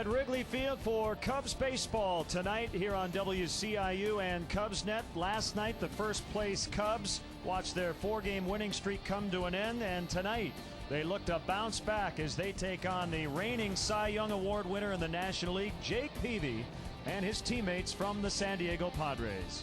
at Wrigley Field for Cubs baseball tonight here on WCIU and CubsNet. Last night, the first place Cubs watched their 4-game winning streak come to an end, and tonight they look to bounce back as they take on the reigning Cy Young Award winner in the National League, Jake Peavy, and his teammates from the San Diego Padres.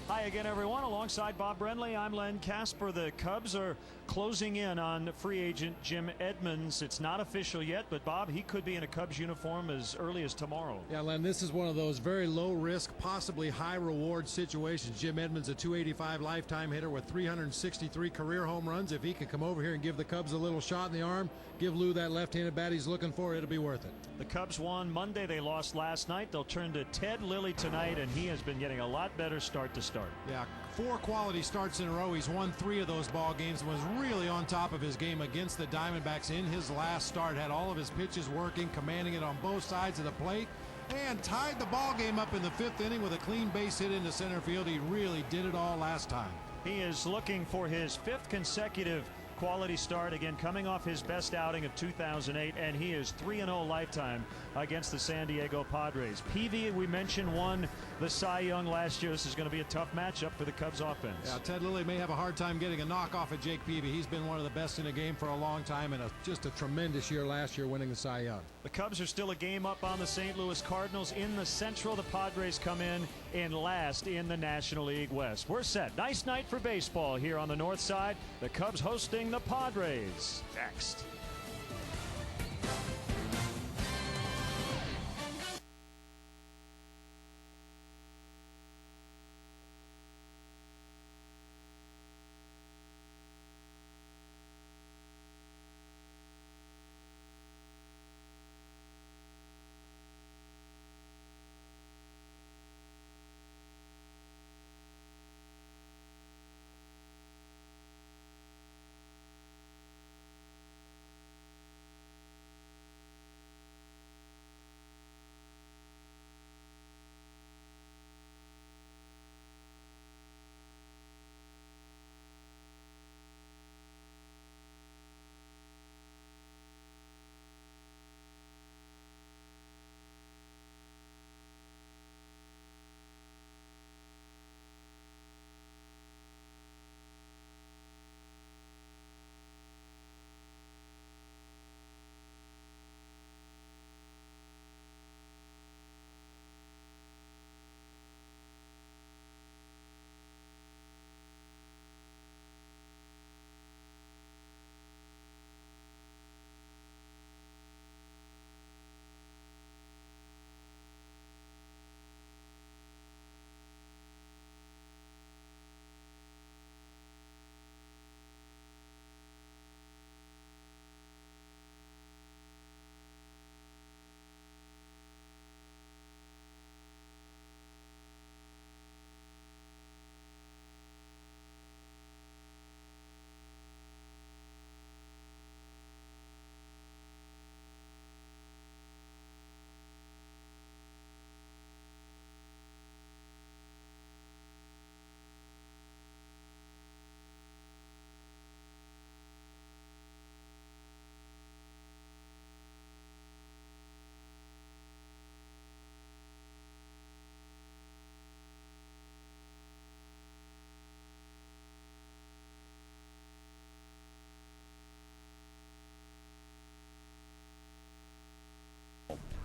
Hi again, everyone. Alongside Bob Brenly, I'm Len Casper. The Cubs are closing in on free agent Jim Edmonds. It's not official yet, but Bob, he could be in a Cubs uniform as early as tomorrow. Yeah, Len, this is one of those very low risk, possibly high reward situations. Jim Edmonds, a .285 lifetime hitter with 363 career home runs. If he can come over here and give the Cubs a little shot in the arm, give Lou that left-handed bat he's looking for, it'll be worth it. The Cubs won Monday. They lost last night. They'll turn to Ted Lilly tonight, and he has been getting a lot better start to start. Yeah, 4 quality starts in a row. He's won 3 of those ball games and was really on top of his game against the Diamondbacks in his last start. Had all of his pitches working, commanding it on both sides of the plate, and tied the ball game up in the 5th inning with a clean base hit into center field. He really did it all last time. He is looking for his 5th consecutive quality start, again coming off his best outing of 2008, and he is 3-0 lifetime against the San Diego Padres. Peavy, we mentioned, won the Cy Young last year. This is going to be a tough matchup for the Cubs offense. Yeah, Ted Lilly may have a hard time getting a knock off of Jake Peavy. He's been one of the best in the game for a long time, and just a tremendous year last year winning the Cy Young. The Cubs are still a game up on the St. Louis Cardinals in the Central. The Padres come in last in the National League West. We're set. Nice night for baseball here on the north side. The Cubs hosting the Padres next.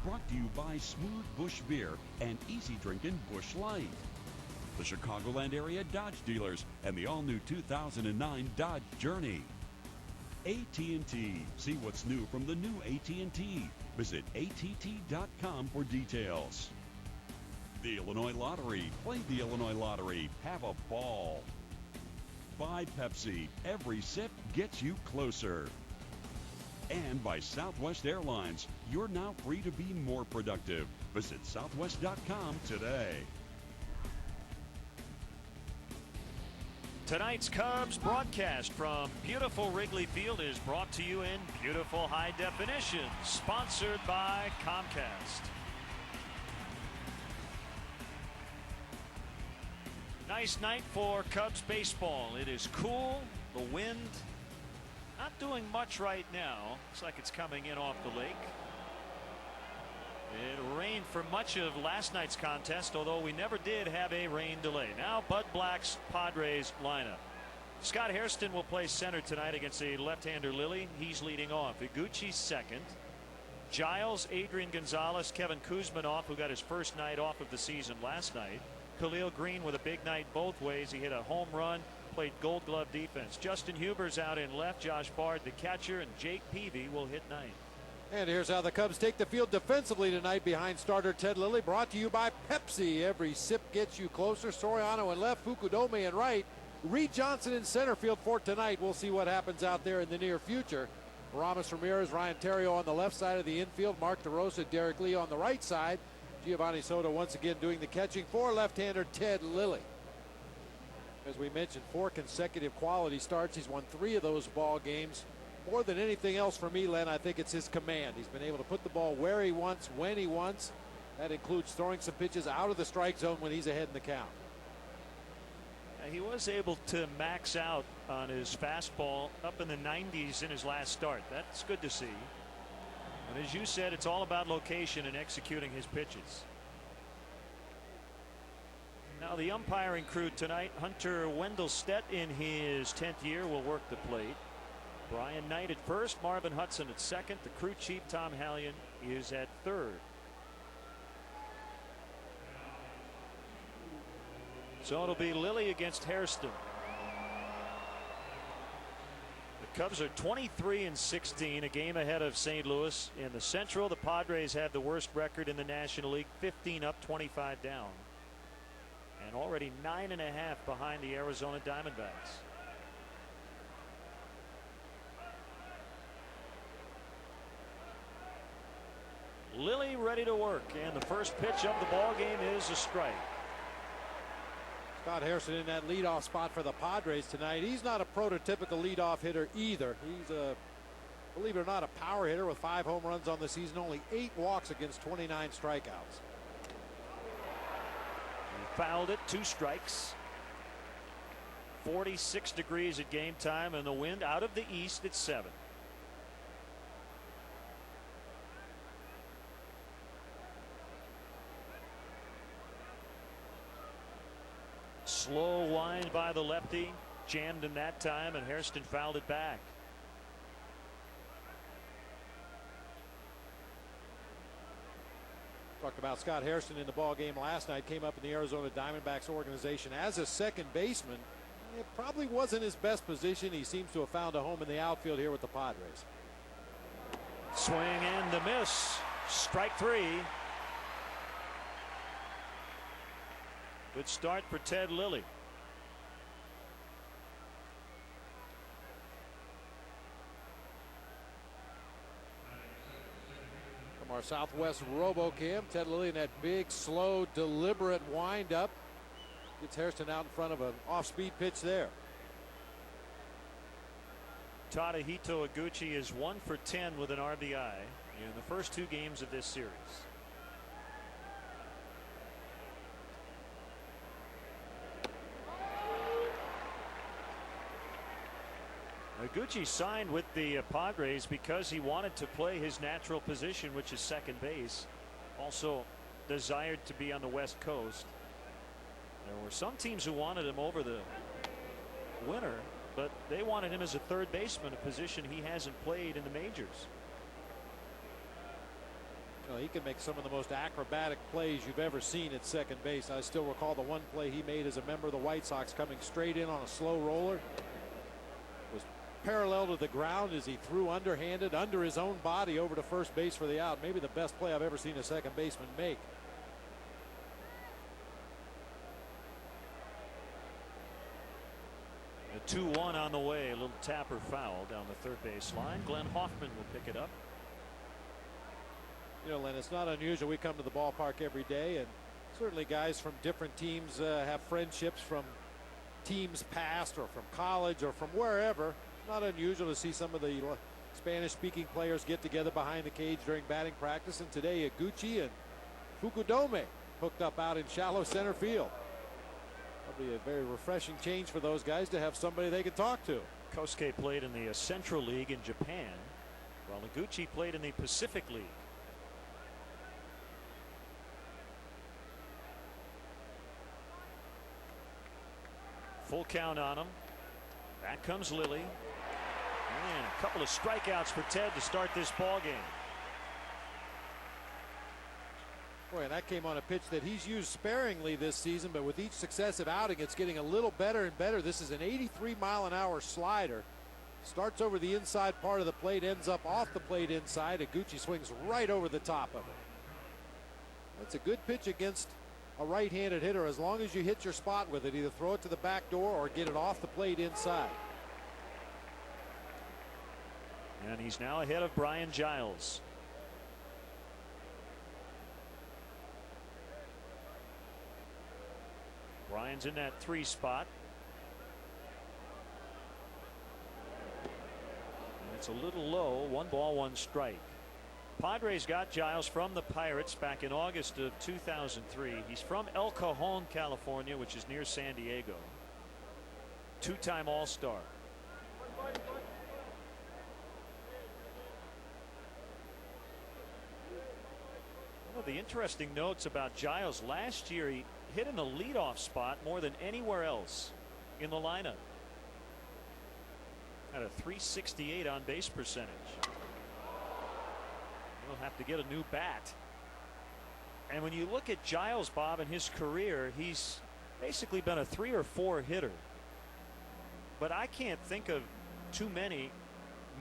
Brought to you by Smooth Bush Beer and Easy Drinking Bush Light. The Chicagoland area Dodge dealers and the all-new 2009 Dodge Journey. AT&T. See what's new from the new AT&T. Visit att.com for details. The Illinois Lottery. Play the Illinois Lottery. Have a ball. By Pepsi. Every sip gets you closer. And by Southwest Airlines. You're now free to be more productive. Visit southwest.com today. Tonight's Cubs broadcast from beautiful Wrigley Field is brought to you in beautiful high definition, sponsored by Comcast. Nice night for Cubs baseball. It is cool, the wind not doing much right now. Looks like it's coming in off the lake. It rained for much of last night's contest, although we never did have a rain delay. Now Bud Black's Padres lineup. Scott Hairston will play center tonight against a left-hander Lilly. He's leading off. Iguchi's second. Giles, Adrian Gonzalez, Kevin Kuzmanoff, who got his first night off of the season last night. Khalil Green with a big night both ways. He hit a home run, played Gold Glove defense. Justin Huber's out in left. Josh Bard, the catcher, and Jake Peavy will hit ninth. And here's how the Cubs take the field defensively tonight behind starter Ted Lilly. Brought to you by Pepsi. Every sip gets you closer. Soriano in left, Fukudome in right. Reed Johnson in center field for tonight. We'll see what happens out there in the near future. Ramos Ramirez, Ryan Terrio on the left side of the infield. Mark DeRosa, Derek Lee on the right side. Giovanni Soto once again doing the catching for left-hander Ted Lilly. As we mentioned, 4 consecutive quality starts. He's won 3 of those ball games. More than anything else for me, Len, I think it's his command. He's been able to put the ball where he wants, when he wants. That includes throwing some pitches out of the strike zone when he's ahead in the count. He was able to max out on his fastball up in the 90s in his last start. That's good to see. And as you said, it's all about location and executing his pitches. Now the umpiring crew tonight, Hunter Wendelstedt in his 10th year will work the plate. Brian Knight at first, Marvin Hudson at second. The crew chief Tom Hallion is at third. So it'll be Lilly against Hairston. The Cubs are 23-16, a game ahead of St. Louis. In the Central, the Padres have the worst record in the National League, 15 up, 25 down. And already 9.5 behind the Arizona Diamondbacks. Lilly ready to work, and the first pitch of the ball game is a strike. Scott Hairston in that leadoff spot for the Padres tonight. He's not a prototypical leadoff hitter either. He's a, believe it or not, a power hitter with 5 home runs on the season, only 8 walks against 29 strikeouts. He fouled it, 2 strikes. 46 degrees at game time, and the wind out of the east at 7. Slow wind by the lefty, jammed in that time, and Hairston fouled it back. Talked about Scott Hairston in the ball game last night. Came up in the Arizona Diamondbacks organization as a second baseman. It probably wasn't his best position. He seems to have found a home in the outfield here with the Padres. Swing and a miss. Strike 3. Good start for Ted Lilly. From our Southwest RoboCam, Ted Lilly in that big, slow, deliberate windup. Gets Hairston out in front of an off-speed pitch there. Tadahito Iguchi is 1 for 10 with an RBI in the first 2 games of this series. Iguchi signed with the Padres because he wanted to play his natural position, which is second base. Also desired to be on the West Coast. There were some teams who wanted him over the winter, but they wanted him as a third baseman, a position he hasn't played in the majors. Well, he can make some of the most acrobatic plays you've ever seen at second base. I still recall the one play he made as a member of the White Sox, coming straight in on a slow roller. Was parallel to the ground as he threw underhanded under his own body over to first base for the out. Maybe the best play I've ever seen a second baseman make. A 2-1 on the way. A little tapper foul down the third base line. Glenn Hoffman will pick it up. You know, Len, it's not unusual. We come to the ballpark every day, and certainly guys from different teams have friendships from teams past or from college or from wherever. It's not unusual to see some of the Spanish-speaking players get together behind the cage during batting practice. And today, Iguchi and Fukudome hooked up out in shallow center field. That'll be a very refreshing change for those guys to have somebody they can talk to. Kosuke played in the Central League in Japan, while Iguchi played in the Pacific League. Full count on him. Back comes Lilly. And a couple of strikeouts for Ted to start this ball game. Boy, and that came on a pitch that he's used sparingly this season, but with each successive outing, it's getting a little better and better. This is an 83-mile-an-hour slider. Starts over the inside part of the plate, ends up off the plate inside. Iguchi swings right over the top of it. That's a good pitch against a right-handed hitter, as long as you hit your spot with it. Either throw it to the back door or get it off the plate inside. And he's now ahead of Brian Giles. Brian's in that 3 spot. And it's a little low. 1 ball, 1 strike. Padres got Giles from the Pirates back in August of 2003. He's from El Cajon, California, which is near San Diego. 2-time All-Star. One of the interesting notes about Giles, last year he hit in the leadoff spot more than anywhere else in the lineup. Had a .368 on base percentage. He'll have to get a new bat. And when you look at Giles, Bob, in his career, he's basically been a 3 or 4 hitter. But I can't think of too many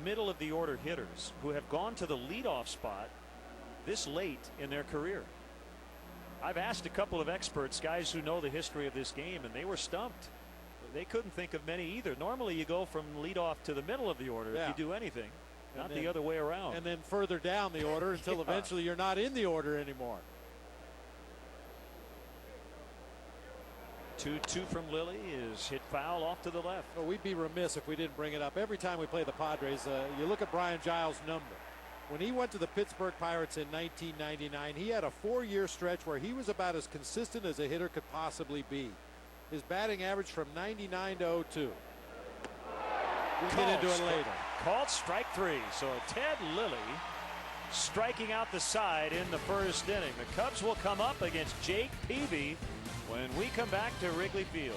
middle of the order hitters who have gone to the leadoff spot this late in their career. I've asked a couple of experts, guys who know the history of this game, and they were stumped. They couldn't think of many either. Normally you go from leadoff to the middle of the order if you do anything, not the other way around. And then further down the order until eventually you're not in the order anymore. 2-2 from Lilly is hit foul off to the left. Well, we'd be remiss if we didn't bring it up. Every time we play the Padres, you look at Brian Giles' number. When he went to the Pittsburgh Pirates in 1999, he had a 4-year stretch where he was about as consistent as a hitter could possibly be. His batting average from 99 to 02. We'll get into it later. Called strike 3. So Ted Lilly striking out the side in the first inning. The Cubs will come up against Jake Peavy when we come back to Wrigley Field.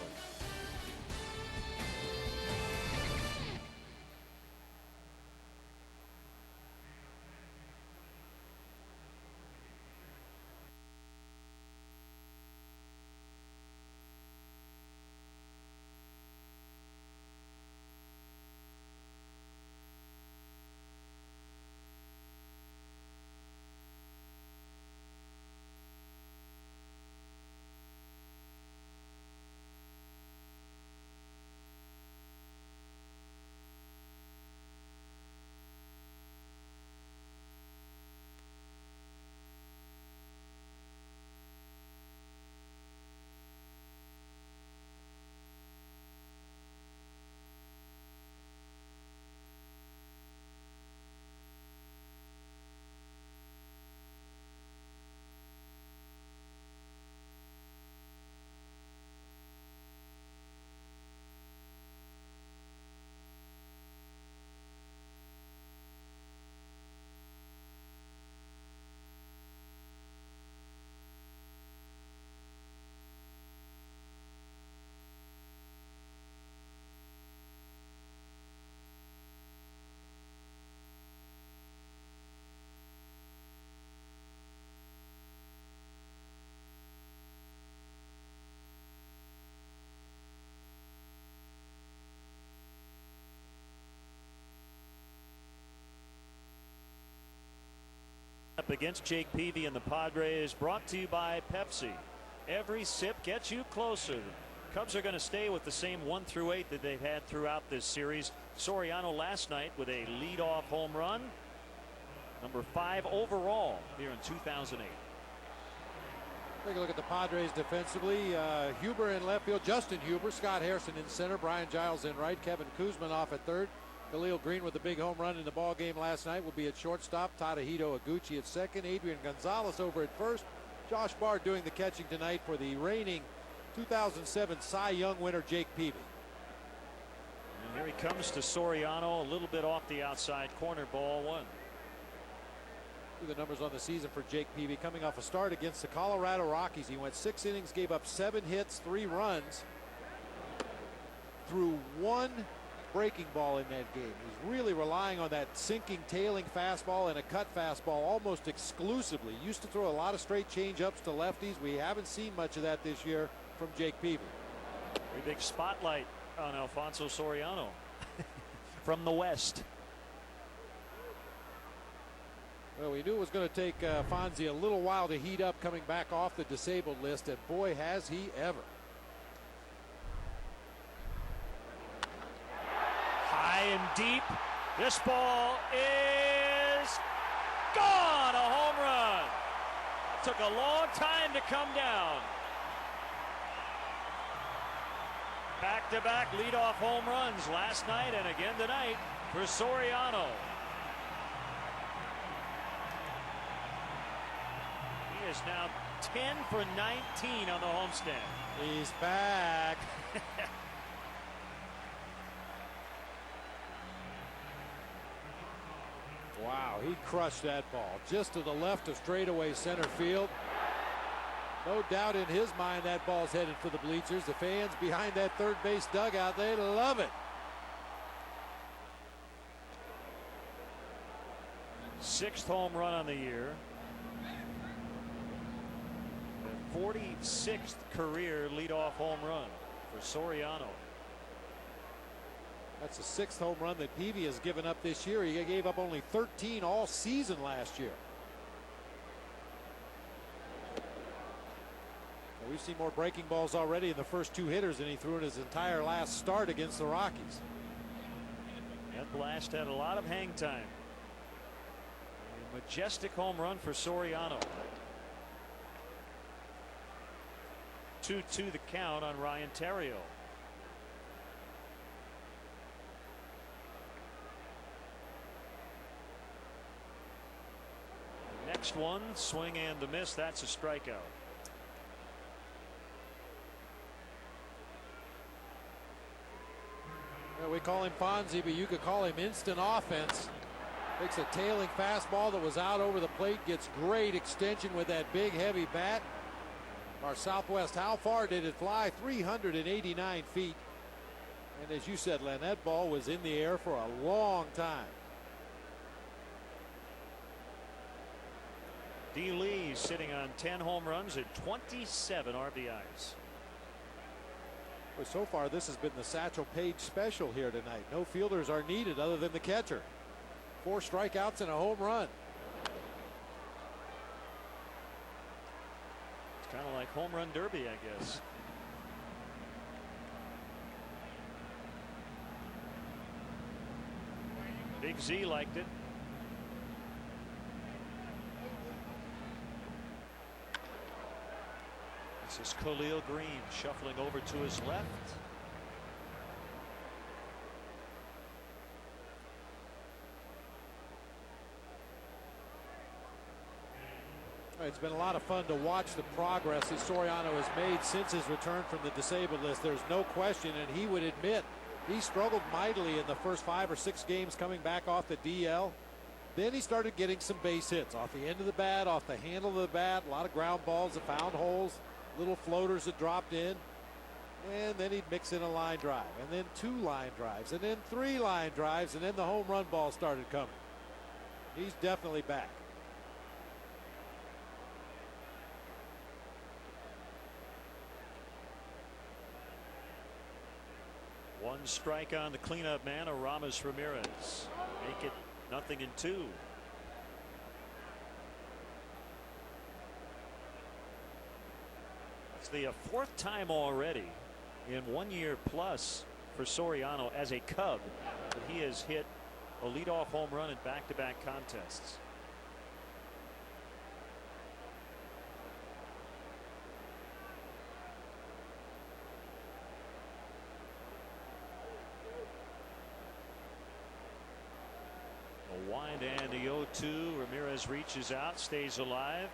Up against Jake Peavy and the Padres, brought to you by Pepsi. Every sip gets you closer. Cubs are going to stay with the same 1 through 8 that they've had throughout this series. Soriano last night with a leadoff home run, number 5 overall here in 2008. Take a look at the Padres defensively. Huber in left field, Justin Huber, Scott Harrison in center, Brian Giles in right, Kevin Kuzman off at third. Khalil Green with the big home run in the ball game last night will be at shortstop. Tadahito Iguchi at second. Adrian Gonzalez over at first. Josh Bard doing the catching tonight for the reigning 2007 Cy Young winner Jake Peavy. And here he comes to Soriano, a little bit off the outside corner, ball 1. The numbers on the season for Jake Peavy, coming off a start against the Colorado Rockies. He went 6 innings, gave up 7 hits, 3 runs. threw one breaking ball in that game. He's really relying on that sinking, tailing fastball and a cut fastball almost exclusively. Used to throw a lot of straight change-ups to lefties. We haven't seen much of that this year from Jake Peavy. Very big spotlight on Alfonso Soriano from the West. Well, we knew it was going to take Fonzie a little while to heat up coming back off the disabled list, and boy, has he ever. High and deep. This ball is gone. A home run. Took a long time to come down. Back-to-back leadoff home runs last night and again tonight for Soriano. He is now 10 for 19 on the homestand. He's back. Wow, he crushed that ball just to the left of straightaway center field. No doubt in his mind that ball's headed for the bleachers. The fans behind that third base dugout, they love it. Sixth home run on the year. The 46th career leadoff home run for Soriano. That's the sixth home run that Peavy has given up this year. He gave up only 13 all season last year. We've seen more breaking balls already in the first two hitters than he threw in his entire last start against the Rockies. That blast had a lot of hang time. A majestic home run for Soriano. 2-2 the count on Ryan Terrio. Next one, swing and a miss. That's a strikeout. Well, we call him Fonzie, but you could call him instant offense. Takes a tailing fastball that was out over the plate, gets great extension with that big heavy bat. Our Southwest, how far did it fly? 389 feet. And as you said, Len, that ball was in the air for a long time. D. Lee sitting on 10 home runs and 27 RBIs. Well, so far this has been the Satchel Paige special here tonight. No fielders are needed other than the catcher. 4 strikeouts and a home run. It's kind of like home run derby, I guess. Big Z liked it. This is Khalil Green shuffling over to his left. It's been a lot of fun to watch the progress that Soriano has made since his return from the disabled list. There's no question, and he would admit he struggled mightily in the first 5 or 6 games coming back off the DL. Then he started getting some base hits off the end of the bat, off the handle of the bat, a lot of ground balls that found holes, little floaters that dropped in, and then he'd mix in a line drive, and then 2 line drives, and then 3 line drives, and then the home run ball started coming. He's definitely back. One strike on the cleanup man, Aramis Ramirez. Make it 0-2. It's the 4th time already in 1 year plus for Soriano as a Cub that he has hit a leadoff home run in back-to-back contests. A wind and the 0-2. Ramirez reaches out, stays alive.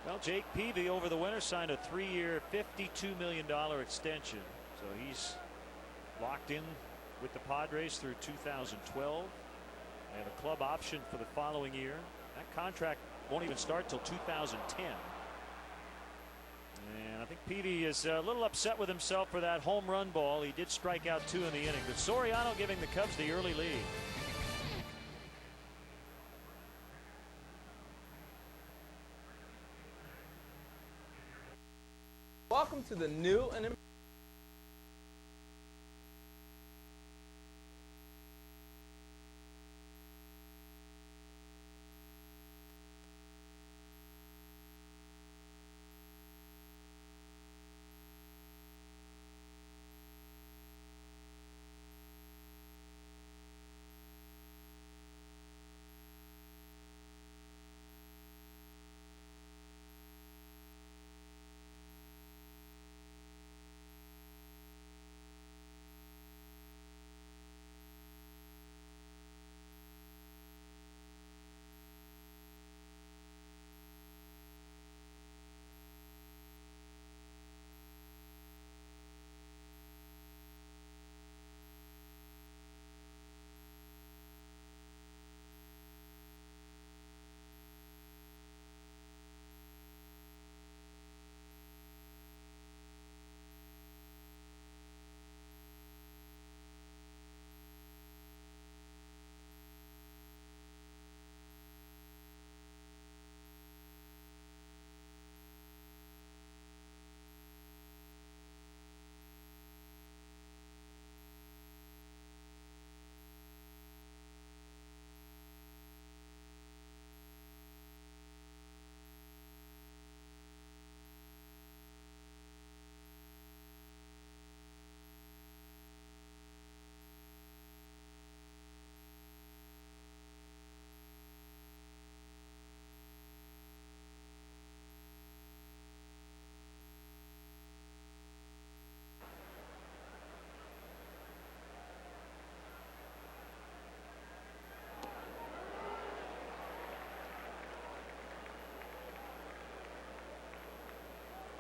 Well, Jake Peavy over the winter signed a 3-year $52 million extension, so he's locked in with the Padres through 2012 and a club option for the following year. That contract won't even start till 2010. And I think Peavy is a little upset with himself for that home run ball. He did strike out 2 in the inning, but Soriano giving the Cubs the early lead. Welcome to the new and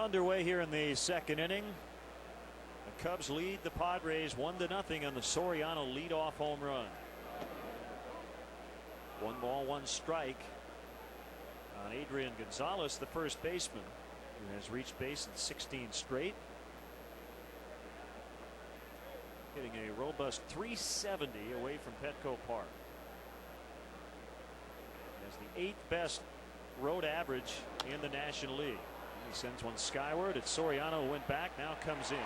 underway here in the second inning. The Cubs lead the Padres 1-0 on the Soriano leadoff home run. 1 ball, 1 strike on Adrian Gonzalez, the first baseman, who has reached base in 16 straight. Hitting a robust 370 away from Petco Park. He has the 8th best road average in the National League. He sends one skyward. It's Soriano who went back, now comes in.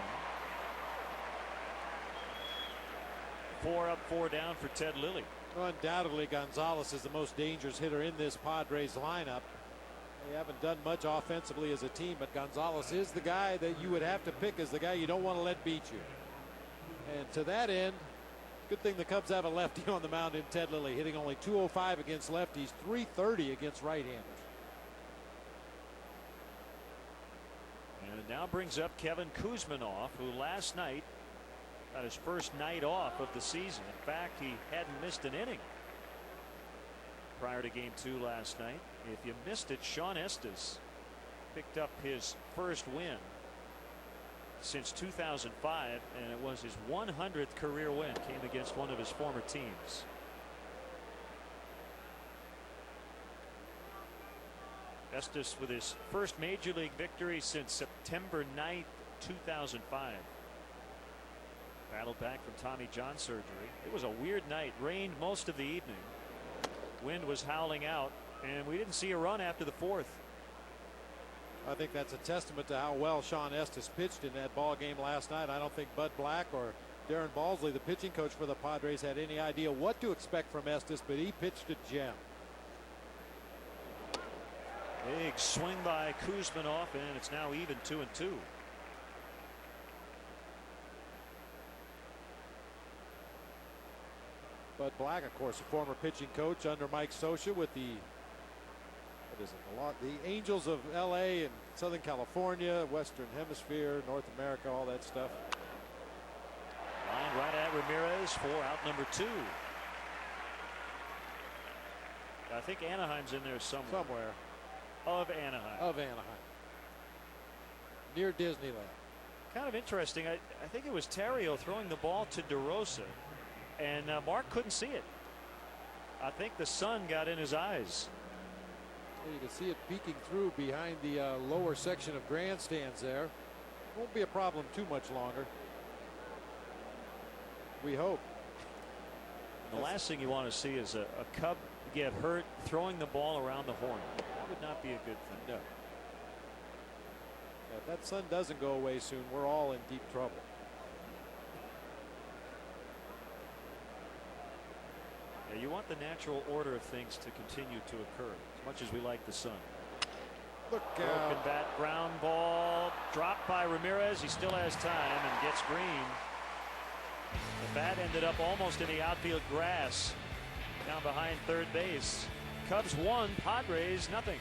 4 up, 4 down for Ted Lilly. Undoubtedly, Gonzalez is the most dangerous hitter in this Padres lineup. They haven't done much offensively as a team, but Gonzalez is the guy that you would have to pick as the guy you don't want to let beat you. And to that end, good thing the Cubs have a lefty on the mound in Ted Lilly, hitting only .205 against lefties, .330 against right-handers. And it now brings up Kevin Kuzminoff, who last night got his first night off of the season. In fact, he hadn't missed an inning prior to game 2 last night. If you missed it, Sean Estes picked up his first win since 2005, and it was his 100th career win. Came against one of his former teams. Estes with his first major league victory since September 9th, 2005. Battled back from Tommy John surgery. It was a weird night. Rained most of the evening. Wind was howling out, and we didn't see a run after the 4th. I think that's a testament to how well Sean Estes pitched in that ball game last night. I don't think Bud Black or Darren Balsley, the pitching coach for the Padres, had any idea what to expect from Estes, but he pitched a gem. Big swing by Kuzminoff, and it's now even 2-2. Bud Black, of course, a former pitching coach under Mike Socha with the the Angels of LA and Southern California, Western Hemisphere, North America, all that stuff. Line right at Ramirez for out number 2. I think Anaheim's in there somewhere. Of Anaheim. Near Disneyland. Kind of interesting. I think it was Terrio throwing the ball to DeRosa, and Mark couldn't see it. I think the sun got in his eyes. You can see it peeking through behind the lower section of grandstands there. Won't be a problem too much longer. We hope. The last thing you want to see is a Cub get hurt throwing the ball around the horn. That would not be a good thing. No. If that sun doesn't go away soon, we're all in deep trouble. Yeah, you want the natural order of things to continue to occur, as much as we like the sun. Look Broken bat, ground ball, dropped by Ramirez. He still has time and gets green. The bat ended up almost in the outfield grass down behind third base. Cubs 1, Padres nothing.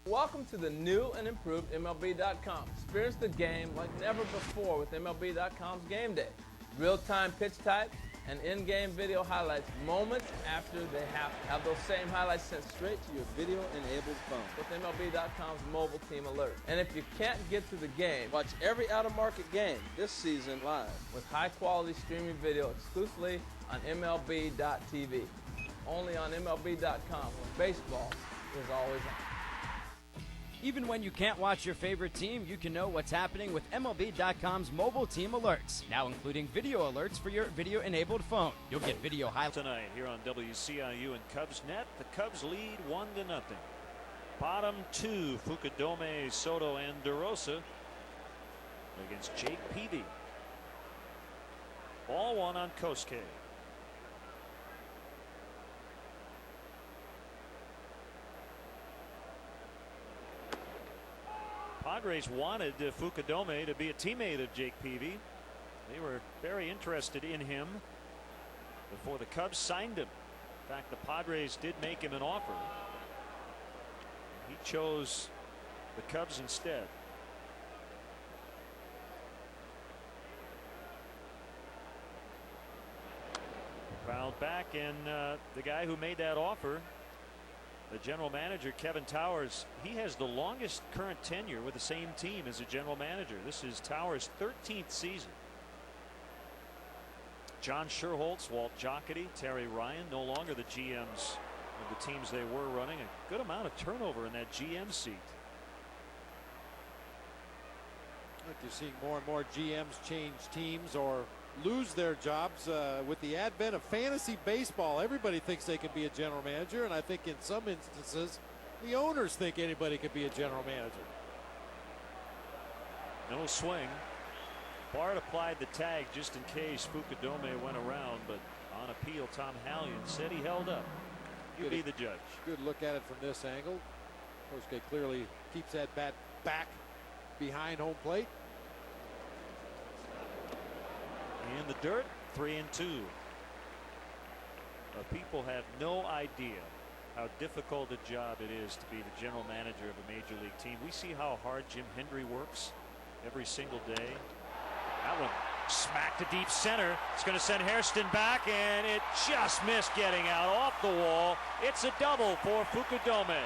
Welcome to the new and improved MLB.com. Experience the game like never before with MLB.com's Game Day. Real-time pitch types and in-game video highlights moments after they happen. Have those same highlights sent straight to your video-enabled phone with MLB.com's mobile team alert. And if you can't get to the game, watch every out-of-market game this season live with high-quality streaming video exclusively on MLB.tv. Only on MLB.com, where baseball is always on. Even when you can't watch your favorite team, you can know what's happening with MLB.com's mobile team alerts, now including video alerts for your video-enabled phone. You'll get video highlights Tonight here on WCIU and CubsNet, the Cubs lead 1-0. Bottom 2, Fukudome, Soto, and DeRosa against Jake Peavy. Ball 1 on Kosuke. Padres wanted Fukudome to be a teammate of Jake Peavy. They were very interested in him before the Cubs signed him. In fact, the Padres did make him an offer. He chose the Cubs instead. Fouled back, and the guy who made that offer, the general manager, Kevin Towers, he has the longest current tenure with the same team as a general manager. This is Towers' 13th season. John Sherholtz, Walt Jocketty, Terry Ryan, no longer the GMs of the teams they were running. A good amount of turnover in that GM seat. Look, you're seeing more and more GMs change teams or lose their jobs with the advent of fantasy baseball. Everybody thinks they can be a general manager, and I think in some instances the owners think anybody could be a general manager. No swing. Bart applied the tag just in case Fukudome went around, but on appeal Tom Hallion said he held up. You be the judge. Good look at it from this angle. Kosuke clearly keeps that bat back behind home plate. In the dirt, 3-2. People have no idea how difficult a job it is to be the general manager of a major league team. We see how hard Jim Hendry works every single day. That one smacked to deep center. It's going to send Hairston back, and it just missed getting out off the wall. It's a double for Fukudome.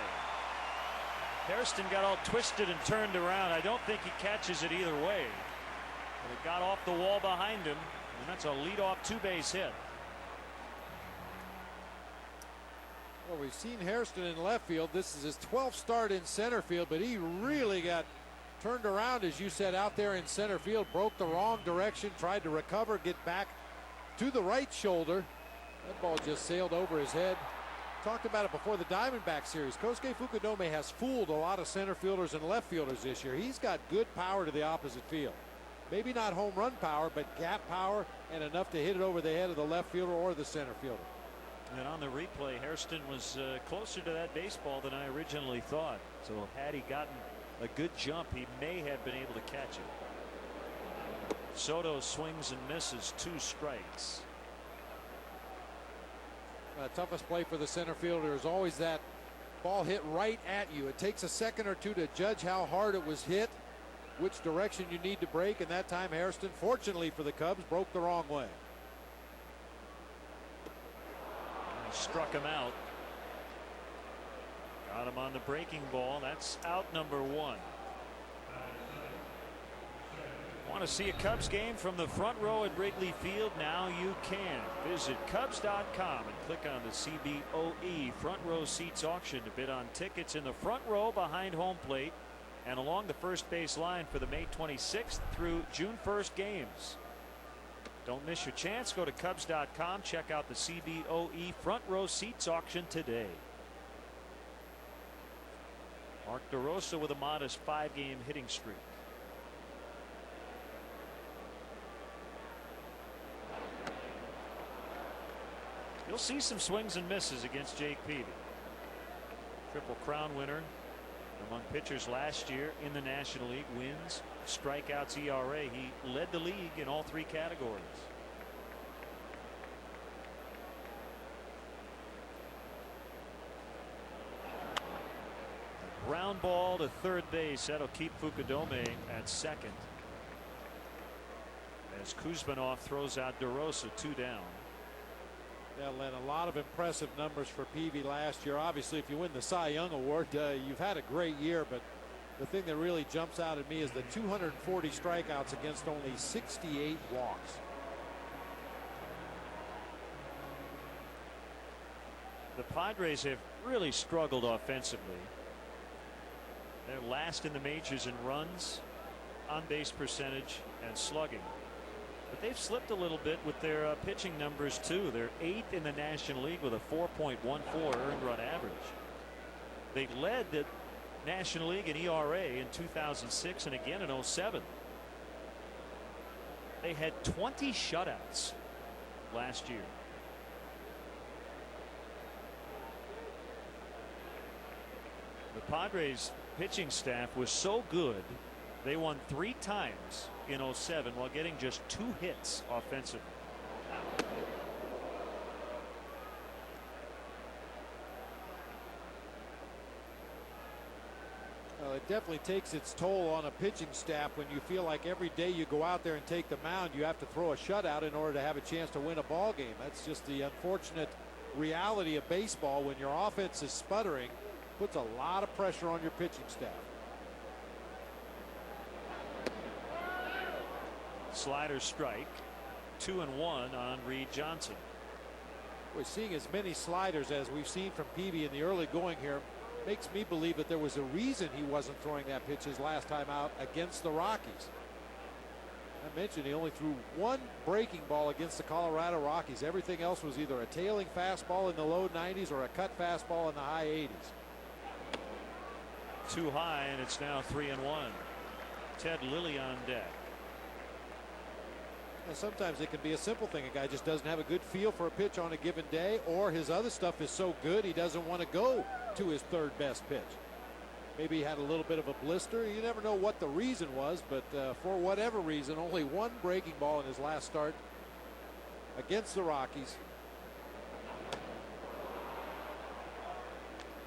Hairston got all twisted and turned around. I don't think he catches it either way. But it got off the wall behind him, and that's a leadoff two-base hit. Well, we've seen Hairston in left field. This is his 12th start in center field, but he really got turned around, as you said, out there in center field. Broke the wrong direction, tried to recover, get back to the right shoulder. That ball just sailed over his head. Talked about it before the Diamondback series. Kosuke Fukudome has fooled a lot of center fielders and left fielders this year. He's got good power to the opposite field. Maybe not home run power, but gap power and enough to hit it over the head of the left fielder or the center fielder. And on the replay, Hairston was closer to that baseball than I originally thought. So had he gotten a good jump, he may have been able to catch it. Soto swings and misses, 2 strikes. Toughest play for the center fielder is always that ball hit right at you. It takes a second or two to judge how hard it was hit, which direction you need to break, and that time Hairston, fortunately for the Cubs, broke the wrong way. He struck him out. Got him on the breaking ball. That's out number 1. Want to see a Cubs game from the front row at Wrigley Field? Now you can. Visit Cubs.com and click on the CBOE front row seats auction to bid on tickets in the front row behind home plate and along the first base line for the May 26th through June 1st games. Don't miss your chance. Go to Cubs.com. Check out the CBOE front row seats auction today. Mark DeRosa with a modest 5-game hitting streak. You'll see some swings and misses against Jake Peavy. Triple Crown winner among pitchers last year in the National League. Wins, strikeouts, ERA. He led the league in all 3 categories. Ground ball to third base. That'll keep Fukudome at second. As Kuzmanov throws out DeRosa, 2 down. Yeah, Len, a lot of impressive numbers for Peavy last year. Obviously, if you win the Cy Young Award, you've had a great year, but the thing that really jumps out at me is the 240 strikeouts against only 68 walks. The Padres have really struggled offensively. They're last in the majors in runs, on base percentage, and slugging. But they've slipped a little bit with their pitching numbers too. They're 8th in the National League with a 4.14 earned run average. They led the National League in ERA in 2006 and again in 07. They had 20 shutouts last year. The Padres pitching staff was so good they won 3 times in 07 while getting just 2 hits offensively. Well, it definitely takes its toll on a pitching staff when you feel like every day you go out there and take the mound you have to throw a shutout in order to have a chance to win a ball game. That's just the unfortunate reality of baseball. When your offense is sputtering, puts a lot of pressure on your pitching staff. Slider strike. 2-1 on Reed Johnson. We're seeing as many sliders as we've seen from Peavy in the early going here makes me believe that there was a reason he wasn't throwing that pitch his last time out against the Rockies. I mentioned he only threw 1 breaking ball against the Colorado Rockies. Everything else was either a tailing fastball in the low 90s or a cut fastball in the high 80s. Too high, and it's now 3-1. Ted Lilly on deck. And sometimes it can be a simple thing. A guy just doesn't have a good feel for a pitch on a given day, or his other stuff is so good he doesn't want to go to his 3rd best pitch. Maybe he had a little bit of a blister. You never know what the reason was, but for whatever reason, only 1 breaking ball in his last start against the Rockies.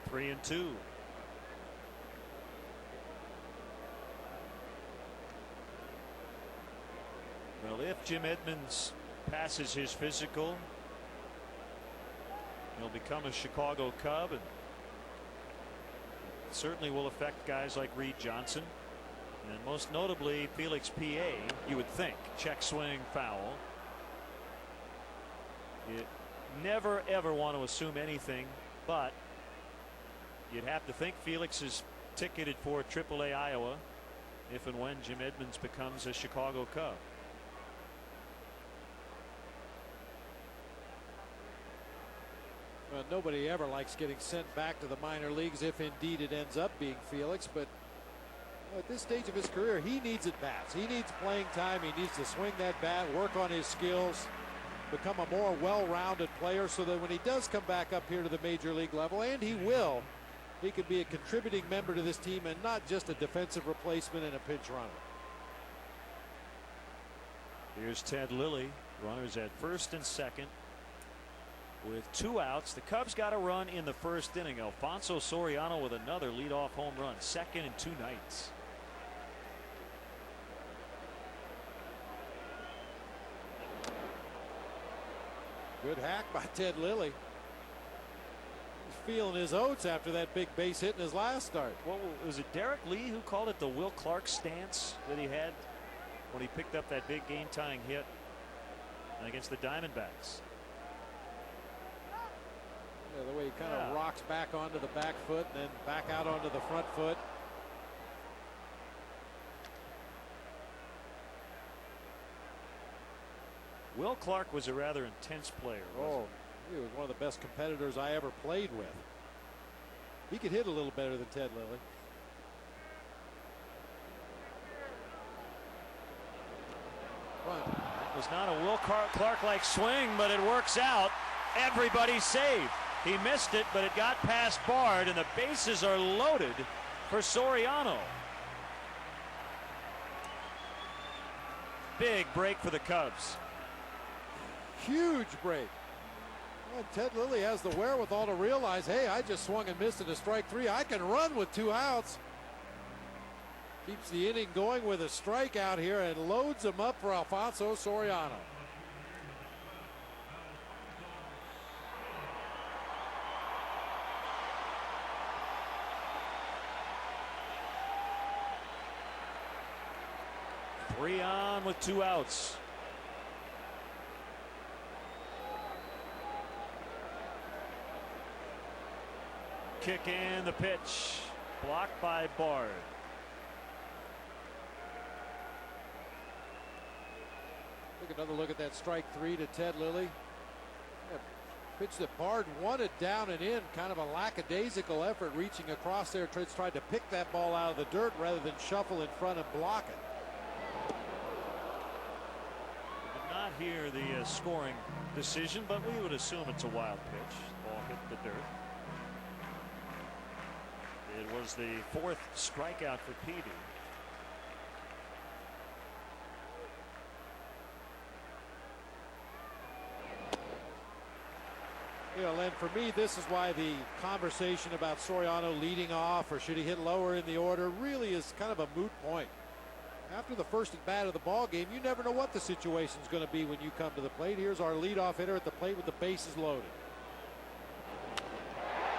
3-2. Well, if Jim Edmonds passes his physical, he'll become a Chicago Cub, and it certainly will affect guys like Reed Johnson, and most notably Felix P.A. You would think. Check swing, foul. You never ever want to assume anything, but you'd have to think Felix is ticketed for AAA Iowa if and when Jim Edmonds becomes a Chicago Cub. Well, nobody ever likes getting sent back to the minor leagues if indeed it ends up being Felix, but at this stage of his career, he needs at bats. He needs playing time. He needs to swing that bat, work on his skills, become a more well-rounded player so that when he does come back up here to the major league level, and he will, he could be a contributing member to this team and not just a defensive replacement and a pinch runner. Here's Ted Lilly, runners at first and second with 2 outs. The Cubs got a run in the first inning. Alfonso Soriano with another leadoff home run, second in 2 nights. Good hack by Ted Lilly. He's feeling his oats after that big base hit in his last start. Well, was it Derek Lee who called it the Will Clark stance that he had when he picked up that big game-tying hit against the Diamondbacks? Yeah, the way he kind of rocks back onto the back foot and then back out onto the front foot. Will Clark was a rather intense player. He was one of the best competitors I ever played with. He could hit a little better than Ted Lilly. It was not a Will Clark-like swing, but it works out. Everybody's saved. He missed it, but it got past Bard, and the bases are loaded for Soriano. Big break for the Cubs. Huge break. Well, Ted Lilly has the wherewithal to realize, hey, I just swung and missed at a strike 3. I can run with 2 outs. Keeps the inning going with a strikeout here and loads him up for Alfonso Soriano. Three on with 2 outs. Kick in the pitch. Blocked by Bard. Take another look at that strike 3 to Ted Lilly. Pitch that Bard wanted down and in. Kind of a lackadaisical effort reaching across there. Tried to pick that ball out of the dirt rather than shuffle in front and block it. Did not hear the scoring decision, but we would assume it's a wild pitch. The ball hit the dirt. It was the 4th strikeout for Peavy. You know, Len, for me, this is why the conversation about Soriano leading off or should he hit lower in the order really is kind of a moot point. After the first at bat of the ball game, you never know what the situation is going to be when you come to the plate. Here's our leadoff hitter at the plate with the bases loaded.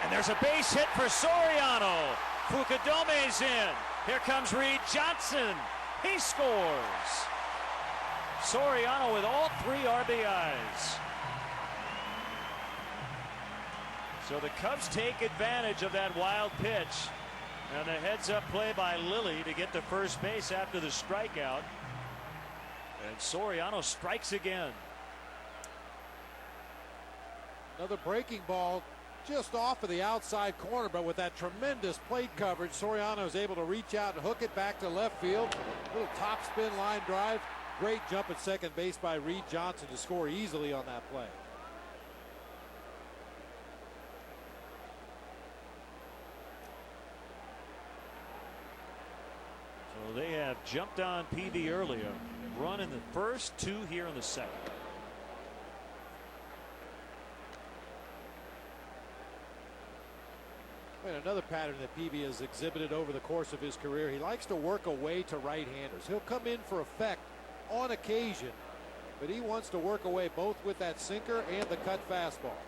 And there's a base hit for Soriano. Fukudome's in. Here comes Reed Johnson. He scores. Soriano with all 3 RBIs. So the Cubs take advantage of that wild pitch. And a heads-up play by Lilly to get to first base after the strikeout. And Soriano strikes again. Another breaking ball just off of the outside corner, but with that tremendous plate coverage, Soriano is able to reach out and hook it back to left field. Little top spin line drive. Great jump at second base by Reed Johnson to score easily on that play. So they have jumped on Peavy earlier. Run in the first, 2 here in the second. And another pattern that Peavy has exhibited over the course of his career. He likes to work away to right-handers. He'll come in for effect on occasion, but he wants to work away both with that sinker and the cut fastball.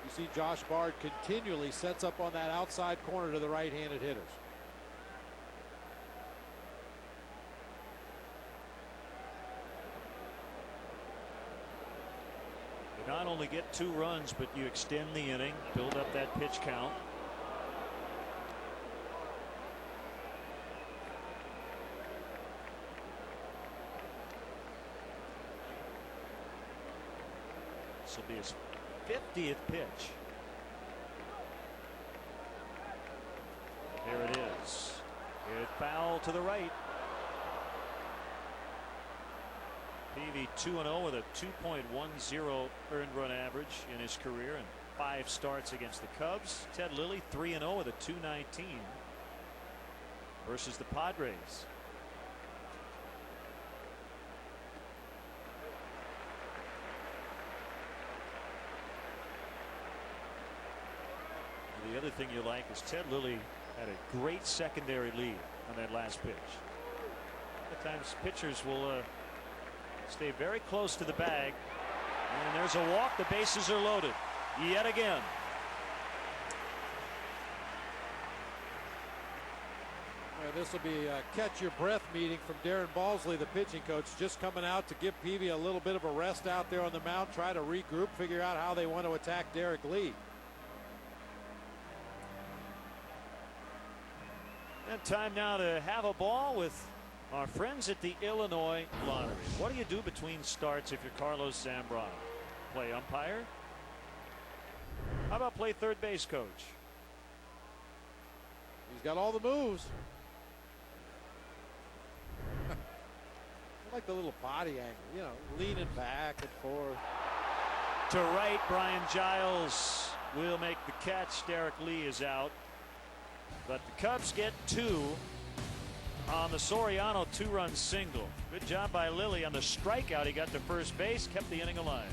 You see Josh Bard continually sets up on that outside corner to the right-handed hitters. You not only get 2 runs, but you extend the inning, build up that pitch count. This will be his 50th pitch. Here it is. Hit foul to the right. Peavy 2-0 with a 2.10 earned run average in his career and 5 starts against the Cubs. Ted Lilly 3-0 with a 2.19 versus the Padres. The other thing you like is Ted Lilly had a great secondary lead on that last pitch. At times pitchers will stay very close to the bag, and there's a walk. The bases are loaded yet again. This will be a catch your breath meeting from Darren Balsley, the pitching coach, just coming out to give Peavy a little bit of a rest out there on the mound, try to regroup, figure out how they want to attack Derek Lee. And time now to have a ball with our friends at the Illinois Lottery. What do you do between starts if you're Carlos Zambrano? Play umpire? How about play third base coach? He's got all the moves. I like the little body angle, you know, leaning back and forth. To right, Brian Giles will make the catch. Derek Lee is out. But the Cubs get 2 on the Soriano 2-run single. Good job by Lilly on the strikeout. He got to first base, kept the inning alive.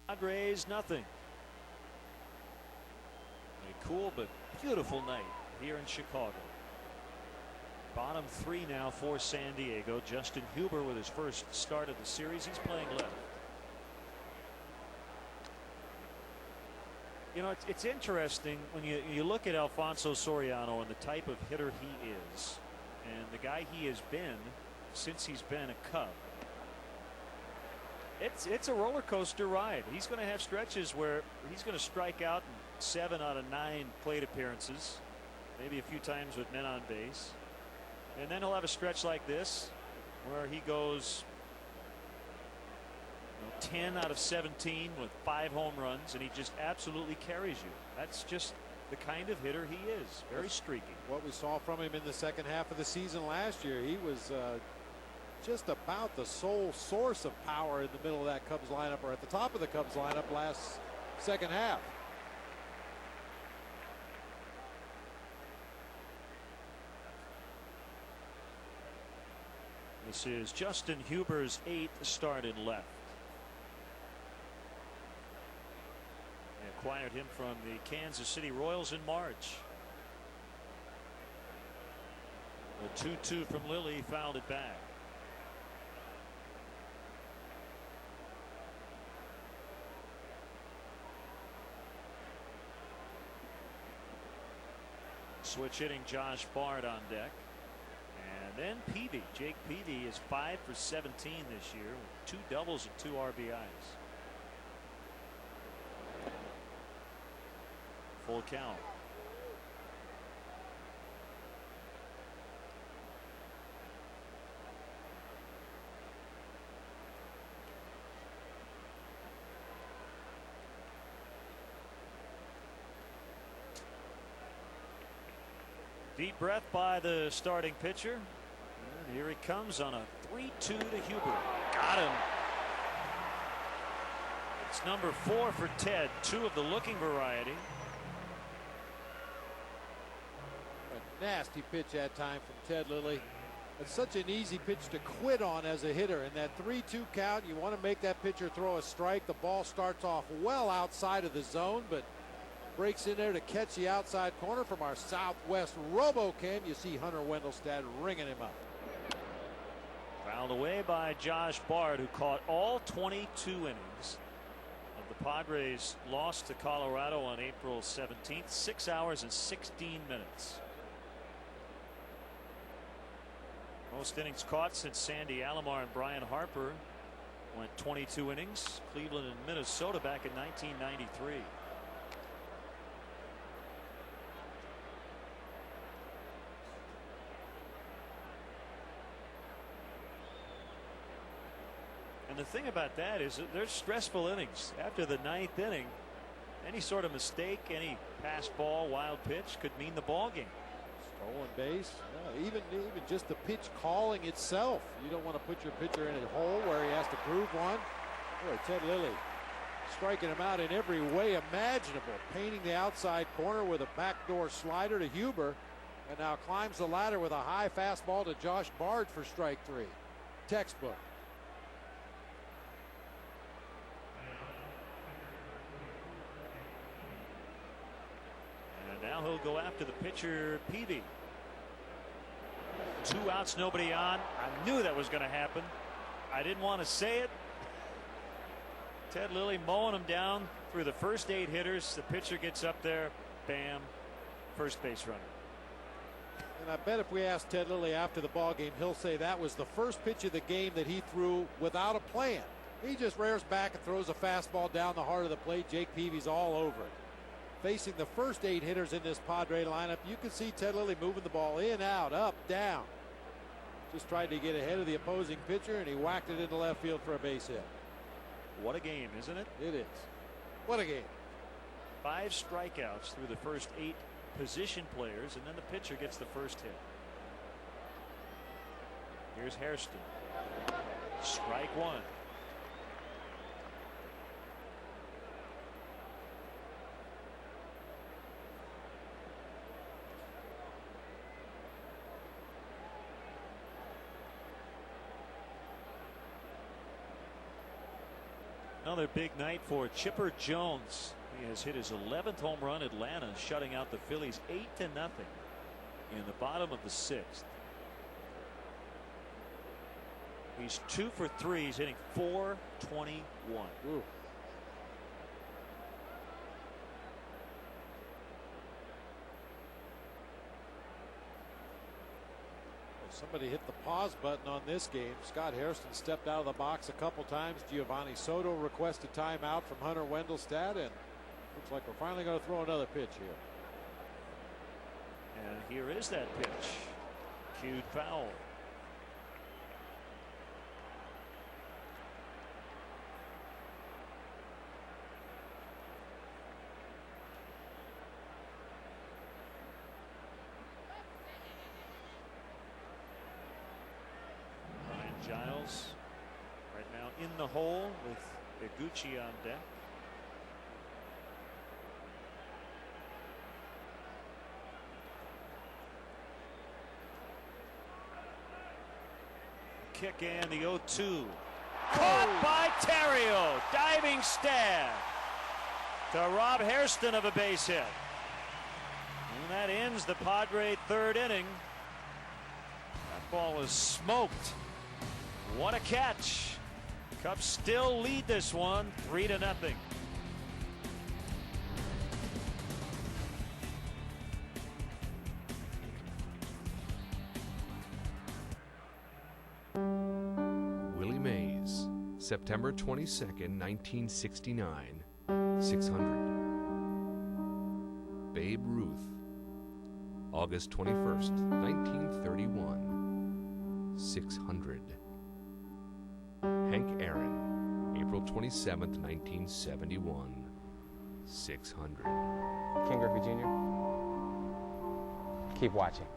Padres nothing. A cool but beautiful night here in Chicago. Bottom 3 now for San Diego. Justin Huber with his first start of the series. He's playing left. You know, it's interesting when you look at Alfonso Soriano and the type of hitter he is, and the guy he has been since he's been a Cub. It's a roller coaster ride. He's going to have stretches where he's going to strike out in 7 out of 9 plate appearances, maybe a few times with men on base, and then he'll have a stretch like this where he goes 10 out of 17 with 5 home runs, and he just absolutely carries you. That's just the kind of hitter he is. Very streaky. What we saw from him in the second half of the season last year, he was just about the sole source of power in the middle of that Cubs lineup, or at the top of the Cubs lineup last second half. This is Justin Huber's 8th start in left. They acquired him from the Kansas City Royals in March. The 2-2 from Lilly fouled it back. Switch hitting Josh Bard on deck. And then Peavy. Jake Peavy is 5 for 17 this year with 2 doubles and 2 RBIs. Full count. Deep breath by the starting pitcher. And here he comes on a 3-2 to Huber. Got him. It's number 4 for Ted. 2 of the looking variety. A nasty pitch that time from Ted Lilly. It's such an easy pitch to quit on as a hitter. In that 3-2 count, you want to make that pitcher throw a strike. The ball starts off well outside of the zone, but breaks in there to catch the outside corner from our Southwest RoboCam. You see Hunter Wendelstedt ringing him up. Fouled away by Josh Bard, who caught all 22 innings of the Padres' loss to Colorado on April 17th. 6 hours and 16 minutes. Most innings caught since Sandy Alomar and Brian Harper went 22 innings. Cleveland and Minnesota back in 1993. And the thing about that is that there's stressful innings. After the 9th inning, any sort of mistake, any pass ball, wild pitch could mean the ball game. Stolen base, even just the pitch calling itself. You don't want to put your pitcher in a hole where he has to prove one. Boy, Ted Lilly striking him out in every way imaginable. Painting the outside corner with a backdoor slider to Huber, and now climbs the ladder with a high fastball to Josh Bard for strike 3. Textbook. Now he'll go after the pitcher, Peavy. 2 outs, nobody on. I knew that was going to happen. I didn't want to say it. Ted Lilly mowing him down through the first 8 hitters. The pitcher gets up there, bam, first base runner. And I bet if we ask Ted Lilly after the ball game, he'll say that was the first pitch of the game that he threw without a plan. He just rears back and throws a fastball down the heart of the plate. Jake Peavy's all over it. Facing the first 8 hitters in this Padre lineup, you can see Ted Lilly moving the ball in, out, up, down. Just tried to get ahead of the opposing pitcher, and he whacked it into left field for a base hit. What a game, isn't it? It is. What a game. 5 strikeouts through the first 8 position players, and then the pitcher gets the first hit. Here's Hairston. Strike 1. Another big night for Chipper Jones. He has hit his 11th home run. Atlanta shutting out the Phillies 8-0 in the bottom of the 6th. He's 2 for 3. He's hitting .421. Ooh. Somebody hit the pause button on this game. Scott Hairston stepped out of the box a couple times. Giovanni Soto requested timeout from Hunter Wendelstedt, and looks like we're finally going to throw another pitch here. And here is that pitch. Cued foul. Giles right now in the hole with Iguchi on deck. kick and the 0-2. Caught by Terrio. Diving stab to rob Hairston of a base hit. And that ends the Padres third inning. That ball was smoked. What a catch. Cubs still lead this one 3-0. Willie Mays, September 22nd, 1969, 600. Babe Ruth, August 21st, 1931, 600. Hank Aaron, April 27th, 1971, 600. Ken Griffey Jr. Keep watching.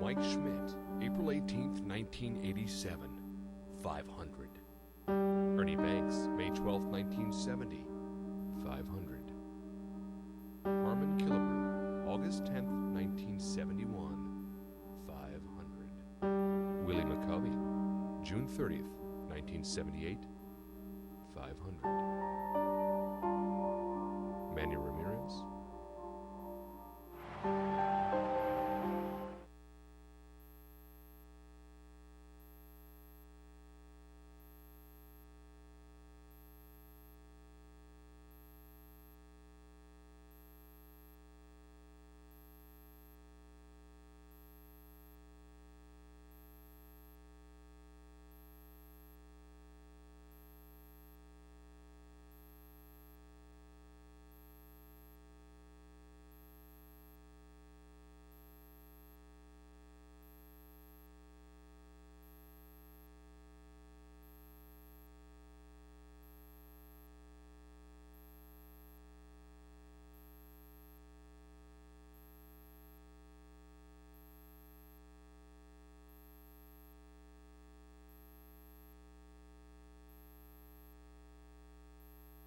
Mike Schmidt, April 18th, 1987, 500. Ernie Banks, May 12th, 1970, 500. Harmon Killebrew, August 10th, 1971, 500. Willie McCovey, June 30th, 1978, 500. Manny Ramirez.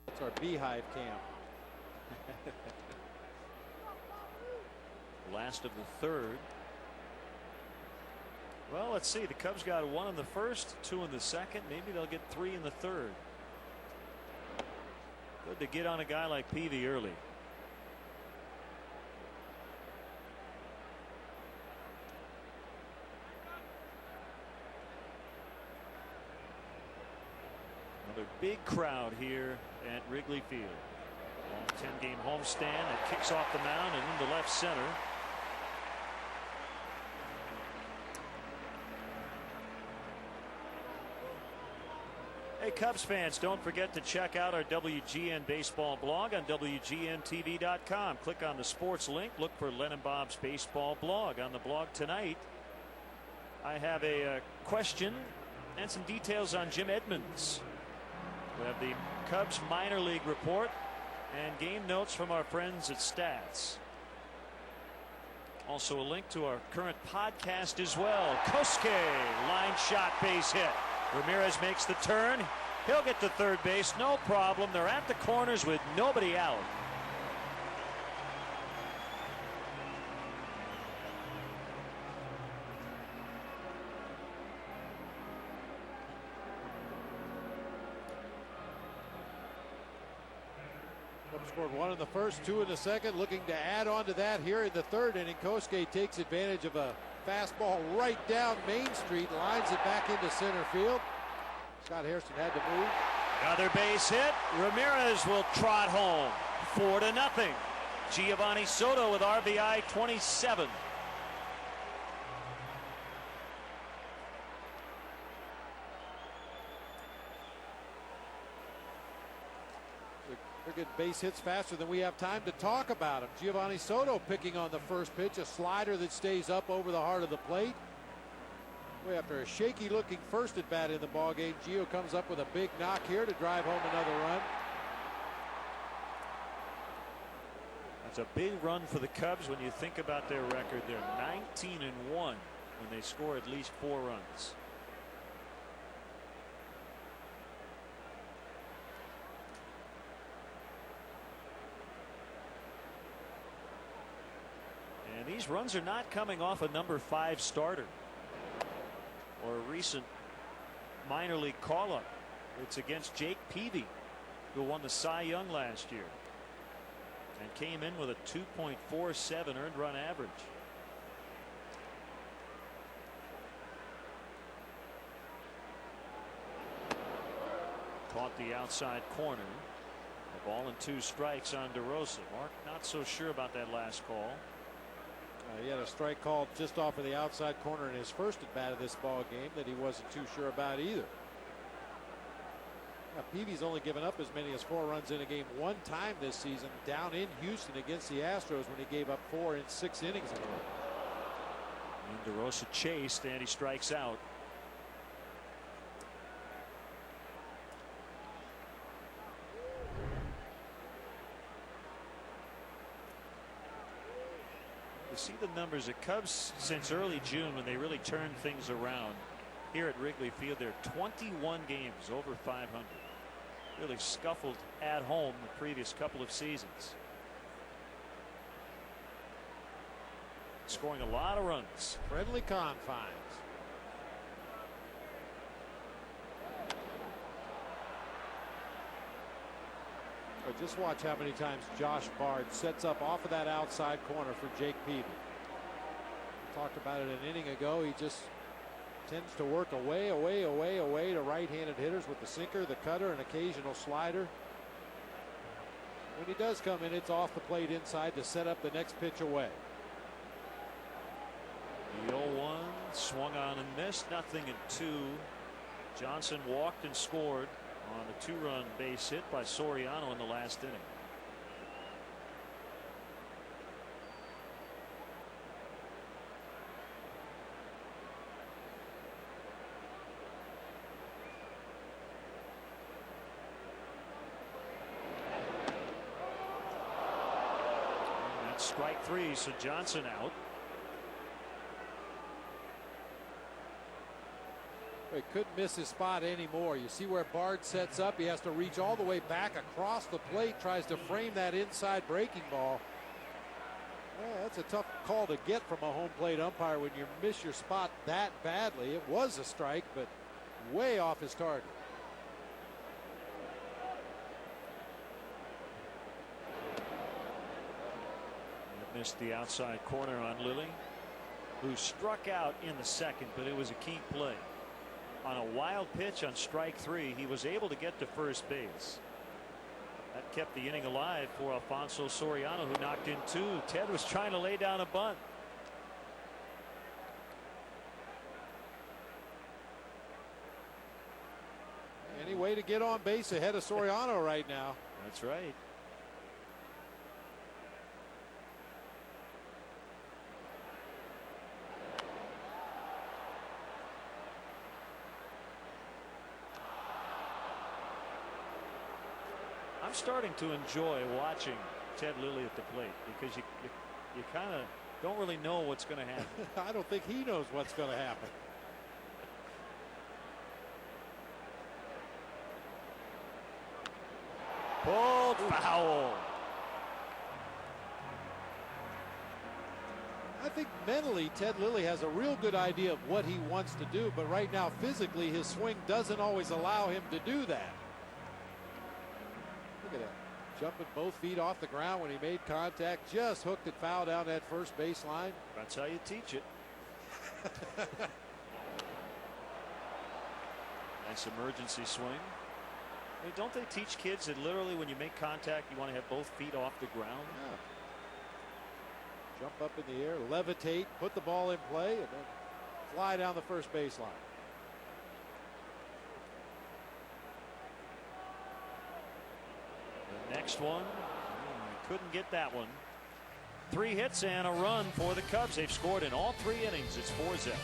It's our beehive camp. Last of the third. Well, let's see. The Cubs got 1 in the first, 2 in the second. Maybe they'll get 3 in the third. Good to get on a guy like Peavy early. Another big crowd here at Wrigley Field. Long 10-game homestand that kicks off the mound and into left center. Hey, Cubs fans, don't forget to check out our WGN Baseball blog on WGNTV.com. Click on the sports link. Look for Len and Bob's Baseball blog. On the blog tonight, I have a question and some details on Jim Edmonds. We have the Cubs minor league report and game notes from our friends at Stats. Also a link to our current podcast as well. Kosuke, line shot, base hit. Ramirez makes the turn. He'll get to third base, no problem. They're at the corners with nobody out. Cubs scored 1 in the first, 2 in the second. Looking to add on to that here in the third inning. Kosuke takes advantage of a fastball right down Main Street, lines it back into center field. Scott Hairston had to move. Another base hit. Ramirez will trot home. 4-0. Giovanni Soto with RBI 27. They're getting base hits faster than we have time to talk about them. Giovanni Soto picking on the first pitch, a slider that stays up over the heart of the plate. Way after a shaky looking first at bat in the ballgame, Gio comes up with a big knock here to drive home another run. That's a big run for the Cubs when you think about their record. They're 19-1 when they score at least 4 runs. And these these runs are not coming off a number 5 starter or a recent minor league call-up. It's against Jake Peavy, who won the Cy Young last year and came in with a 2.47 earned run average. Caught the outside corner. A ball and 2 strikes on DeRosa. Mark not so sure about that last call. He had a strike called just off of the outside corner in his first at bat of this ball game that he wasn't too sure about either. Now, Peavy's only given up as many as 4 runs in a game one time this season, down in Houston against the Astros when he gave up 4 in 6 innings of work. And DeRosa chased and he strikes out. You see the numbers. The Cubs since early June, when they really turned things around here at Wrigley Field, they're 21 games over 500. Really scuffled at home the previous couple of seasons. Scoring a lot of runs. Friendly confines. But just watch how many times Josh Bard sets up off of that outside corner for Jake Peavy. Talked about it an inning ago. He just tends to work away to right-handed hitters with the sinker, the cutter, an occasional slider. When he does come in, it's off the plate inside to set up the next pitch away. The 0-1 swung on and missed. Nothing in 2. Johnson walked and scored on a 2-run base hit by Soriano in the last inning. And that's strike 3, so Johnson out. He couldn't miss his spot anymore. You see where Bard sets up. He has to reach all the way back across the plate, tries to frame that inside breaking ball. Yeah, that's a tough call to get from a home plate umpire when you miss your spot that badly. It was a strike, but way off his target. Missed the outside corner on Lilly, who struck out in the second, but it was a key play. On a wild pitch on strike 3, he was able to get to first base. That kept the inning alive for Alfonso Soriano, who knocked in 2. Ted was trying to lay down a bunt. Any way to get on base ahead of Soriano right now. That's right. I'm starting to enjoy watching Ted Lilly at the plate because you kind of don't really know what's going to happen. I don't think he knows what's going to happen. Pulled foul. I think mentally Ted Lilly has a real good idea of what he wants to do, but right now physically his swing doesn't always allow him to do that. Look at that. Jumping both feet off the ground when he made contact. Just hooked it foul down that first baseline. That's how you teach it. Nice emergency swing. I mean, don't they teach kids that literally when you make contact you want to have both feet off the ground? Yeah. Jump up in the air, levitate, put the ball in play, and then fly down the first baseline. The next one, couldn't get that one. 3 hits and a run for the Cubs. They've scored in all 3 innings. It's 4-0.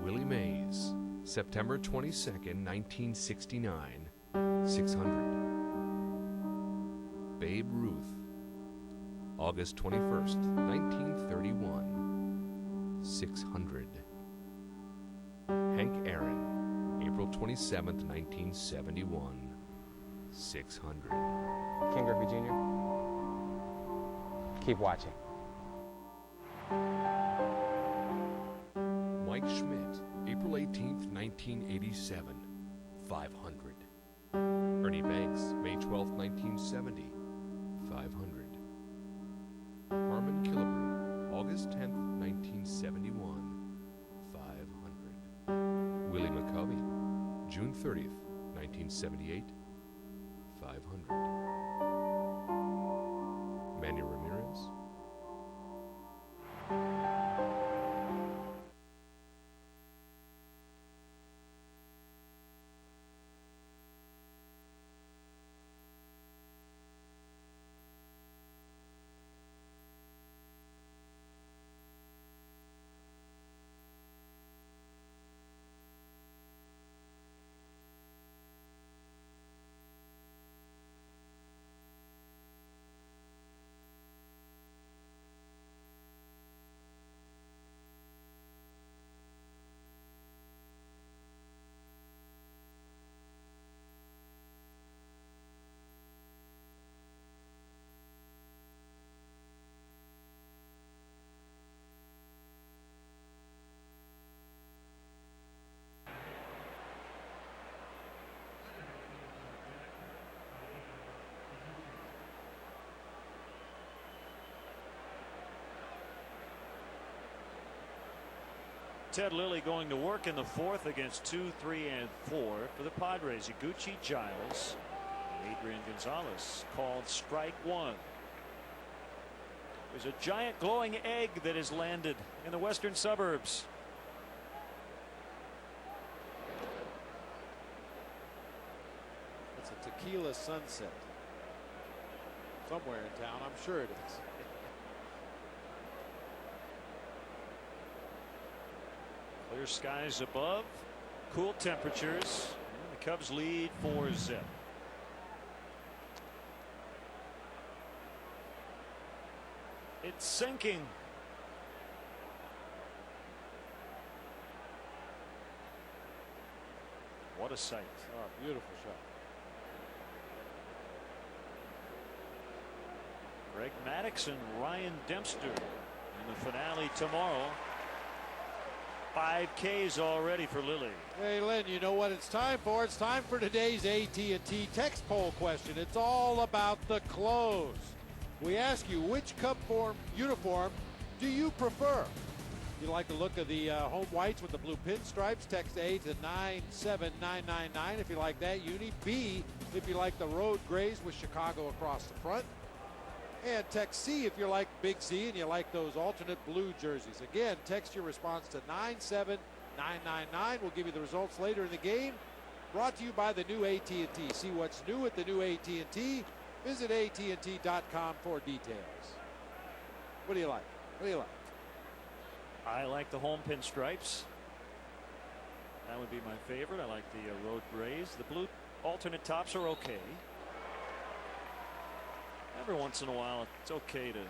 Willie Mays, September 22nd, 1969, 600. Babe Ruth, August 21st, 1931, 600. Hank Aaron, April 27th, 1971, 600. King Griffey Jr. Keep watching. Mike Schmidt, April 18th, 1987, 500. Ernie Banks, May 12th, 1970, 500. Harmon Killebrew, August 10th, 1971, 500. Willie McCovey, June 30th, 1978, 500. Manny Ramirez. Ted Lilly going to work in the fourth against 2, 3, and 4 for the Padres. Iguchi, Giles, and Adrian Gonzalez called strike one. There's a giant glowing egg that has landed in the western suburbs. It's a tequila sunset somewhere in town. I'm sure it is. Clear skies above, cool temperatures. And the Cubs lead 4-0. It's sinking. What a sight. Oh, beautiful shot. Greg Maddux and Ryan Dempster in the finale tomorrow. 5 Ks already for Lilly. Hey, Len, you know what it's time for? It's time for today's AT&T text poll question. It's all about the clothes. We ask you, which Cub uniform do you prefer? You like the look of the home whites with the blue pinstripes? Text A to 97999 if you like that uni. B if you like the road grays with Chicago across the front. And text C if you're like Big Z and you like those alternate blue jerseys. Again, text your response to 97999. We'll give you the results later in the game. Brought to you by the new AT&T. See what's new at the new AT&T. Visit AT&T.com for details. What do you like? What do you like? I like the home pinstripes. That would be my favorite. I like the road grays. The blue alternate tops are okay. Every once in a while, it's okay to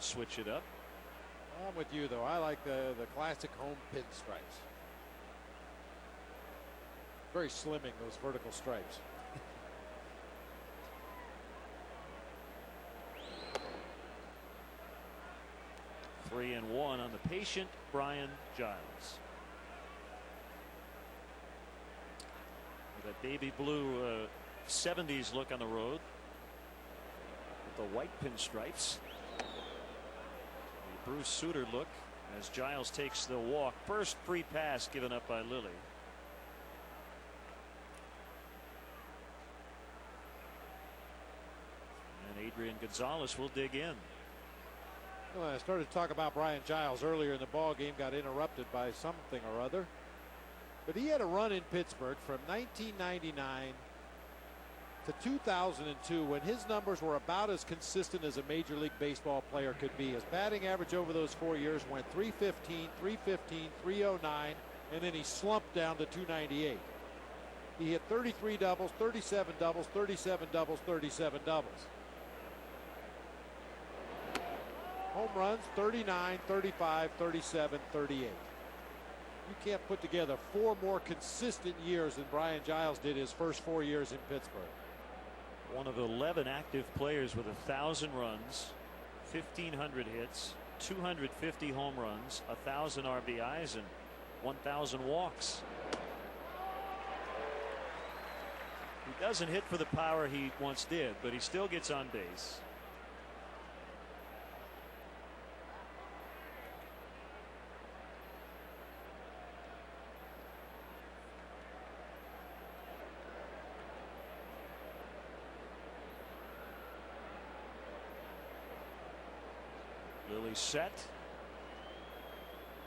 switch it up. I'm with you, though. I like the classic home pinstripes. Very slimming, those vertical stripes. Three and one on the patient Brian Giles. With that baby blue 70s look on the road. With the white pinstripes. The Bruce Sutter look as Giles takes the walk. First free pass given up by Lilly. And Adrian Gonzalez will dig in. Well, I started to talk about Brian Giles earlier in the ball game, got interrupted by something or other. But he had a run in Pittsburgh from 1999 to 2002 when his numbers were about as consistent as a Major League Baseball player could be. His batting average over those 4 years went 315, 315, 309, and then he slumped down to 298. He hit 33 doubles, 37 doubles, 37 doubles, 37 doubles. Home runs 39, 35, 37, 38. You can't put together 4 more consistent years than Brian Giles did his first 4 years in Pittsburgh. One of 11 active players with 1,000 runs, 1,500 hits, 250 home runs, 1,000 RBIs, and 1,000 walks. He doesn't hit for the power he once did, but he still gets on base. Lilly set.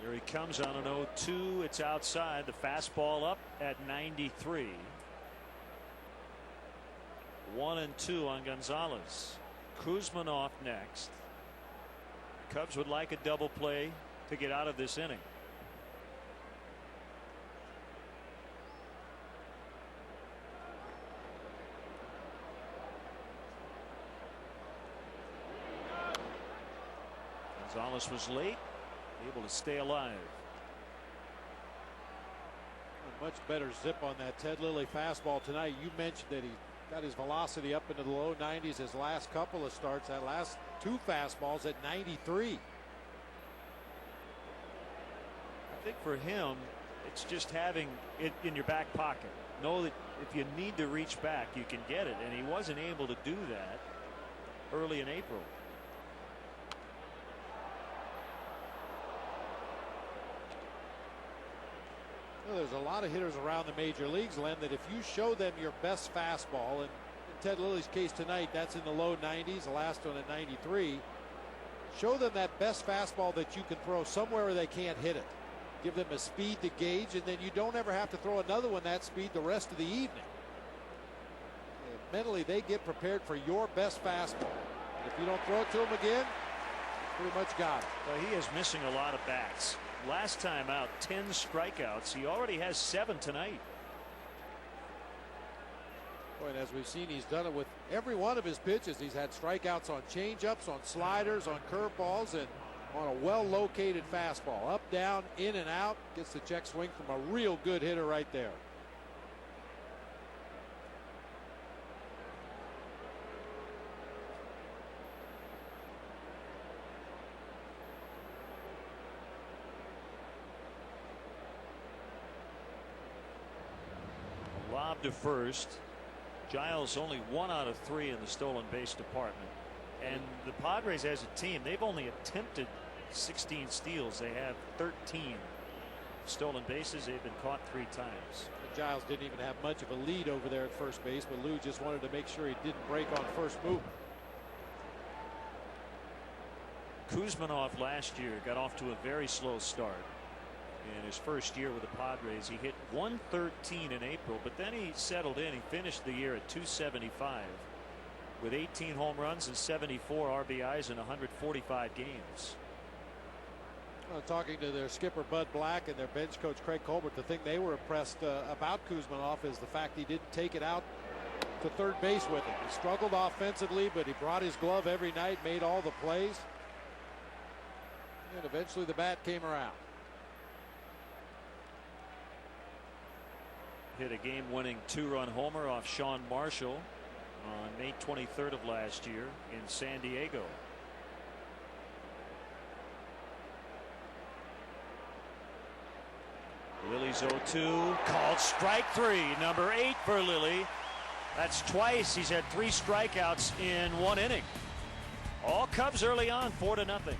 Here he comes on an 0-2. It's outside. The fastball up at 93. 1-2 on Gonzalez. Kuzman off next. Cubs would like a double play to get out of this inning. Gonzalez was late, able to stay alive. A much better zip on that Ted Lilly fastball tonight. You mentioned that he got his velocity up into the low 90s his last couple of starts. That last two fastballs at 93. I think for him, it's just having it in your back pocket. Know that if you need to reach back, you can get it, and he wasn't able to do that early in April. Well, there's a lot of hitters around the major leagues, Len, that if you show them your best fastball, and in Ted Lilly's case tonight, that's in the low 90s, the last one at 93. Show them that best fastball that you can throw somewhere where they can't hit it. Give them a speed to gauge, and then you don't ever have to throw another one that speed the rest of the evening. And mentally, they get prepared for your best fastball. And if you don't throw it to them again, pretty much got it. Well, he is missing a lot of bats. Last time out, 10 strikeouts. He already has 7 tonight. Boy, and as we've seen, he's done it with every one of his pitches. He's had strikeouts on changeups, on sliders, on curveballs, and on a well-located fastball. Up, down, in and out. Gets the check swing from a real good hitter right there. Lob to first. Giles only 1 out of 3 in the stolen base department. And the Padres as a team, they've only attempted 16 steals. They have 13 stolen bases. They've been caught 3 times. Giles didn't even have much of a lead over there at first base, but Lou just wanted to make sure he didn't break on first move. Kuzmanov last year got off to a very slow start. In his first year with the Padres, he hit 113 in April, but then he settled in. He finished the year at 275 with 18 home runs and 74 RBIs in 145 games. Well, talking to their skipper Bud Black and their bench coach Craig Colbert, the thing they were impressed about Kuzmanov is the fact he didn't take it out to third base with him. He struggled offensively, but he brought his glove every night, made all the plays, and eventually the bat came around. Hit a game-winning 2-run homer off Sean Marshall on May 23rd of last year in San Diego. Lilly's 0-2 called strike 3. Number 8 for Lilly. That's twice. He's had 3 strikeouts in 1 inning. All Cubs early on, 4-0.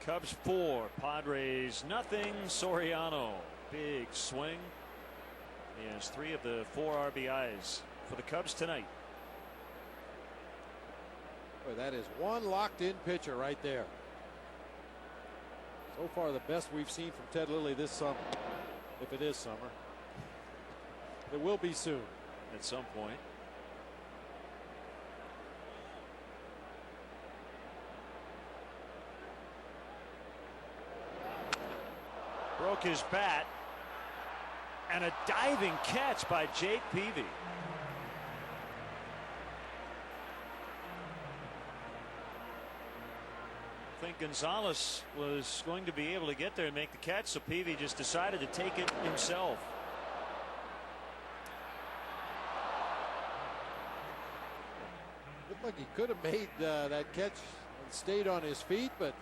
Cubs 4, Padres nothing. Soriano, big swing. He has 3 of the 4 RBIs for the Cubs tonight. Boy, that is one locked-in pitcher right there. So far, the best we've seen from Ted Lilly this summer, if it is summer. It will be soon. At some point. Broke his bat. And a diving catch by Jake Peavy. I think Gonzalez was going to be able to get there and make the catch, so Peavy just decided to take it himself. Looked like he could have made that catch and stayed on his feet, but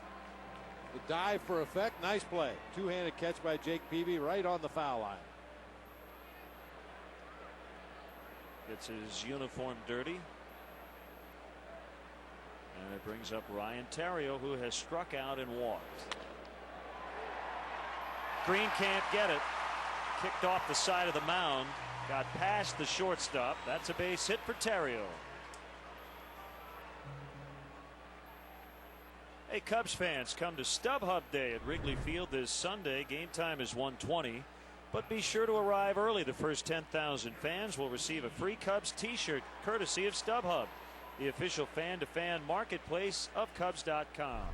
the dive for effect, nice play. Two-handed catch by Jake Peavy right on the foul line. Gets his uniform dirty. And it brings up Ryan Theriot, who has struck out and walked. Green can't get it. Kicked off the side of the mound. Got past the shortstop. That's a base hit for Theriot. Hey, Cubs fans, come to StubHub Day at Wrigley Field this Sunday. Game time is 1:20. But be sure to arrive early. The first 10,000 fans will receive a free Cubs t-shirt courtesy of StubHub, the official fan-to-fan marketplace of Cubs.com.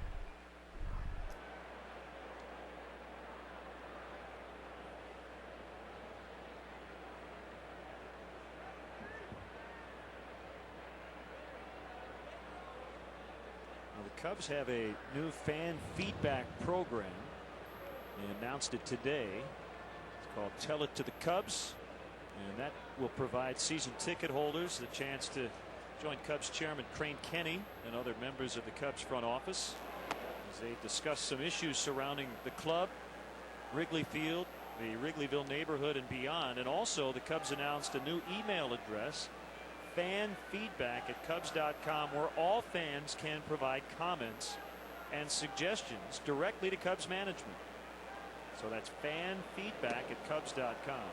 Now, the Cubs have a new fan feedback program. They announced it today. Called Tell It to the Cubs, and that will provide season ticket holders the chance to join Cubs chairman Crane Kenny and other members of the Cubs front office as they discuss some issues surrounding the club, Wrigley Field, the Wrigleyville neighborhood, and beyond. And also the Cubs announced a new email address, fanfeedback@cubs.com, where all fans can provide comments and suggestions directly to Cubs management. So that's fanfeedback@cubs.com.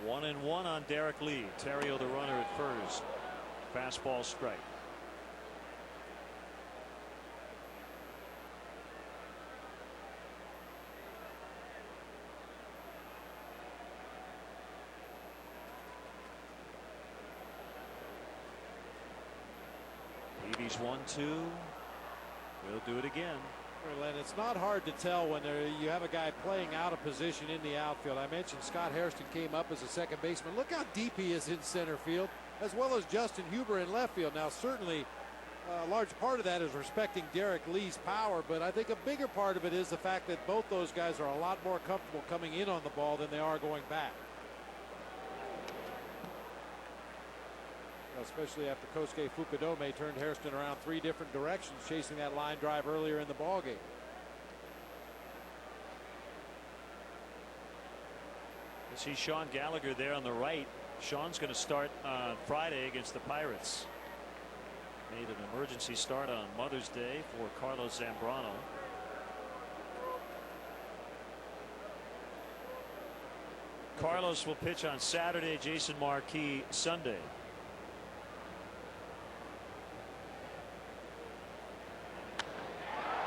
One and one on Derek Lee. Theriot the runner at first. Fastball strike. Peavy's 1-2. We'll do it again. Well, and it's not hard to tell when you have a guy playing out of position in the outfield. I mentioned Scott Hairston came up as a second baseman. Look how deep he is in center field, as well as Justin Huber in left field. Now, certainly a large part of that is respecting Derek Lee's power, but I think a bigger part of it is the fact that both those guys are a lot more comfortable coming in on the ball than they are going back. Especially after Kosuke Fukudome turned Hairston around 3 different directions, chasing that line drive earlier in the ballgame. You see Sean Gallagher there on the right. Sean's going to start on Friday against the Pirates. Made an emergency start on Mother's Day for Carlos Zambrano. Carlos will pitch on Saturday. Jason Marquis Sunday.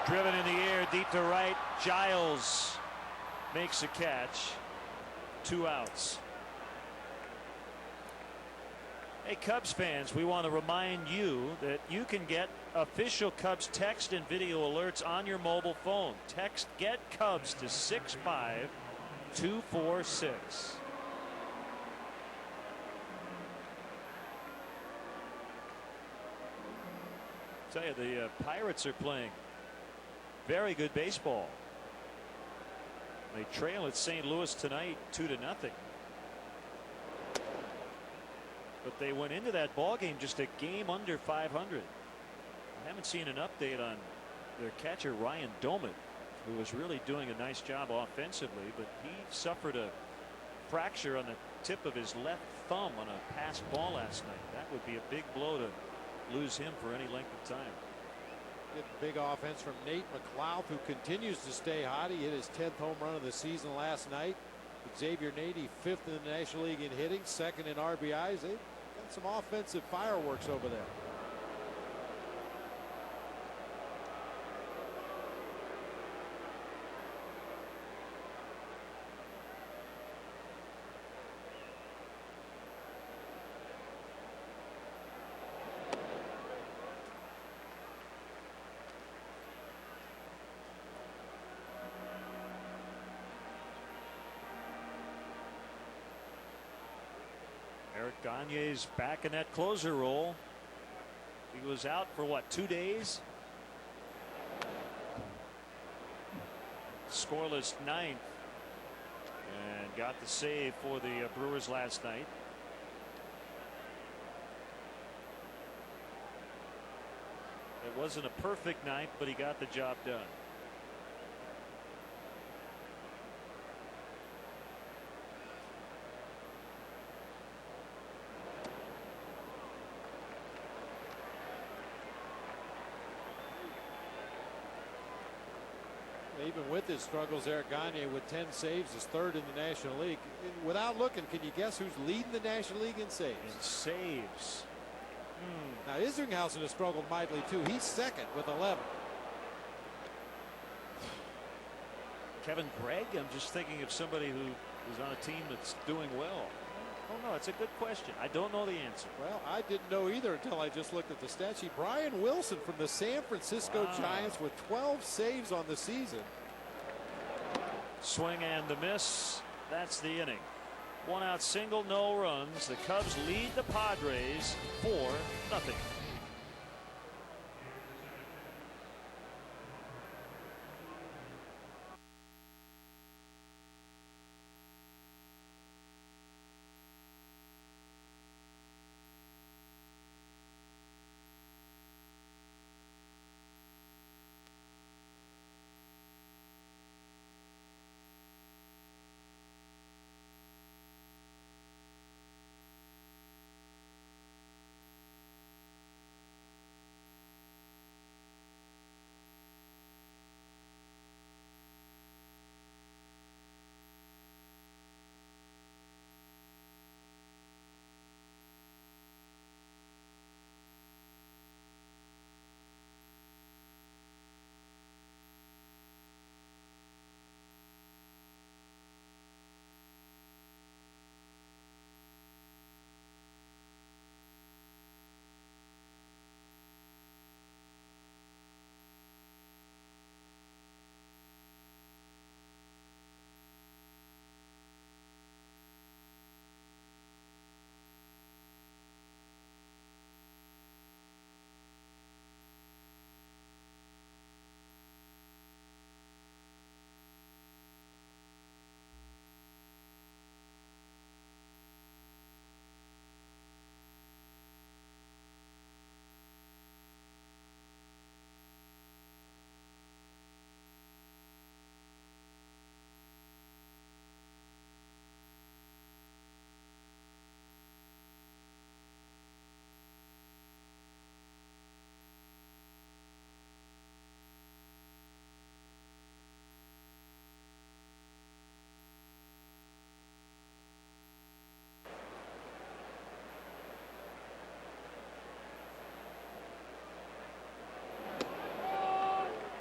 Driven in the air deep to right. Giles makes a catch. 2 outs. Hey, Cubs fans, we want to remind you that you can get official Cubs text and video alerts on your mobile phone. Text Get Cubs to 65246. Tell you, the Pirates are playing very good baseball. They trail at St. Louis tonight 2-0. But they went into that ball game just a game under 500. I haven't seen an update on their catcher Ryan Doman. who was really doing a nice job offensively, but he suffered a fracture on the tip of his left thumb on a pass ball last night. That would be a big blow to lose him for any length of time. Good big offense from Nate McLouth, who continues to stay hot. He hit his 10th home run of the season last night. Xavier Nady, 5th in the National League in hitting, 2nd in RBIs. They've got some offensive fireworks over there. Eric Gagne's back in that closer role. He was out for what, 2 days? Scoreless 9th and got the save for the Brewers last night. It wasn't a perfect 9th, but he got the job done. Even with his struggles, Eric Gagne with 10 saves is 3rd in the National League. Without looking, can you guess who's leading the National League in saves? In saves. Now Isringhausen has struggled mightily too. He's 2nd with 11. Kevin Gregg? I'm just thinking of somebody who is on a team that's doing well. Oh no, it's a good question. I don't know the answer. Well, I didn't know either until I just looked at the stat sheet. Brian Wilson from the San Francisco Giants with 12 saves on the season. Swing and a miss. That's the inning. 1 out single, no runs. The Cubs lead the Padres 4-0.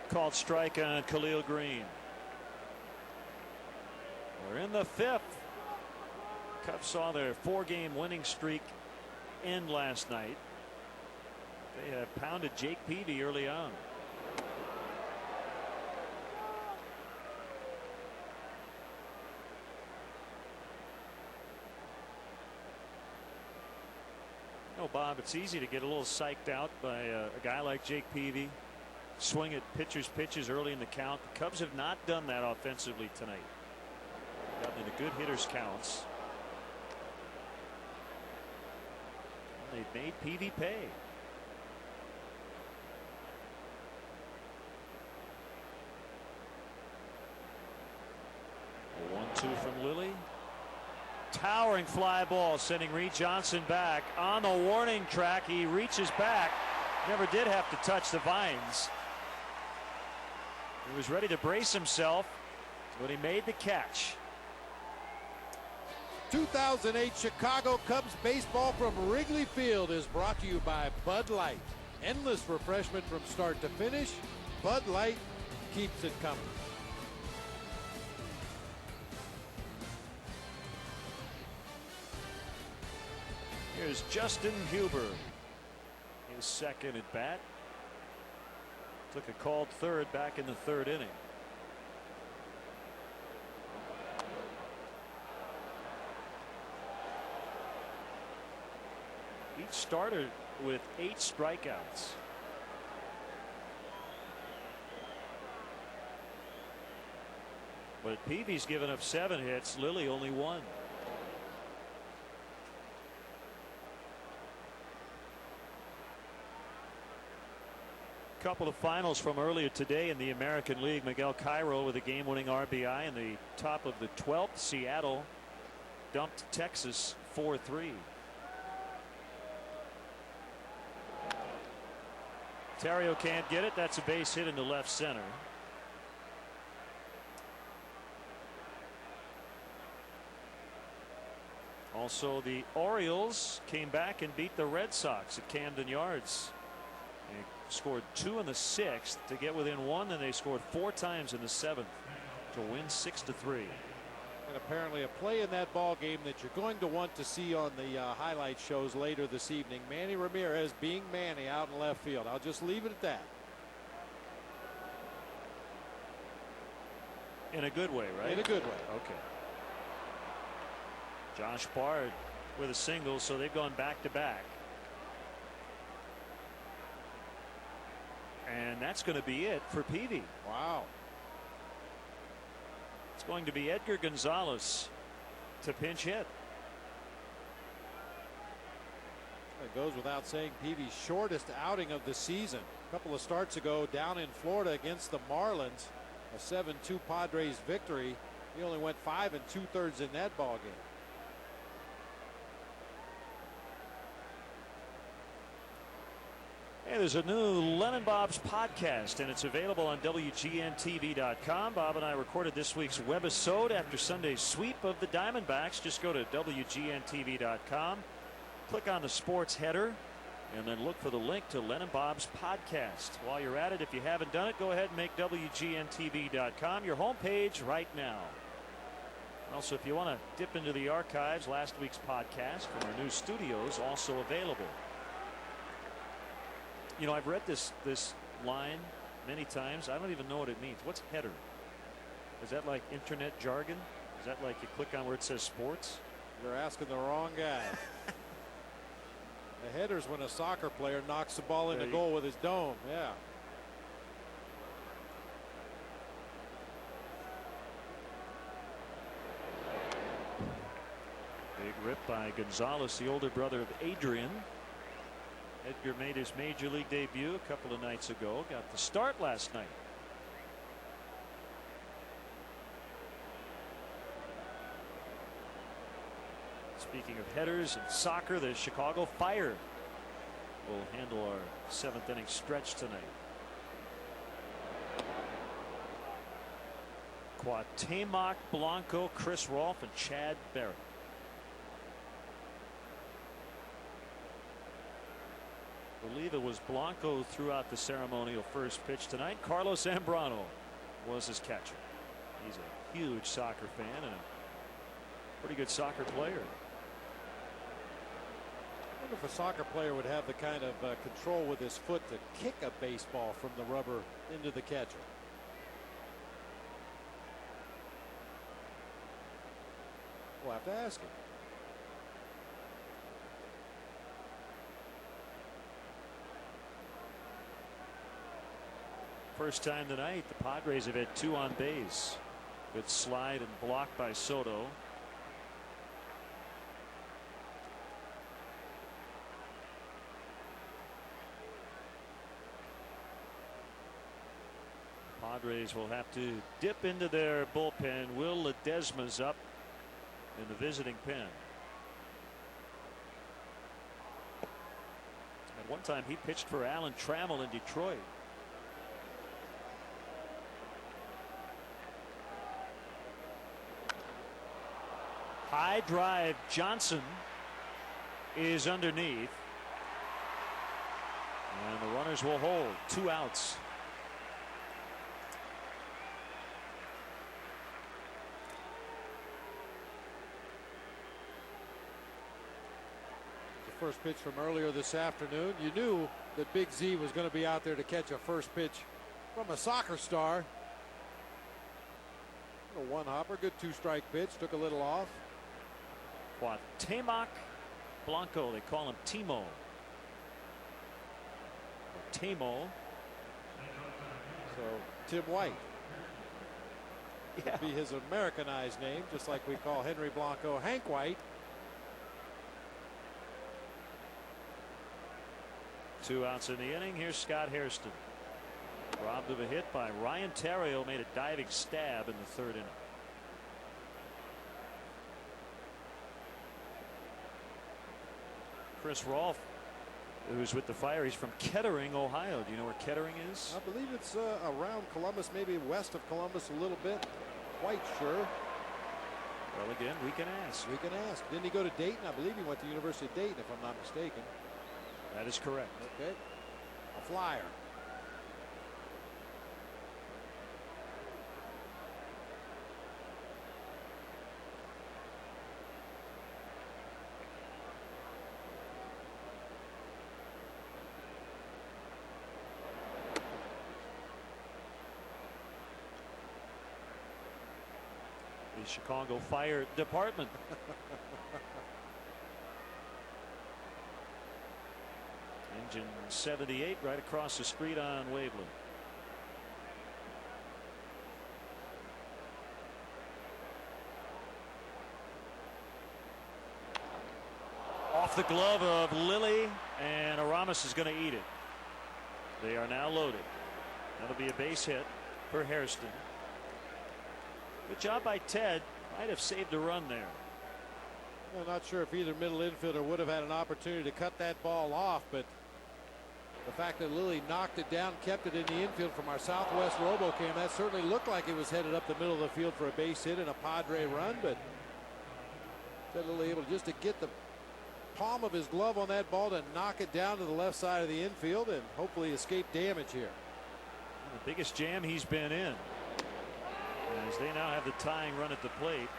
Called strike on Khalil Green. We're in the 5th. Cubs saw their 4-game winning streak end last night. They have pounded Jake Peavy early on. Oh, Bob, it's easy to get a little psyched out by a guy like Jake Peavy. Swing at pitchers' pitches early in the count. The Cubs have not done that offensively tonight. Gotten into good hitters' counts. They've made Peavy pay. 0-2 from Lilly. Towering fly ball sending Reed Johnson back on the warning track. He reaches back. Never did have to touch the vines. He was ready to brace himself, but he made the catch. 2008 Chicago Cubs baseball from Wrigley Field is brought to you by Bud Light. Endless refreshment from start to finish. Bud Light keeps it coming. Here's Justin Huber. His second at bat. Took a called third back in the third inning. Each starter with 8 strikeouts. But Peavy's given up 7 hits. Lilly only 1. Couple of finals from earlier today in the American League. Miguel Cairo with a game-winning RBI in the top of the 12th. Seattle dumped Texas 4-3. Terrio can't get it. That's a base hit into left center. Also, the Orioles came back and beat the Red Sox at Camden Yards. They scored 2 in the 6th to get within 1, and they scored 4 times in the 7th to win 6-3. And apparently a play in that ball game that you're going to want to see on the highlight shows later this evening. Manny Ramirez being Manny out in left field. I'll just leave it at that. In a good way, right? In a good way. Okay. Josh Bard with a single, so they've gone back to back. And that's going to be it for Peavy. Wow. It's going to be Edgar Gonzalez to pinch hit. It goes without saying Peavy's shortest outing of the season. A couple of starts ago down in Florida against the Marlins, a 7-2 Padres victory. He only went 5 2/3 in that ball game. Hey, there's a new Len and Bob's podcast, and it's available on WGNTV.com. Bob and I recorded this week's webisode after Sunday's sweep of the Diamondbacks. Just go to WGNTV.com, click on the sports header, and then look for the link to Len and Bob's podcast. While you're at it, if you haven't done it, go ahead and make WGNTV.com your homepage right now. Also, if you want to dip into the archives, last week's podcast from our new studios also available. You know, I've read this line many times. I don't even know what it means. What's header? Is that like internet jargon? Is that like you click on where it says sports? You're asking the wrong guy. The header's when a soccer player knocks the ball into goal with his dome. Yeah. Big rip by Gonzalez, the older brother of Adrian. Edgar made his major league debut a couple of nights ago. Got the start last night. Speaking of headers and soccer, the Chicago Fire will handle our 7th inning stretch tonight. Cuauhtemoc Blanco, Chris Rolfe, and Chad Barrett. I believe it was Blanco throughout the ceremonial first pitch tonight. Carlos Zambrano was his catcher. He's a huge soccer fan and a pretty good soccer player. I wonder if a soccer player would have the kind of control with his foot to kick a baseball from the rubber into the catcher. We'll have to ask him. First time tonight the Padres have had 2 on base. Good slide and block by Soto. Padres will have to dip into their bullpen. Will Ledesma's up in the visiting pen. At one time he pitched for Alan Trammell in Detroit. High drive. Johnson is underneath. And the runners will hold. 2 outs. The first pitch from earlier this afternoon. You knew that Big Z was going to be out there to catch a first pitch from a soccer star. A one hopper, good 2-strike pitch, took a little off. Cuauhtemoc Blanco, they call him Timo. Timo. So Tim White. Yeah. Would be his Americanized name, just like we call Henry Blanco Hank White. 2 outs in the inning. Here's Scott Hairston. Robbed of a hit by Ryan Theriot, made a diving stab in the 3rd inning. Chris Rolfe, who's with the Fire, he's from Kettering, Ohio. Do you know where Kettering is? I believe it's around Columbus, maybe west of Columbus a little bit. Quite sure. Well, again, we can ask. We can ask. Didn't he go to Dayton? I believe he went to University of Dayton, if I'm not mistaken. That is correct. Okay. A flyer. The Chicago Fire Department. Engine 78 right across the street on Waveland. Off the glove of Lilly, and Aramis is going to eat it. They are now loaded. That'll be a base hit for Hairston. Good job by Ted. Might have saved a run there. I'm not sure if either middle infielder would have had an opportunity to cut that ball off, but the fact that Lilly knocked it down, kept it in the infield from our Southwest RoboCam, that certainly looked like it was headed up the middle of the field for a base hit and a Padre run, but Ted Lilly able just to get the palm of his glove on that ball to knock it down to the left side of the infield and hopefully escape damage here. The biggest jam he's been in, as they now have the tying run at the plate.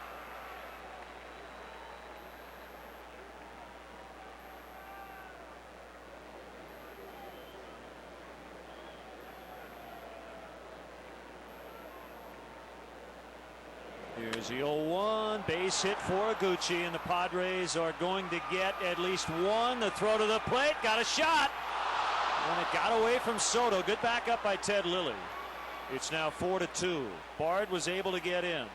Here's the 0-1 base hit for Iguchi, and the Padres are going to get at least one. The throw to the plate, got a shot, and it got away from Soto. Good backup by Ted Lilly. It's now 4-2. Bard was able to get in.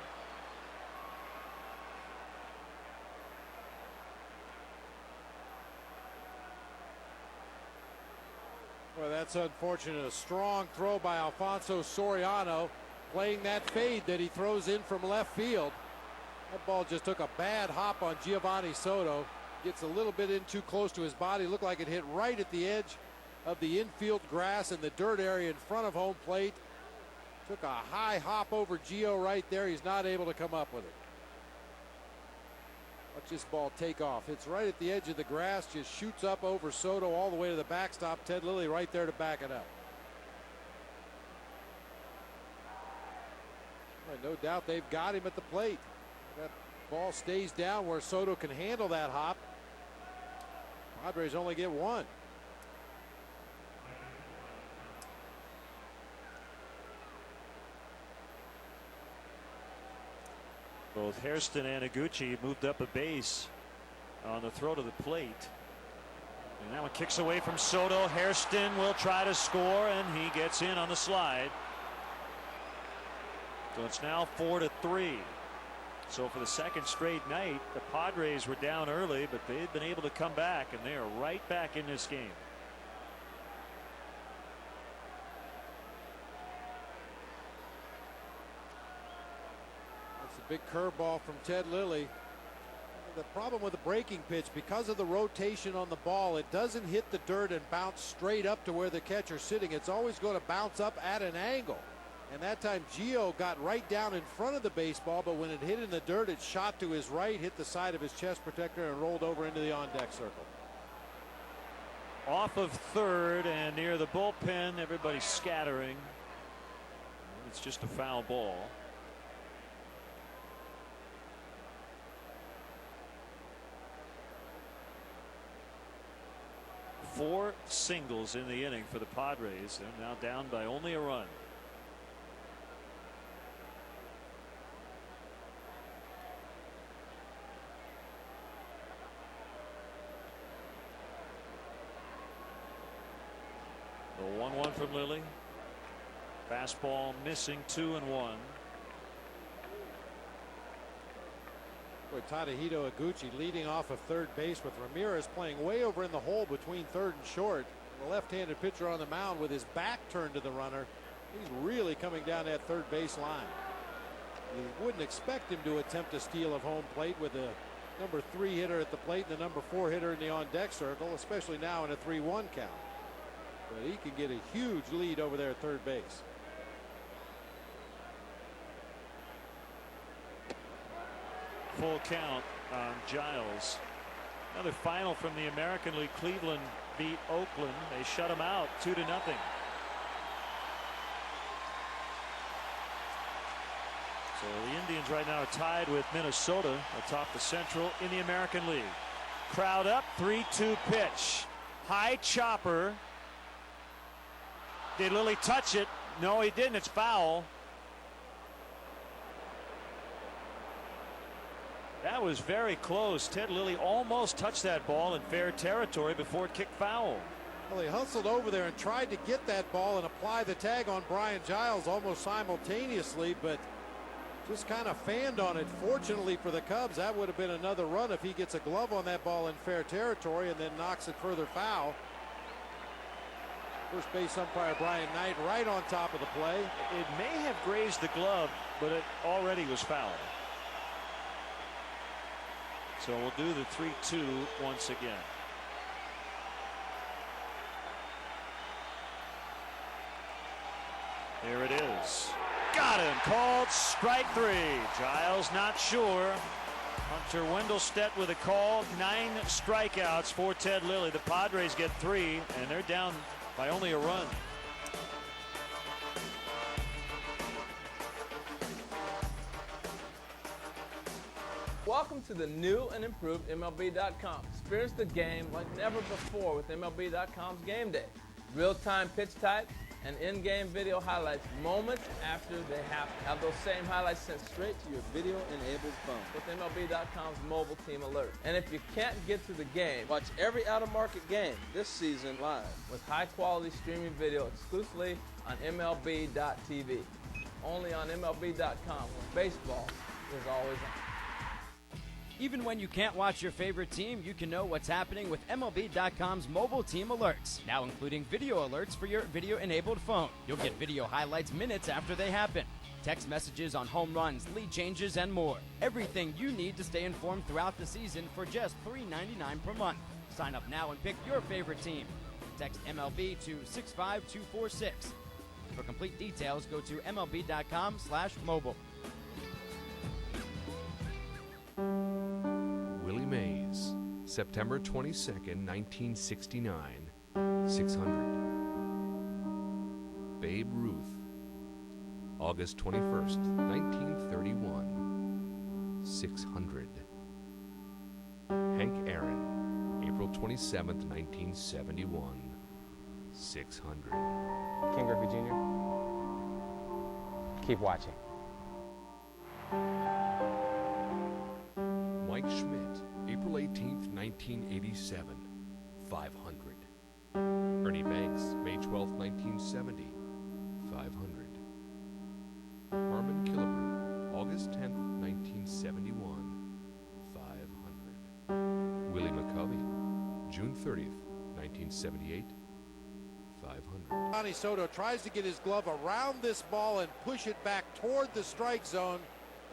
Well, that's unfortunate. A strong throw by Alfonso Soriano, playing that fade that he throws in from left field. That ball just took a bad hop on Giovanni Soto. Gets a little bit in too close to his body. Looked like it hit right at the edge of the infield grass in the dirt area in front of home plate. Took a high hop over Gio right there. He's not able to come up with it. Watch this ball take off. It's right at the edge of the grass. Just shoots up over Soto all the way to the backstop. Ted Lilly right there to back it up. Well, no doubt they've got him at the plate. That ball stays down where Soto can handle that hop. Padres only get one. Both Hairston and Iguchi moved up a base on the throw to the plate. And that one kicks away from Soto. Hairston will try to score, and he gets in on the slide. So it's now 4-3. So for the second straight night, the Padres were down early, but they've been able to come back, and they are right back in this game. Big curveball from Ted Lilly. The problem with the breaking pitch, because of the rotation on the ball, it doesn't hit the dirt and bounce straight up to where the catcher's sitting. It's always going to bounce up at an angle. And that time Gio got right down in front of the baseball, but when it hit in the dirt, it shot to his right, hit the side of his chest protector, and rolled over into the on-deck circle. Off of third and near the bullpen, everybody's scattering. It's just a foul ball. Four singles in the inning for the Padres. They're now down by only a run. The 1-1 from Lilly. Fastball missing, 2-1. Boy, Tadahito Iguchi leading off of third base with Ramirez playing way over in the hole between third and short. The left-handed pitcher on the mound with his back turned to the runner. He's really coming down that third base line. You wouldn't expect him to attempt a steal of home plate with the number 3 hitter at the plate and the number 4 hitter in the on-deck circle, especially now in a 3-1 count. But he can get a huge lead over there at third base. Full count on Giles. Another final from the American League. Cleveland beat Oakland. They shut them out 2-0. So the Indians right now are tied with Minnesota atop the Central in the American League. Crowd up, 3-2 pitch. High chopper. Did Lilly touch it? No, he didn't. It's foul. That was very close. Ted Lilly almost touched that ball in fair territory before it kicked foul. Well, he hustled over there and tried to get that ball and apply the tag on Brian Giles almost simultaneously, but just kind of fanned on it. Fortunately for the Cubs, that would have been another run if he gets a glove on that ball in fair territory and then knocks it further foul. First base umpire Brian Knight right on top of the play. It may have grazed the glove, but it already was foul. So we'll do the 3-2 once again. Here it is. Got him. Called strike 3. Giles not sure. Hunter Wendelstedt with a call. 9 strikeouts for Ted Lilly. The Padres get 3, and they're down by only a run. Welcome to the new and improved MLB.com. Experience the game like never before with MLB.com's Game Day. Real-time pitch types and in-game video highlights moments after they happen. Have those same highlights sent straight to your video-enabled phone with MLB.com's mobile team alert. And if you can't get to the game, watch every out-of-market game this season live with high-quality streaming video exclusively on MLB.tv. Only on MLB.com, where baseball is always on. Even when you can't watch your favorite team, you can know what's happening with MLB.com's mobile team alerts, now including video alerts for your video-enabled phone. You'll get video highlights minutes after they happen, text messages on home runs, lead changes, and more. Everything you need to stay informed throughout the season for just $3.99 per month. Sign up now and pick your favorite team. Text MLB to 65246. For complete details, go to MLB.com/mobile. Willie Mays, September 22nd, 1969, 600. Babe Ruth, August 21st, 1931, 600. Hank Aaron, April 27th, 1971, 600. Ken Griffey Jr. Keep watching. Mike Schmidt, April 18th, 1987, 500. Ernie Banks, May 12th, 1970, 500. Harmon Killebrew, August 10th, 1971, 500. Willie McCovey, June 30th, 1978, 500. Soto tries to get his glove around this ball and push it back toward the strike zone.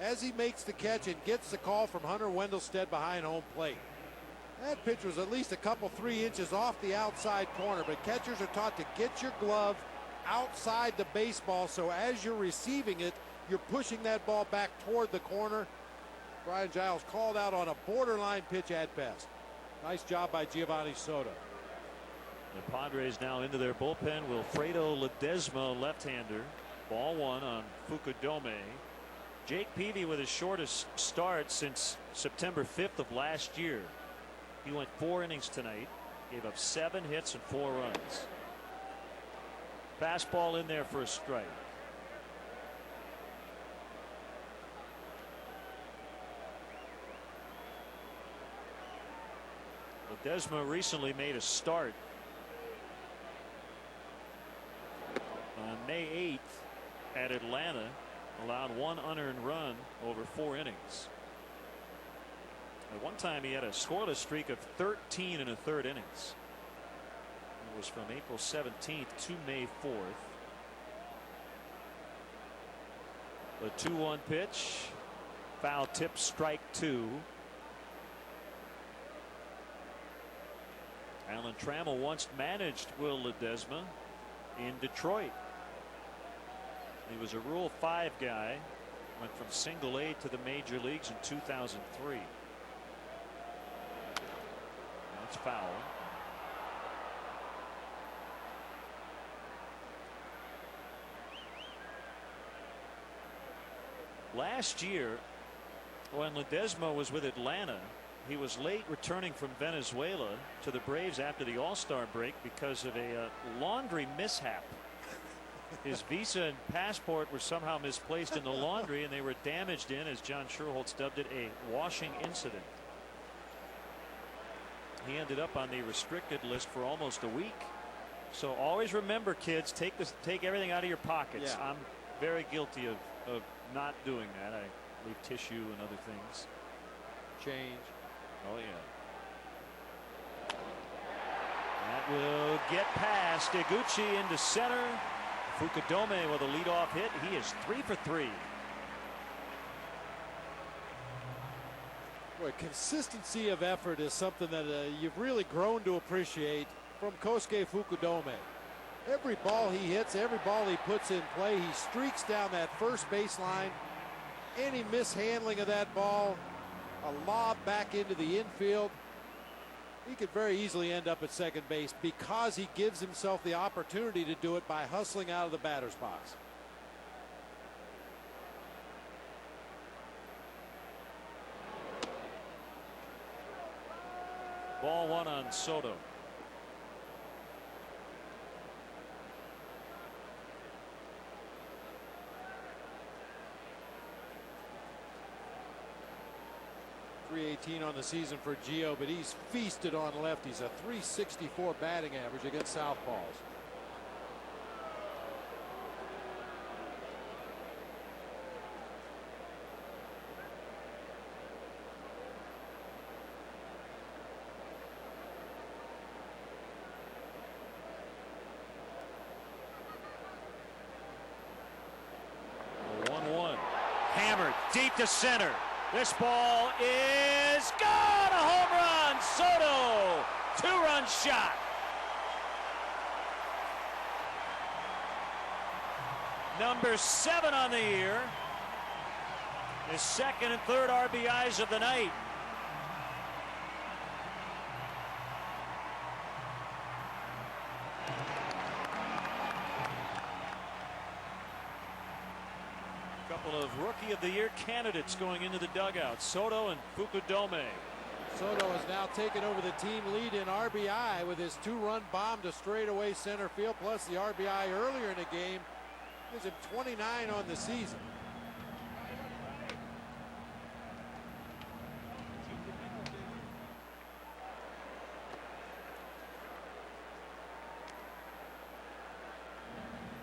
as he makes the catch and gets the call from Hunter Wendelstedt behind home plate. That pitch was at least a couple 3 inches off the outside corner, but catchers are taught to get your glove outside the baseball, so as you're receiving it, you're pushing that ball back toward the corner. Brian Giles called out on a borderline pitch at best. Nice job by Giovanni Soto. The Padres now into their bullpen. Wilfredo Ledesma, left-hander. Ball one on Fukudome. Jake Peavy with his shortest start since September 5th of last year. He went 4 innings tonight, gave up 7 hits and 4 runs. Fastball in there for a strike. Ledesma recently made a start on May 8th at Atlanta, allowed 1 unearned run over 4 innings. At one time he had a scoreless streak of 13 and a third innings. It was from April 17th to May 4th. The 2-1 pitch, foul tip, strike 2. Alan Trammell once managed Will Ledesma in Detroit. He was a Rule 5 guy, went from single A to the major leagues in 2003. That's foul. Last year, when Ledesma was with Atlanta, he was late returning from Venezuela to the Braves after the All-Star break because of a laundry mishap. His visa and passport were somehow misplaced in the laundry, and they were damaged in, as John Schuerholz dubbed it, a washing incident. He ended up on the restricted list for almost a week. So always remember, kids, take everything out of your pockets. Yeah. I'm very guilty of not doing that. I leave tissue and other things. Change. Oh yeah. That will get past Iguchi into center. Fukudome with a leadoff hit. He is 3 for 3. Boy, consistency of effort is something that you've really grown to appreciate from Kosuke Fukudome. Every ball he hits, every ball he puts in play, he streaks down that first baseline. Any mishandling of that ball, a lob back into the infield, he could very easily end up at second base because he gives himself the opportunity to do it by hustling out of the batter's box. Ball one on Soto. .318 on the season for Gio, but he's feasted on lefties. A .364 batting average against southpaws. Hammered deep to center. This ball is gone. A home run. Soto. 2-run shot. Number 7 on the year. His second and third RBIs of the night. Couple of Rookie of the Year candidates going into the dugout. Soto and Fukudome. Soto has now taken over the team lead in RBI with his 2-run bomb to straightaway center field, plus the RBI earlier in the game. Gives him 29 on the season.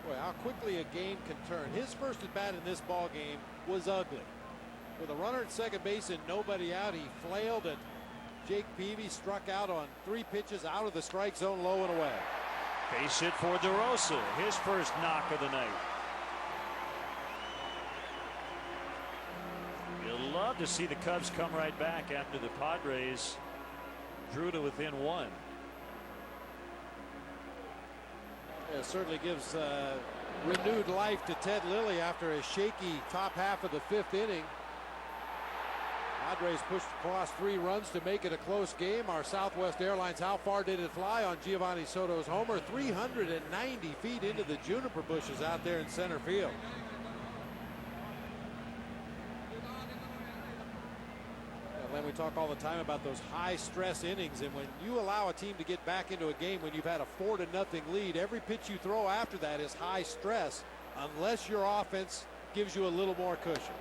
Boy, how quickly a game can turn. His first at bat in this ball game was ugly. With a runner at second base and nobody out, he flailed, and Jake Peavy struck out on 3 pitches out of the strike zone, low and away. Base hit for DeRosa, his first knock of the night. to see the Cubs come right back after the Padres drew to within one. It certainly gives renewed life to Ted Lilly after a shaky top half of the 5th inning. Padres pushed across 3 runs to make it a close game. Our Southwest Airlines "How Far Did It Fly" on Giovanni Soto's homer, 390 feet into the juniper bushes out there in center field. And we talk all the time about those high stress innings, and when you allow a team to get back into a game when you've had a 4-0 lead, every pitch you throw after that is high stress unless your offense gives you a little more cushion.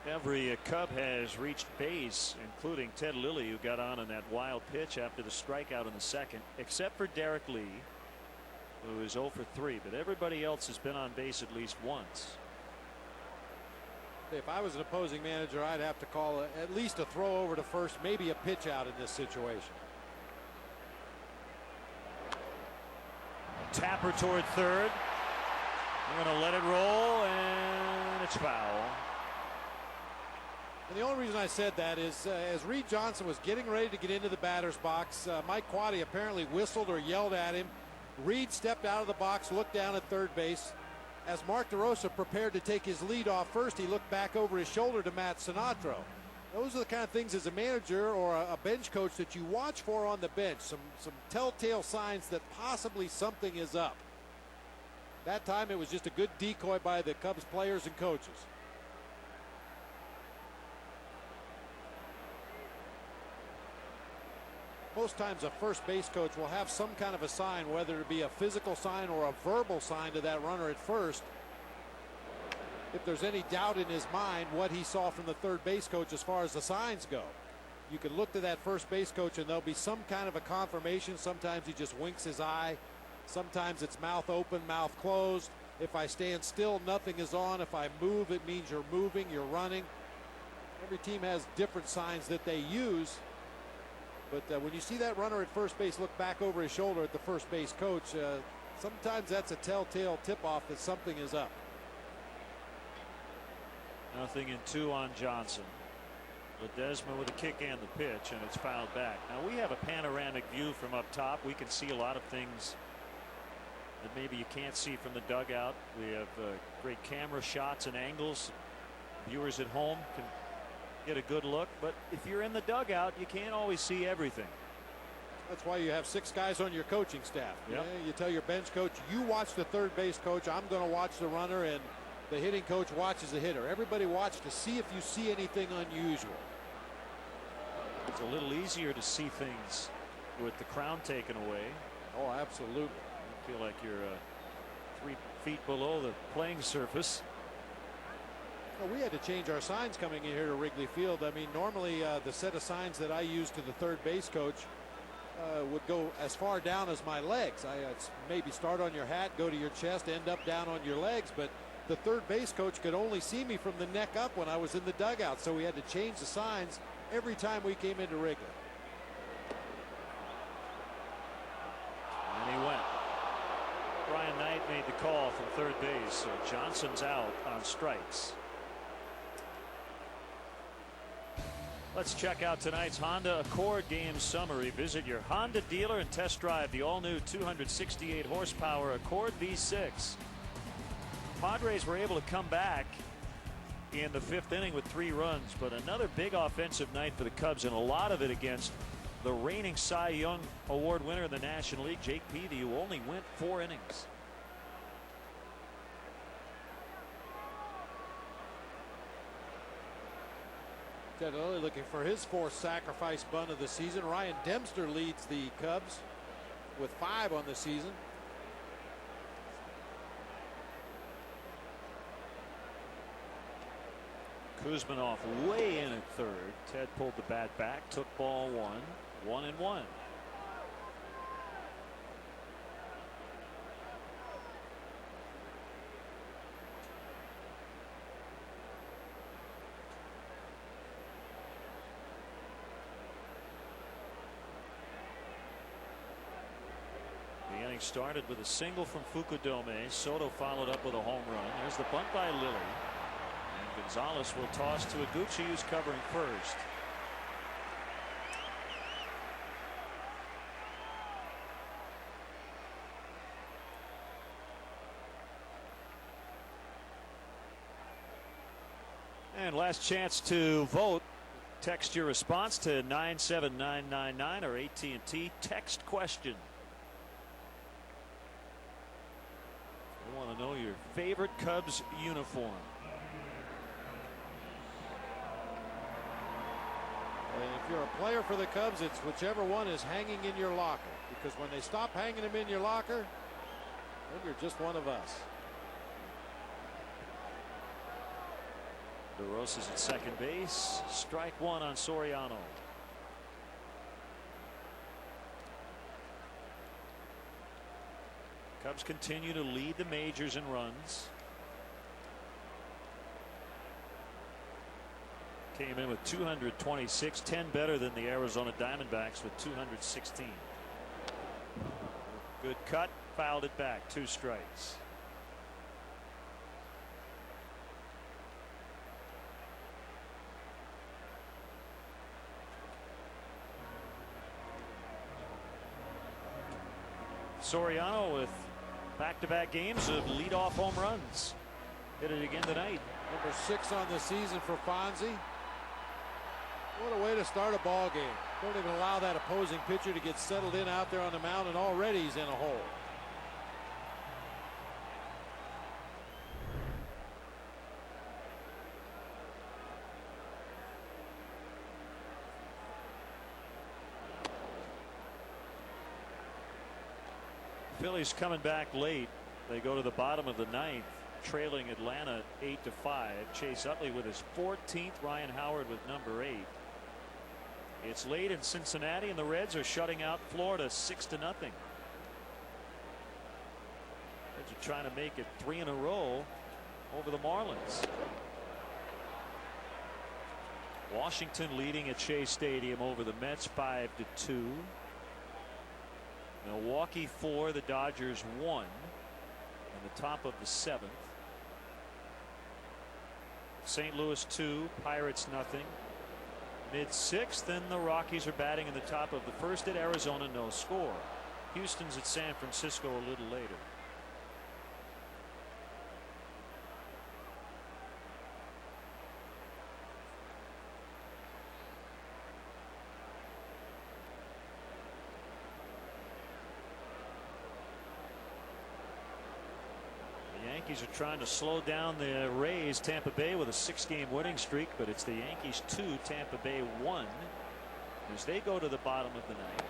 Every Cub has reached base, including Ted Lilly, who got on that wild pitch after the strikeout in the 2nd, except for Derek Lee, who is 0 for 3. But everybody else has been on base at least once. If I was an opposing manager, I'd have to call at least a throw over to first, maybe a pitch out in this situation. Tapper toward third. We're going to let it roll, and it's foul. And the only reason I said that is as Reed Johnson was getting ready to get into the batter's box, Mike Quade apparently whistled or yelled at him. Reed stepped out of the box, looked down at third base. As Mark DeRosa prepared to take his lead off first, he looked back over his shoulder to Matt Sinatro. Those are the kind of things as a manager or a bench coach that you watch for on the bench. Some telltale signs that possibly something is up. That time it was just a good decoy by the Cubs players and coaches. Most times a first base coach will have some kind of a sign, whether it be a physical sign or a verbal sign to that runner at first. If there's any doubt in his mind what he saw from the third base coach as far as the signs go, you can look to that first base coach and there'll be some kind of a confirmation. Sometimes he just winks his eye. Sometimes it's mouth open, mouth closed. If I stand still, nothing is on. If I move, it means you're moving, you're running. Every team has different signs that they use. But when you see that runner at first base look back over his shoulder at the first base coach, sometimes that's a telltale tip-off that something is up. 0-2 on Johnson. Ledesma with a kick and the pitch, and it's fouled back. Now we have a panoramic view from up top. We can see a lot of things that maybe you can't see from the dugout. We have great camera shots and angles. Viewers at home can get a good look, but if you're in the dugout, you can't always see everything. That's why you have 6 guys on your coaching staff. Yep. You tell your bench coach, you watch the third base coach, I'm going to watch the runner, and the hitting coach watches the hitter. Everybody watch to see if you see anything unusual. It's a little easier to see things with the crown taken away. Oh, absolutely. You feel like you're 3 feet below the playing surface. Well, we had to change our signs coming in here to Wrigley Field. I mean, normally the set of signs that I use to the third base coach would go as far down as my legs. Maybe start on your hat, go to your chest, end up down on your legs. But the third base coach could only see me from the neck up when I was in the dugout. So we had to change the signs every time we came into Wrigley. And he went. Brian Knight made the call from third base. So Johnson's out on strikes. Let's check out tonight's Honda Accord game summary. Visit your Honda dealer and test drive the all-new 268 horsepower Accord V6. Padres were able to come back in the 5th inning with 3 runs, but another big offensive night for the Cubs, and a lot of it against the reigning Cy Young Award winner in the National League, Jake Peavy, who only went 4 innings. Ted Lilly looking for his 4th sacrifice bunt of the season. Ryan Dempster leads the Cubs with 5 on the season. Kuzminoff way in at third. Ted pulled the bat back, took ball 1, 1-1. The inning started with a single from Fukudome. Soto followed up with a home run. There's the bunt by Lilly. And Gonzalez will toss to Iguchi, who's covering first. And last chance to vote. Text your response to 97999 or AT&T text question. We want to know your favorite Cubs uniform. And if you're a player for the Cubs, it's whichever one is hanging in your locker, because when they stop hanging them in your locker, then you're just one of us. DeRosa's at second base. Strike one on Soriano. Cubs continue to lead the majors in runs. Came in with 226, 10 better than the Arizona Diamondbacks with 216. Good cut, fouled it back, 2 strikes. Soriano with back-to-back games of leadoff home runs. Hit it again tonight. Number 6 on the season for Fonzie. What a way to start a ball game. Don't even allow that opposing pitcher to get settled in out there on the mound, and already he's in a hole. Phillies coming back late. They go to the bottom of the 9th, trailing Atlanta 8-5. Chase Utley with his 14th. Ryan Howard with number 8. It's late in Cincinnati, and the Reds are shutting out Florida 6-0. Reds are trying to make it 3 in a row over the Marlins. Washington leading at Shea Stadium over the Mets 5-2. Milwaukee 4, the Dodgers 1 in the top of the 7th. St. Louis 2, Pirates nothing. Mid-6th, and the Rockies are batting in the top of the 1st at Arizona, no score. Houston's at San Francisco a little later. Yankees are trying to slow down the Rays. Tampa Bay with a 6-game winning streak, but it's the Yankees 2, Tampa Bay 1 as they go to the bottom of the 9th.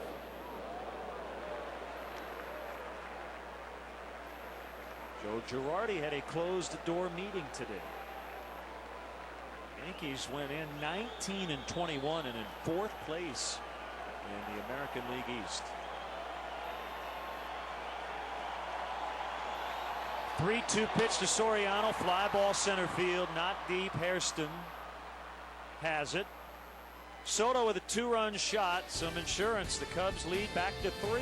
Joe Girardi had a closed door meeting today. Yankees went in 19-21 and in 4th place in the American League East. 3-2 pitch to Soriano. Fly ball center field, not deep. Hairston has it. Soto with a 2-run shot. Some insurance. The Cubs lead back to 3.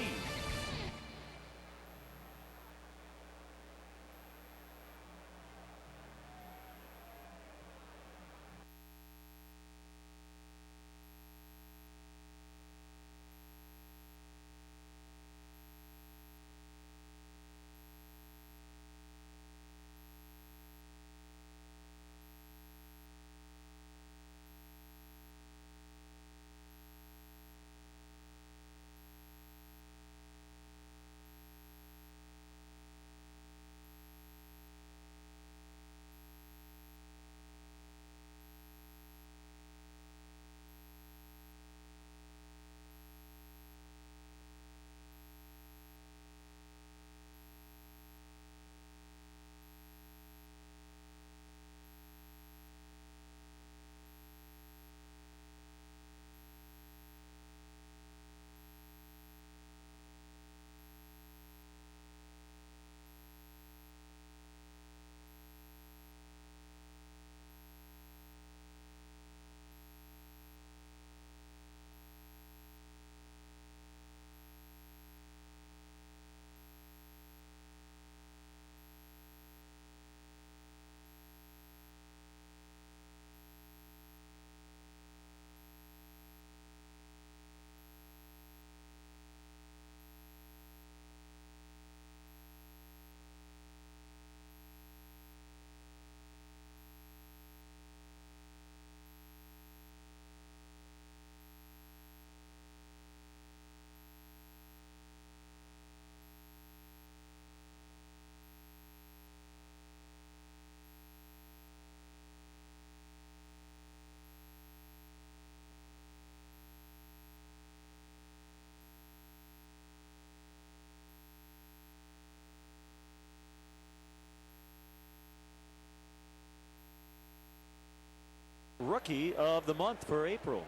rookie of the month for April.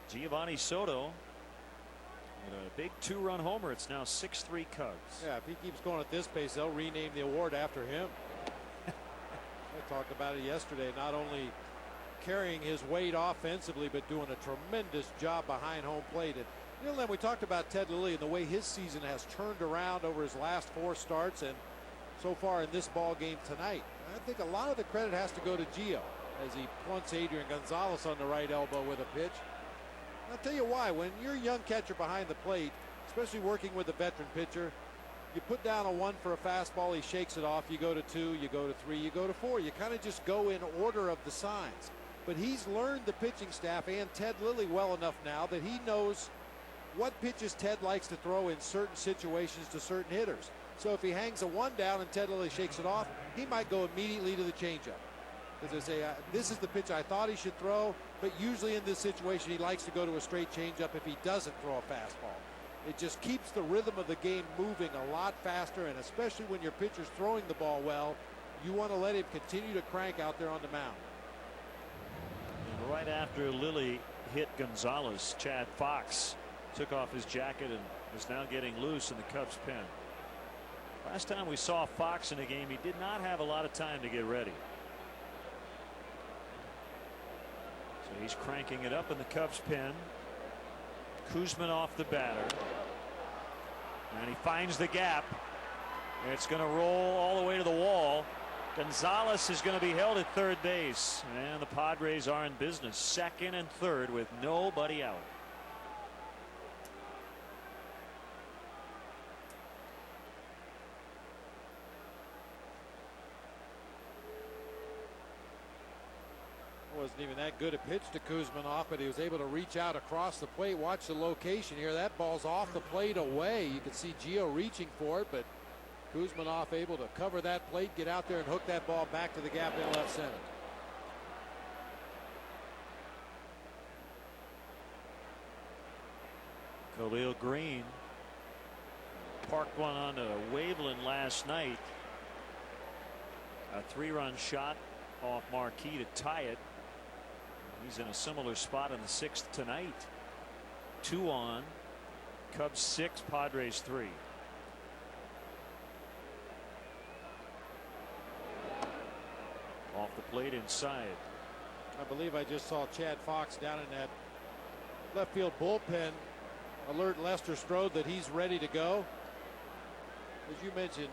Giovanni Soto. And a big 2-run homer. It's now 6-3 Cubs. Yeah, if he keeps going at this pace, they'll rename the award after him. I talked about it yesterday. Not only carrying his weight offensively, but doing a tremendous job behind home plate. And you know, Len, we talked about Ted Lilly and the way his season has turned around over his last 4 starts and so far in this ball game tonight. I think a lot of the credit has to go to Gio as he plunks Adrian Gonzalez on the right elbow with a pitch. I'll tell you why. When you're a young catcher behind the plate, especially working with a veteran pitcher, you put down a 1 for a fastball, he shakes it off, you go to 2, you go to 3, you go to 4. You kind of just go in order of the signs. But he's learned the pitching staff and Ted Lilly well enough now that he knows what pitches Ted likes to throw in certain situations to certain hitters. So if he hangs a 1 down and Ted Lilly shakes it off, he might go immediately to the changeup. Because they say, this is the pitch I thought he should throw, but usually in this situation he likes to go to a straight changeup if he doesn't throw a fastball. It just keeps the rhythm of the game moving a lot faster, and especially when your pitcher's throwing the ball well, you want to let him continue to crank out there on the mound. And right after Lilly hit Gonzalez, Chad Fox took off his jacket and is now getting loose in the Cubs pen. Last time we saw Fox in a game, he did not have a lot of time to get ready. So he's cranking it up in the Cubs pen. Kuzman off the batter. And he finds the gap. It's going to roll all the way to the wall. Gonzalez is going to be held at third base. And the Padres are in business. Second and third with nobody out. Wasn't even that good a pitch to Kuzman off, but he was able to reach out across the plate. Watch the location here. That ball's off the plate away. You can see Gio reaching for it, but Kuzman off able to cover that plate, get out there and hook that ball back to the gap in left center. Khalil Green parked one onto Waveland last night. A 3-run shot off Marquis to tie it. He's in a similar spot in the 6th tonight. 2 on. Cubs 6, Padres 3. Off the plate inside. I believe I just saw Chad Fox down in that left field bullpen alert Lester Strode that he's ready to go. As you mentioned,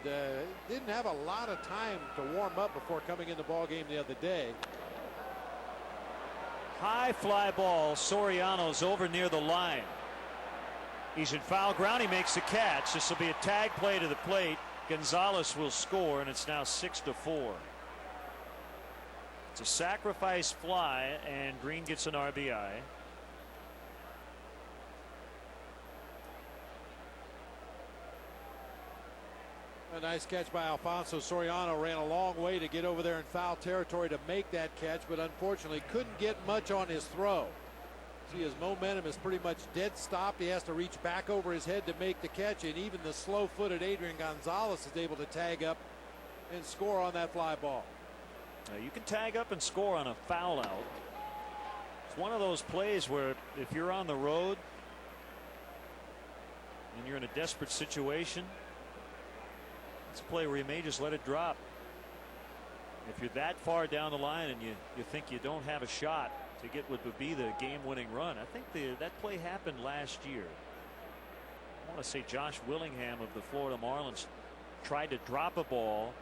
didn't have a lot of time to warm up before coming in the ball game the other day. High fly ball. Soriano's over near the line. He's in foul ground. He makes the catch. This will be a tag play to the plate. Gonzalez will score, and it's now 6-4. It's a sacrifice fly, and Green gets an RBI. A nice catch by Alfonso Soriano. Ran a long way to get over there in foul territory to make that catch, but unfortunately couldn't get much on his throw. See, his momentum is pretty much dead stopped. He has to reach back over his head to make the catch, and even the slow-footed Adrian Gonzalez is able to tag up and score on that fly ball. Now, you can tag up and score on a foul out. It's one of those plays where if you're on the road and you're in a desperate situation, it's a play where you may just let it drop. If you're that far down the line and you think you don't have a shot to get what would be the game-winning run. I think that play happened last year. I want to say Josh Willingham of the Florida Marlins tried to drop a ball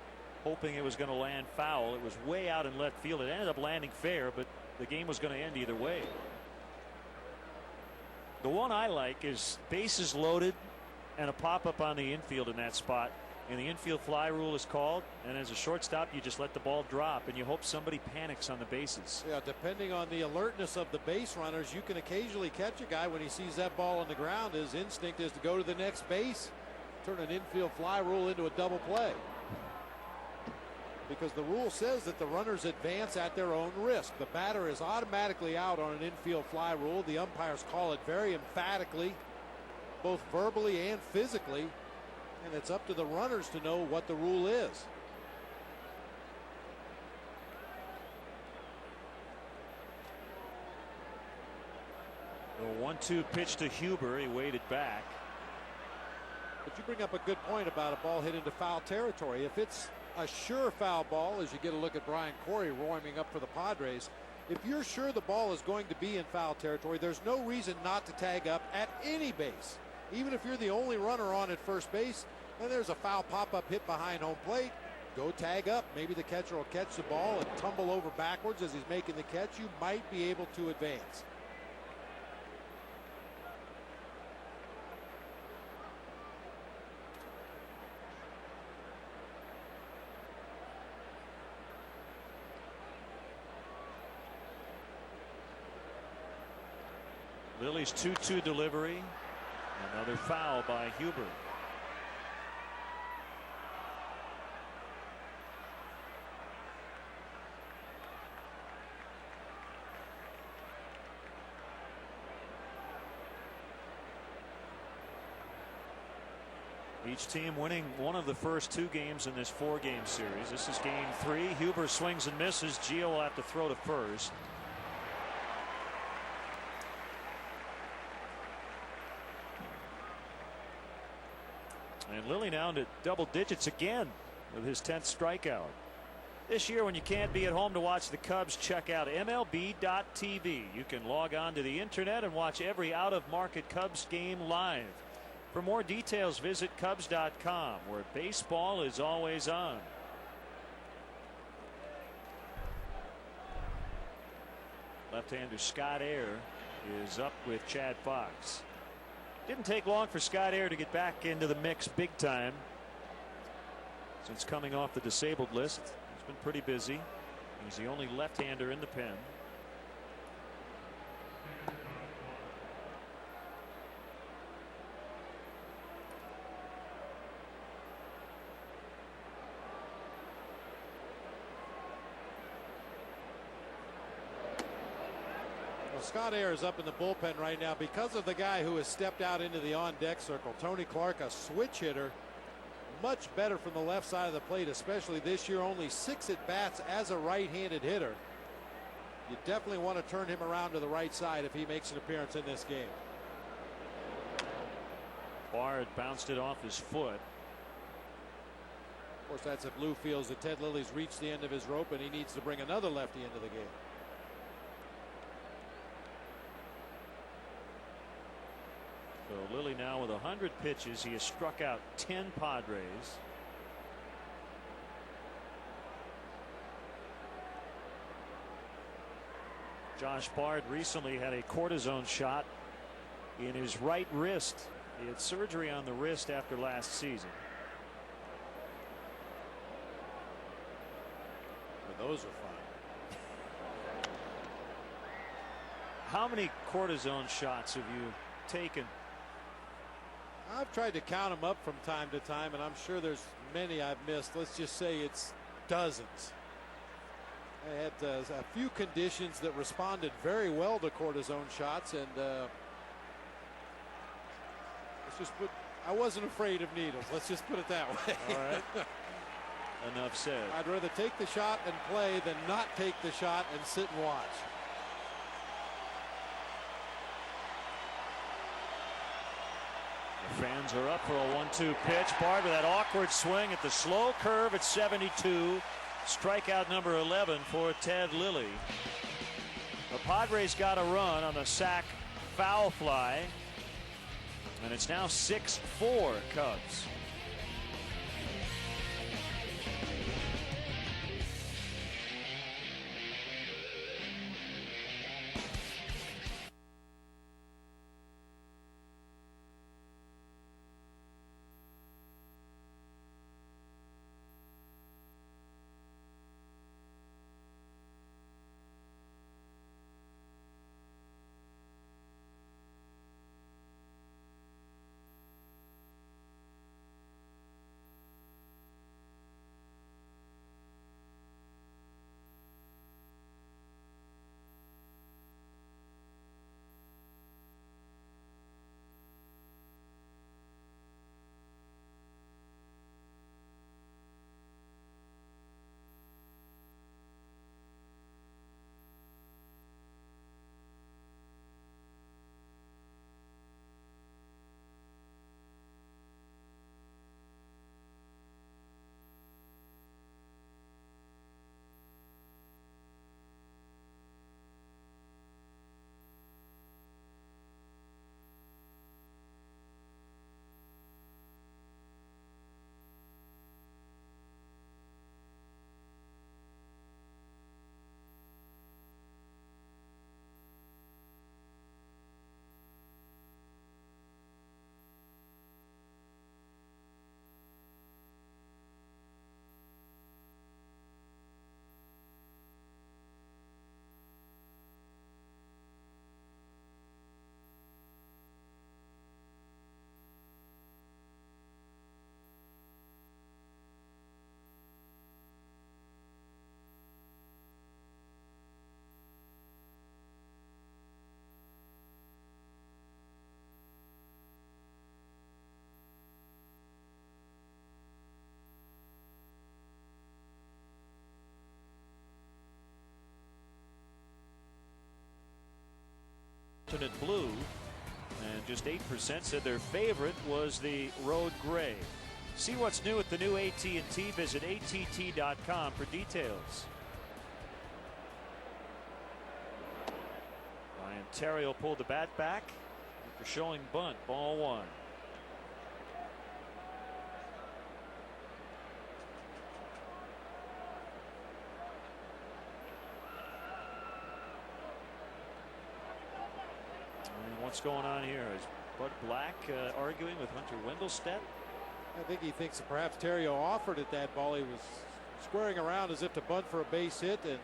hoping it was going to land foul. It was way out in left field. It ended up landing fair, but the game was going to end either way. The one I like is bases loaded and a pop-up on the infield in that spot. And the infield fly rule is called, and as a shortstop you just let the ball drop and you hope somebody panics on the bases. Yeah, depending on the alertness of the base runners, you can occasionally catch a guy when he sees that ball on the ground. His instinct is to go to the next base, turn an infield fly rule into a double play, because the rule says that the runners advance at their own risk. The batter is automatically out on an infield fly rule. The umpires call it very emphatically, both verbally and physically. And it's up to the runners to know what the rule is. 1-2 pitch to Huber. He waited back. But you bring up a good point about a ball hit into foul territory. If it's a sure foul ball, as you get a look at Brian Corey warming up for the Padres, if you're sure the ball is going to be in foul territory, there's no reason not to tag up at any base. Even if you're the only runner on at first base and there's a foul pop-up hit behind home plate, go tag up. Maybe the catcher will catch the ball and tumble over backwards as he's making the catch. You might be able to advance. Lilly's 2-2 delivery. Another foul by Huber. Each team winning one of the first 2 games in this 4-game series. This is game 3. Huber swings and misses. Gio will have to throw to first. And Lilly now into double digits again with his 10th strikeout. This year, when you can't be at home to watch the Cubs, check out MLB.tv. You can log on to the internet and watch every out-of-market Cubs game live. For more details, visit Cubs.com, where baseball is always on. Left-hander Scott Air is up with Chad Fox. Didn't take long for Scott Air to get back into the mix big time. Since coming off the disabled list, he's been pretty busy. He's the only left-hander in the pen. Scott Air is up in the bullpen right now because of the guy who has stepped out into the on-deck circle. Tony Clark, a switch hitter, much better from the left side of the plate, especially this year. Only 6 at-bats as a right-handed hitter. You definitely want to turn him around to the right side if he makes an appearance in this game. Bard bounced it off his foot. Of course, that's if Lou feels that Ted Lilly's reached the end of his rope and he needs to bring another lefty into the game. So Lilly now with 100 pitches. He has struck out 10 Padres. Josh Bard recently had a cortisone shot in his right wrist. He had surgery on the wrist after last season. Well, those are fun. How many cortisone shots have you taken? I've tried to count them up from time to time, and I'm sure there's many I've missed. Let's just say it's dozens. I had a few conditions that responded very well to cortisone shots, and let's just put, I wasn't afraid of needles. Let's just put it that way. All right. Enough said. I'd rather take the shot and play than not take the shot and sit and watch. The fans are up for a 1-2 pitch. Bard with that awkward swing at the slow curve at 72. Strikeout number 11 for Ted Lilly. The Padres got a run on the sac foul fly, and it's now 6-4 Cubs. alternate blue, and just 8% said their favorite was the road gray. See what's new at the new AT&T. Visit att.com for details. Ryan Terrio pulled the bat back after showing bunt. Ball 1. What's going on here? Is Bud Black arguing with Hunter Wendelstedt? I think he thinks that perhaps Terrio offered at that ball. He was squaring around as if to bunt for a base hit and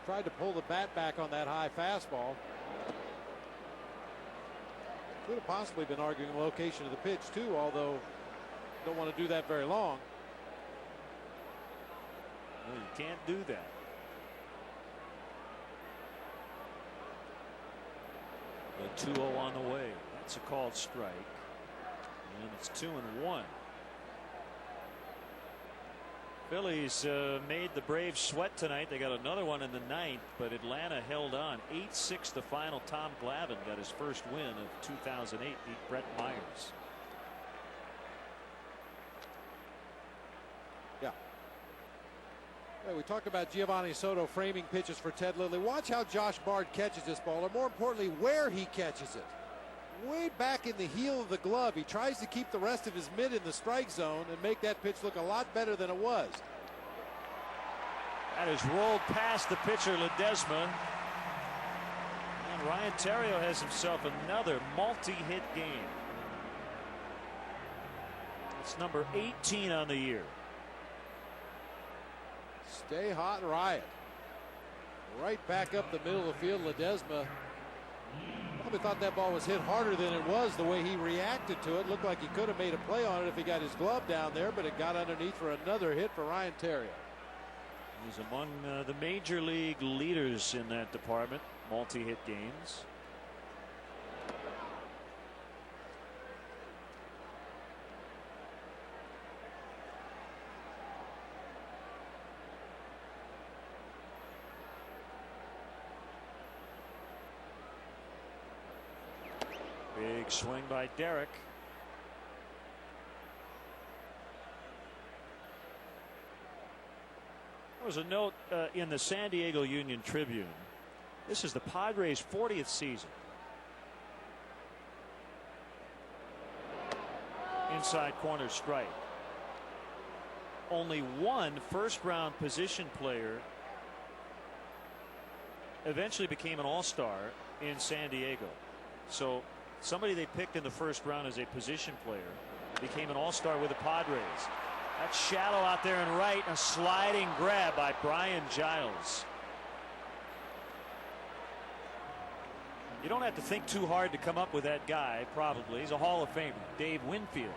tried to pull the bat back on that high fastball. Could have possibly been arguing the location of the pitch too, although don't want to do that very long. Well, you can't do that. The 2-0 on the way. That's a called strike. And it's 2-1. Phillies made the Braves sweat tonight. They got another one in the ninth, but Atlanta held on. 8-6 the final. Tom Glavine got his first win of 2008. Beat Brett Myers. Yeah. Hey, we talked about Giovanni Soto framing pitches for Ted Lilly. Watch how Josh Bard catches this ball, or more importantly, where he catches it. Way back in the heel of the glove. He tries to keep the rest of his mitt in the strike zone and make that pitch look a lot better than it was. That is rolled past the pitcher Ledesma. And Ryan Terrio has himself another multi-hit game. It's number 18 on the year. Stay hot, Riot. Right back up the middle of the field. Ledesma probably thought that ball was hit harder than it was. The way he reacted to it looked like he could have made a play on it if he got his glove down there, but it got underneath for another hit for Ryan Terrio. He's among the major league leaders in that department, multi-hit games. Big swing by Derek. There was a note in the San Diego Union Tribune. This is the Padres' 40th season. Inside corner strike. Only one first-round position player eventually became an all-star in San Diego. So somebody they picked in the first round as a position player became an all-star with the Padres. That's shallow out there and right. A sliding grab by Brian Giles. You don't have to think too hard to come up with that guy, probably. He's a Hall of Famer, Dave Winfield.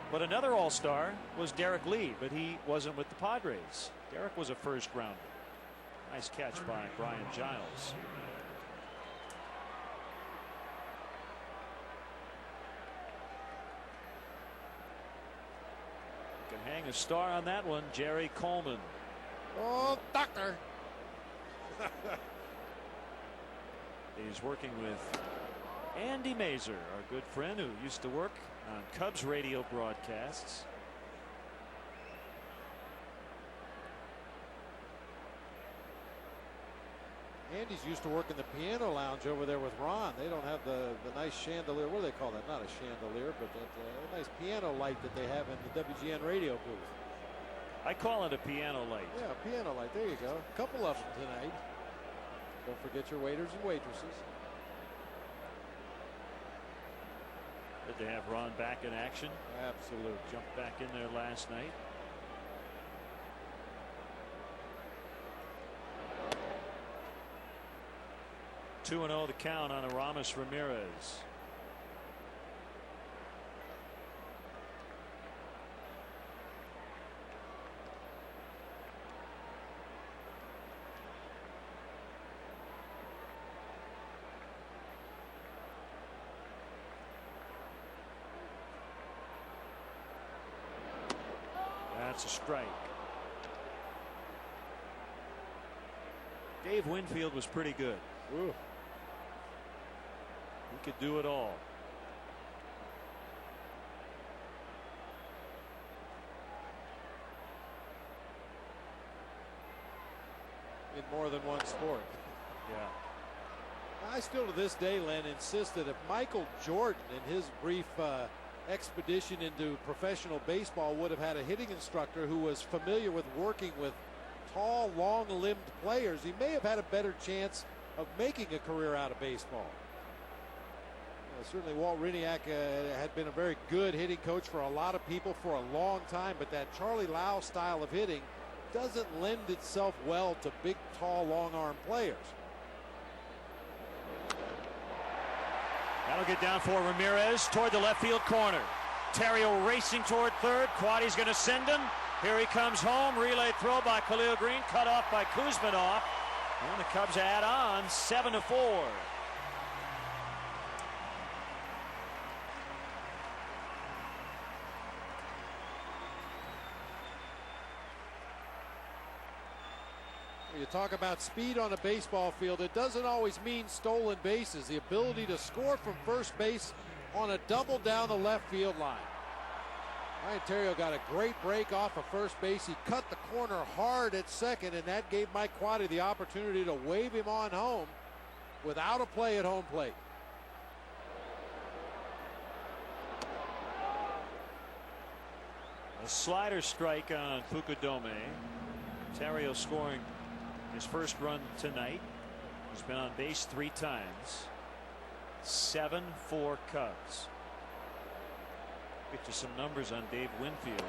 But another all-star was Derek Lee, but he wasn't with the Padres. Derek was a first rounder. Nice catch by Brian Giles. Hang a star on that one, Jerry Coleman. Oh, doctor. He's working with Andy Mazer, our good friend who used to work on Cubs radio broadcasts. Andy's used to work in the piano lounge over there with Ron. They don't have the nice chandelier. What do they call that? Not a chandelier, but that nice piano light that they have in the WGN radio booth. I call it a piano light. Yeah, a piano light. There you go. A couple of them tonight. Don't forget your waiters and waitresses. Good to have Ron back in action. Absolutely. Jumped back in there last night. Two and 0 the count on Aramis Ramirez. That's a strike. Dave Winfield was pretty good. Ooh. He could do it all. In more than one sport. Yeah. I still to this day, Len, insist that if Michael Jordan in his brief expedition into professional baseball would have had a hitting instructor who was familiar with working with tall, long-limbed players, he may have had a better chance of making a career out of baseball. Certainly Walt Hriniak had been a very good hitting coach for a lot of people for a long time, but that Charlie Lau style of hitting doesn't lend itself well to big, tall, long-arm players. That'll get down for Ramirez toward the left field corner. Terrio racing toward third. Quaddy's going to send him. Here he comes home. Relay throw by Khalil Green, cut off by Kuzminov. And the Cubs add on 7-4. You talk about speed on a baseball field, it doesn't always mean stolen bases. The ability to score from first base on a double down the left field line. Ryan Terrio got a great break off of first base. He cut the corner hard at second, and that gave Mike Quaddy the opportunity to wave him on home without a play at home plate. A slider strike on Fukudome. Terrio scoring his first run tonight. He's been on base 3 times. 7-4 Cubs. Get you some numbers on Dave Winfield.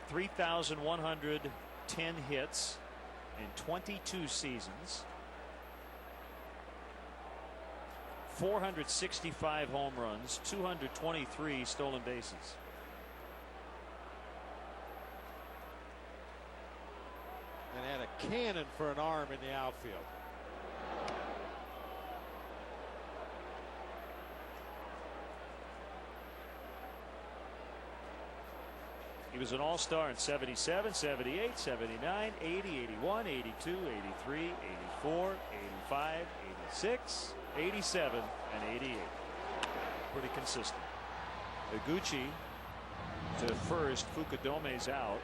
3,110 hits in 22 seasons. 465 home runs, 223 stolen bases. And had a cannon for an arm in the outfield. He was an all-star in 77, 78, 79, 80, 81, 82, 83, 84, 85, 86, 87, and 88. Pretty consistent. Iguchi to first. Fukudome's out.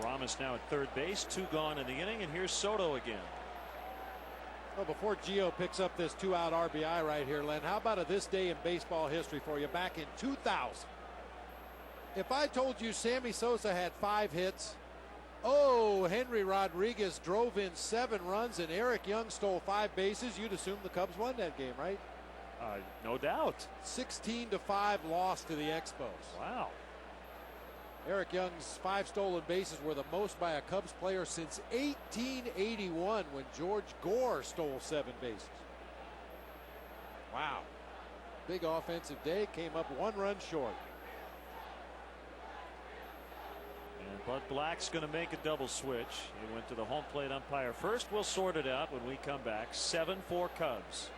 Ramos now at third base. 2 gone in the inning, and here's Soto again. Well, before Gio picks up this 2-out RBI right here, Len, how about this day in baseball history for you? Back in 2000, if I told you Sammy Sosa had 5 hits, Henry Rodriguez drove in 7 runs, and Eric Young stole 5 bases, you'd assume the Cubs won that game, right? No doubt. 16-5 loss to the Expos. Wow. Eric Young's 5 stolen bases were the most by a Cubs player since 1881, when George Gore stole 7 bases. Wow. Big offensive day, came up 1 run short. And Bud Black's going to make a double switch. He went to the home plate umpire first. We'll sort it out when we come back. 7-4 Cubs.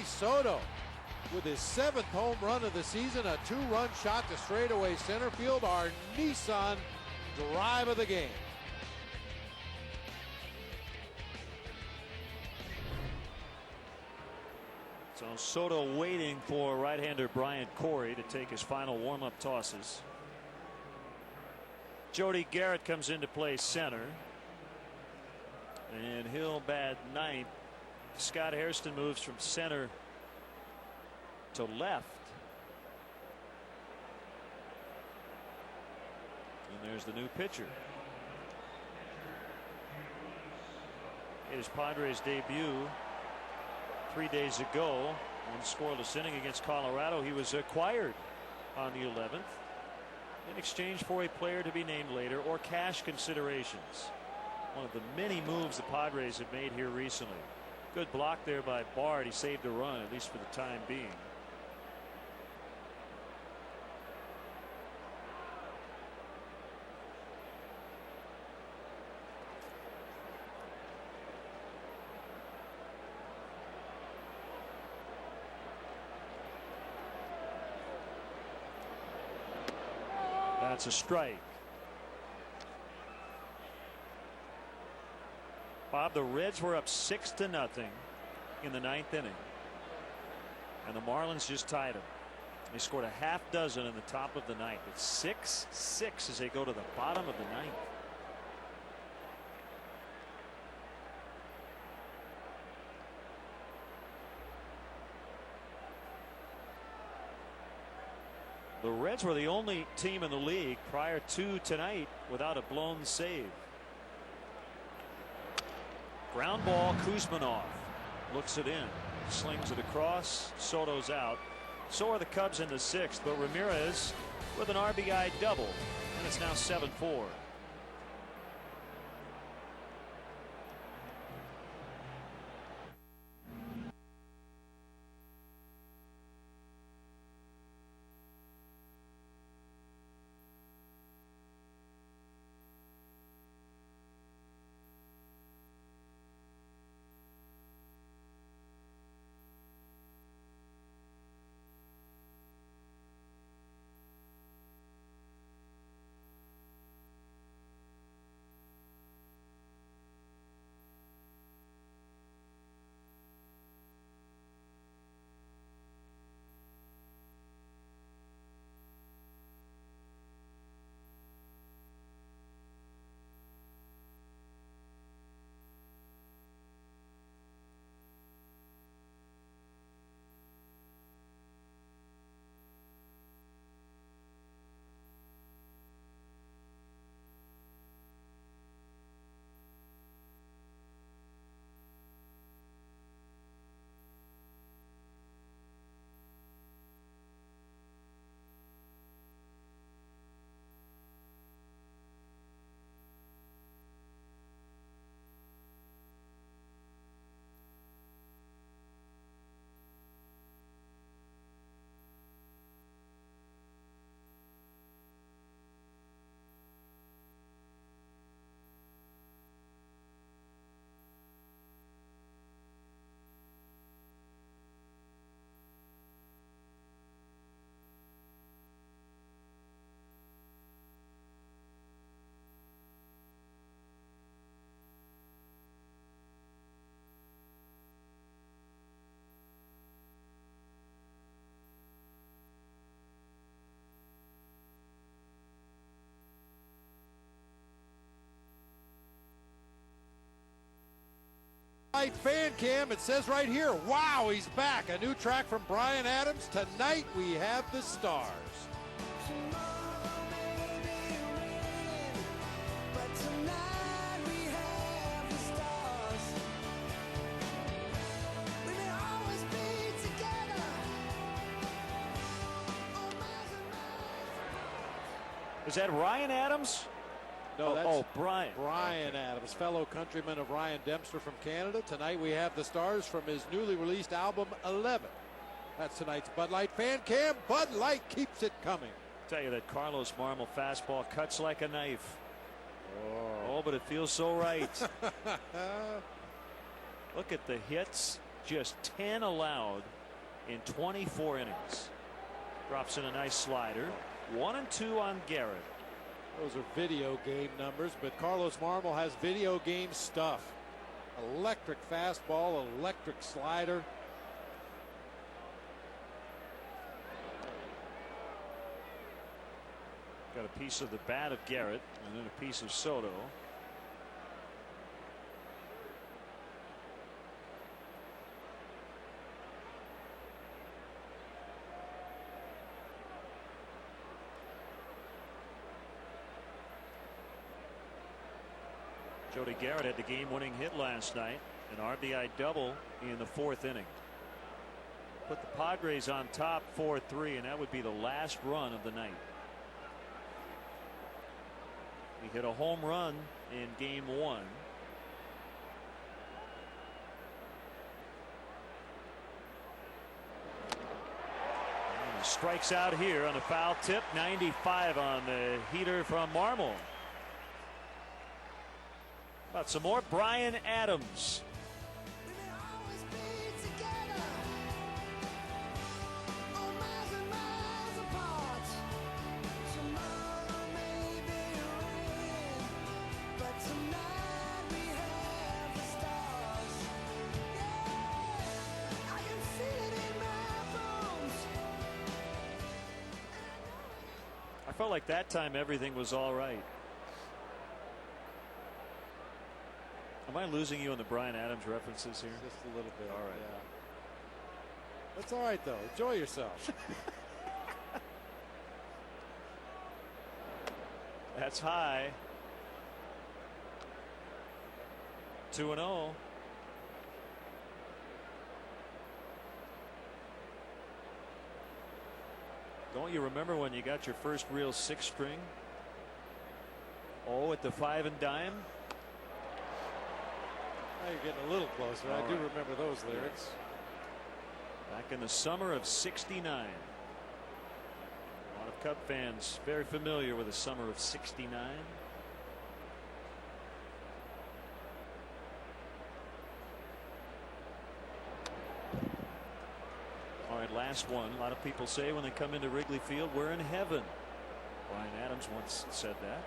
Soto with his 7th home run of the season, a 2-run shot to straightaway center field, our Nissan drive of the game. So Soto waiting for right-hander Brian Corey to take his final warm-up tosses. Jody Garrett comes into play center, and he'll bat ninth. Scott Hairston moves from center to left. And there's the new pitcher. It is Padres' debut 3 days ago. One scoreless inning against Colorado. He was acquired on the 11th in exchange for a player to be named later or cash considerations. One of the many moves the Padres have made here recently. Good block there by Bard. He saved a run, at least for the time being. That's a strike. Bob, the Reds were up 6-0 in the 9th inning, and the Marlins just tied them. They scored a half dozen in the top of the 9th. It's 6-6 as they go to the bottom of the 9th. The Reds were the only team in the league prior to tonight without a blown save. Ground ball, Kuzmanov looks it in, slings it across. Soto's out. So are the Cubs in the 6th, but Ramirez with an RBI double, and it's now 7-4. Fan cam, it says right here, wow, he's back. A new track from Bryan Adams. Tonight we have the Stars. Is that Ryan Adams? No, that's Brian. Bryan Adams, fellow countryman of Ryan Dempster from Canada. Tonight we have the Stars from his newly released album 11. That's tonight's Bud Light fan cam. Bud Light keeps it coming. Tell you that Carlos Marmol fastball cuts like a knife. Oh, but it feels so right. Look at the hits, just 10 allowed in 24 innings. Drops in a nice slider. 1-2 on Garrett. Those are video game numbers, but Carlos Marmol has video game stuff. Electric fastball, electric slider. Got a piece of the bat of Garrett and then a piece of Soto. Jody Garrett had the game-winning hit last night, an RBI double in the 4th inning. Put the Padres on top 4-3, and that would be the last run of the night. He hit a home run in game 1. And he strikes out here on a foul tip. 95 on the heater from Marmol. About some more Brian Adams. I felt like that time everything was all right. Am I losing you on the Brian Adams references here? Just a little bit. All right. Yeah. That's all right, though. Enjoy yourself. That's high. 2-0. Don't you remember when you got your first real 6-string? Oh, at the 5 and dime. Now you're getting a little closer. I do remember those lyrics. Back in the summer of '69. A lot of Cub fans very familiar with the summer of '69. All right, last one. A lot of people say when they come into Wrigley Field, we're in heaven. Brian Adams once said that.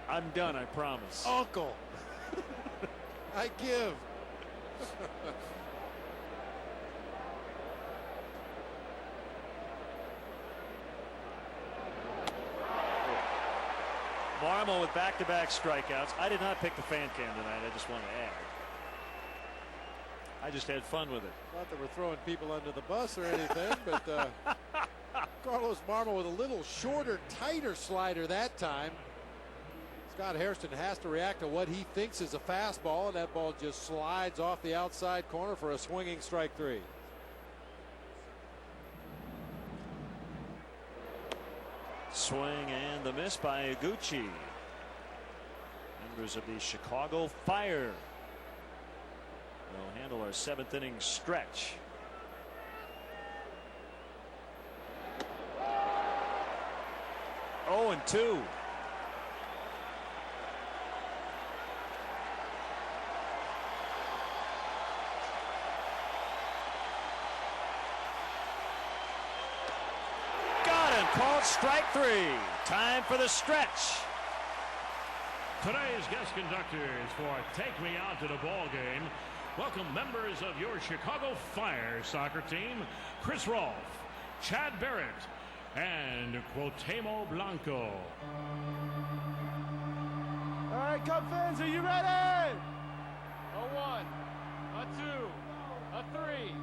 I'm done, I promise. Uncle. I give. Marmol with back-to-back strikeouts. I did not pick the fan cam tonight. I just want to add. I just had fun with it. Not that we're throwing people under the bus or anything, but Carlos Marmol with a little shorter, tighter slider that time. Scott Hairston has to react to what he thinks is a fastball, and that ball just slides off the outside corner for a swinging strike 3. Swing and the miss by Iguchi. Members of the Chicago Fire will handle our 7th inning stretch. Oh, and 2. Called strike 3. Time for the stretch. Today's guest conductors for Take Me Out to the Ball Game. Welcome members of your Chicago Fire soccer team, Chris Rolfe, Chad Barrett, and Cuauhtemoc Blanco. All right, Cub fans, are you ready? A 1, a 2, a 3.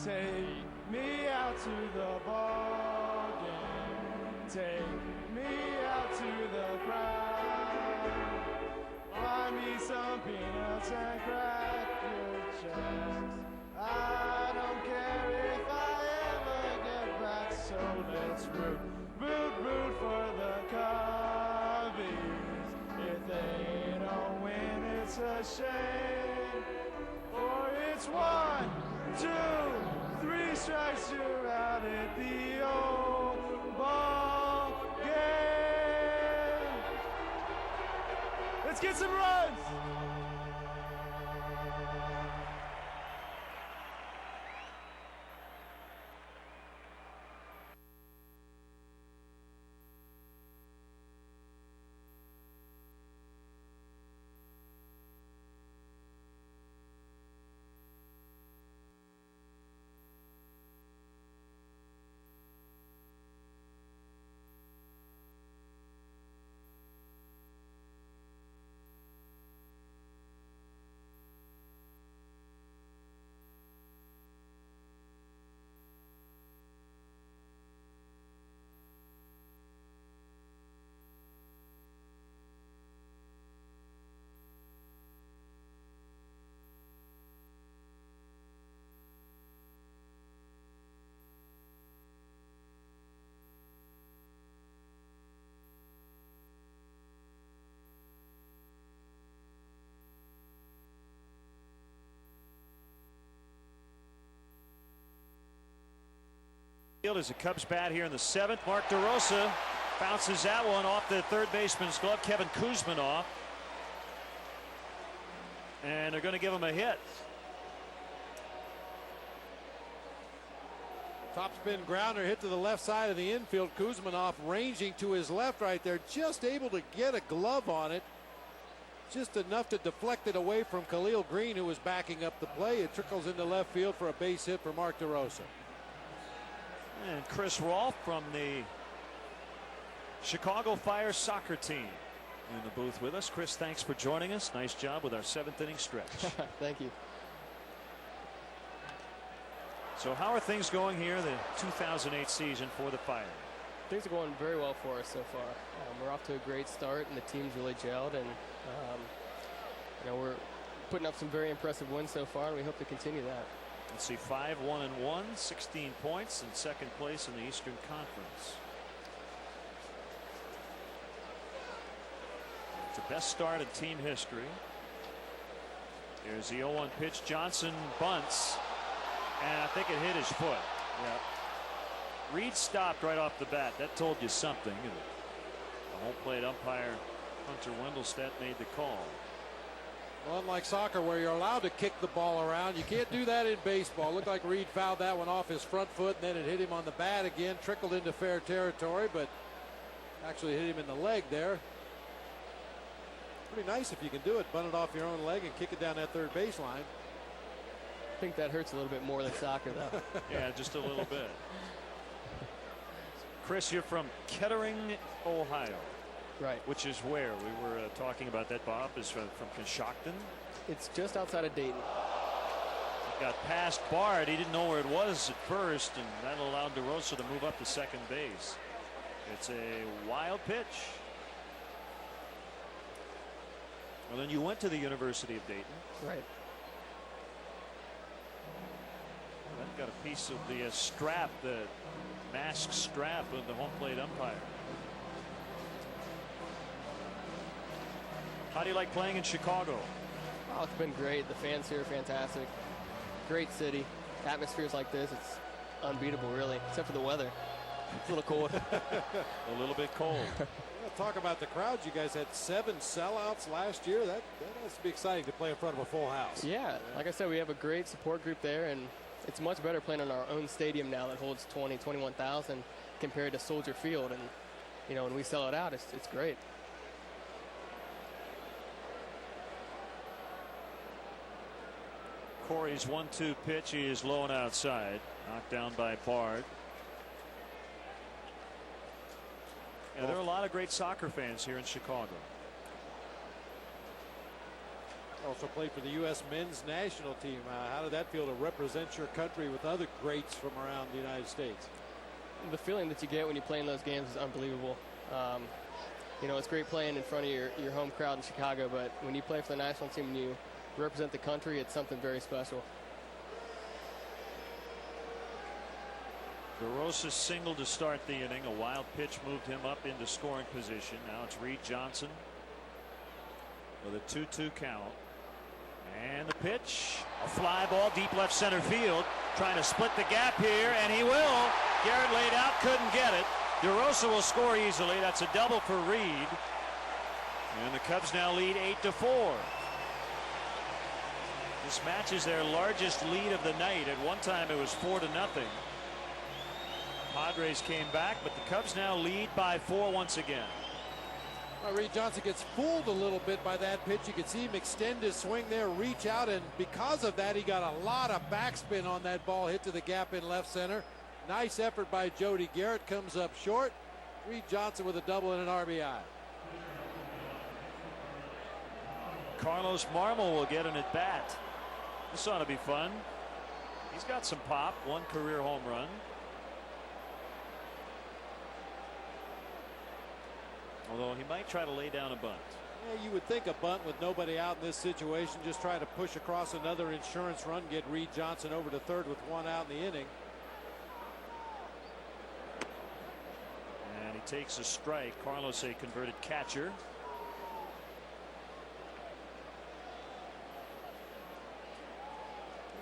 Take me out to the ball game. Take me out to the crowd. Buy me some peanuts and cracker jacks. I don't care if I ever get back, so let's root, root, root for the Cubbies. If they don't win, it's a shame. For it's 1, 2, 3 strikes, you're out at the old ball game. Let's get some runs. Field as a Cubs bat here in the 7th. Mark DeRosa bounces that one off the third baseman's glove. Kevin Kuzminoff. And they're going to give him a hit. Topspin grounder hit to the left side of the infield. Kuzminoff ranging to his left right there, just able to get a glove on it. Just enough to deflect it away from Khalil Green, who was backing up the play. It trickles into left field for a base hit for Mark DeRosa. And Chris Rolfe from the Chicago Fire soccer team in the booth with us. Chris, thanks for joining us. Nice job with our 7th inning stretch. Thank you. So how are things going here, the 2008 season for the Fire? Things are going very well for us so far. We're off to a great start, and the team's really gelled, and we're putting up some very impressive wins so far, and we hope to continue that. Let's see, 5-1-1, 16 points, and 2nd place in the Eastern Conference. It's the best start in team history. Here's the 0-1 pitch. Johnson bunts, and I think it hit his foot. Yeah. Reed stopped right off the bat. That told you something. The home plate umpire, Hunter Wendelstedt, made the call. Well, unlike soccer where you're allowed to kick the ball around, you can't do that in baseball. Looked like Reed fouled that one off his front foot, and then it hit him on the bat again, trickled into fair territory, but actually hit him in the leg there. Pretty nice if you can do it, bunt it off your own leg and kick it down that third baseline. I think that hurts a little bit more than soccer, though. Yeah, just a little bit. Chris, you're from Kettering, Ohio. Right. Which is where? We were talking about that, Bob, is from Coshocton. It's just outside of Dayton. It got past Bard. He didn't know where it was at first, and that allowed DeRosa to move up to second base. It's a wild pitch. Well, then you went to the University of Dayton. Right. Then got a piece of the strap, the mask strap of the home plate umpire. How do you like playing in Chicago? Oh, it's been great. The fans here are fantastic. Great city. Atmospheres like this, it's unbeatable, really, except for the weather. It's a little cold. A little bit cold. Talk about the crowds. You guys had 7 sellouts last year. That has to be exciting to play in front of a full house. Yeah, like I said, we have a great support group there, and it's much better playing in our own stadium now that holds 21,000 compared to Soldier Field. And, when we sell it out, it's great. Corey's 1-2 pitch. He is low and outside. Knocked down by Bard. Yeah, there are a lot of great soccer fans here in Chicago. Also played for the U.S. men's national team. How did that feel to represent your country with other greats from around the United States? The feeling that you get when you play in those games is unbelievable. It's great playing in front of your home crowd in Chicago, but when you play for the national team and you represent the country, it's something very special. DeRosa singled to start the inning. A wild pitch moved him up into scoring position. Now it's Reed Johnson with a 2-2 count. And the pitch, a fly ball deep left center field, trying to split the gap here, and he will. Garrett laid out, couldn't get it. DeRosa will score easily. That's a double for Reed. And the Cubs now lead 8-4. This match is their largest lead of the night. At one time it was 4-0. Padres came back, but the Cubs now lead by 4 once again. Reed Johnson gets fooled a little bit by that pitch. You can see him extend his swing there, reach out, and because of that, he got a lot of backspin on that ball, hit to the gap in left center. Nice effort by Jody Garrett, comes up short. Reed Johnson with a double and an RBI. Carlos Marmol will get an at bat. This ought to be fun. He's got some pop, 1 career home run. Although he might try to lay down a bunt. Yeah, you would think a bunt with nobody out in this situation, just try to push across another insurance run, get Reed Johnson over to third with 1 out in the inning. And he takes a strike. Carlos, a converted catcher.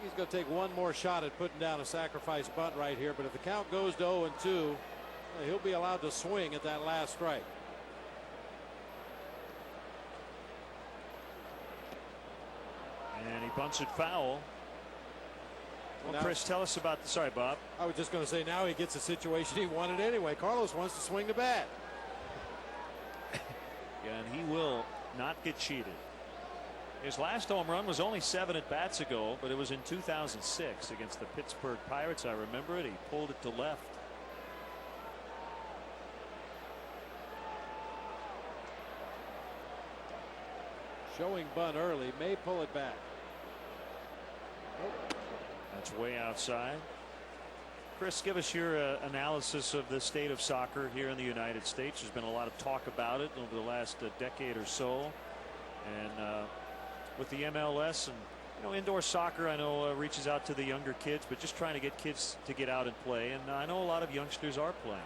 He's going to take one more shot at putting down a sacrifice bunt right here, but if the count goes to 0-2, he'll be allowed to swing at that last strike. And he bunts it foul. Well, now, Chris, tell us about. Sorry, Bob. I was just going to say, now he gets a situation he wanted anyway. Carlos wants to swing the bat. Yeah, and he will not get cheated. His last home run was only 7 at bats ago, but it was in 2006 against the Pittsburgh Pirates. I remember it. He pulled it to left. Showing bunt early, may pull it back. That's way outside. Chris, give us your analysis of the state of soccer here in the United States. There's been a lot of talk about it over the last decade or so, and with the MLS and indoor soccer, I know reaches out to the younger kids, but just trying to get kids to get out and play. And I know a lot of youngsters are playing.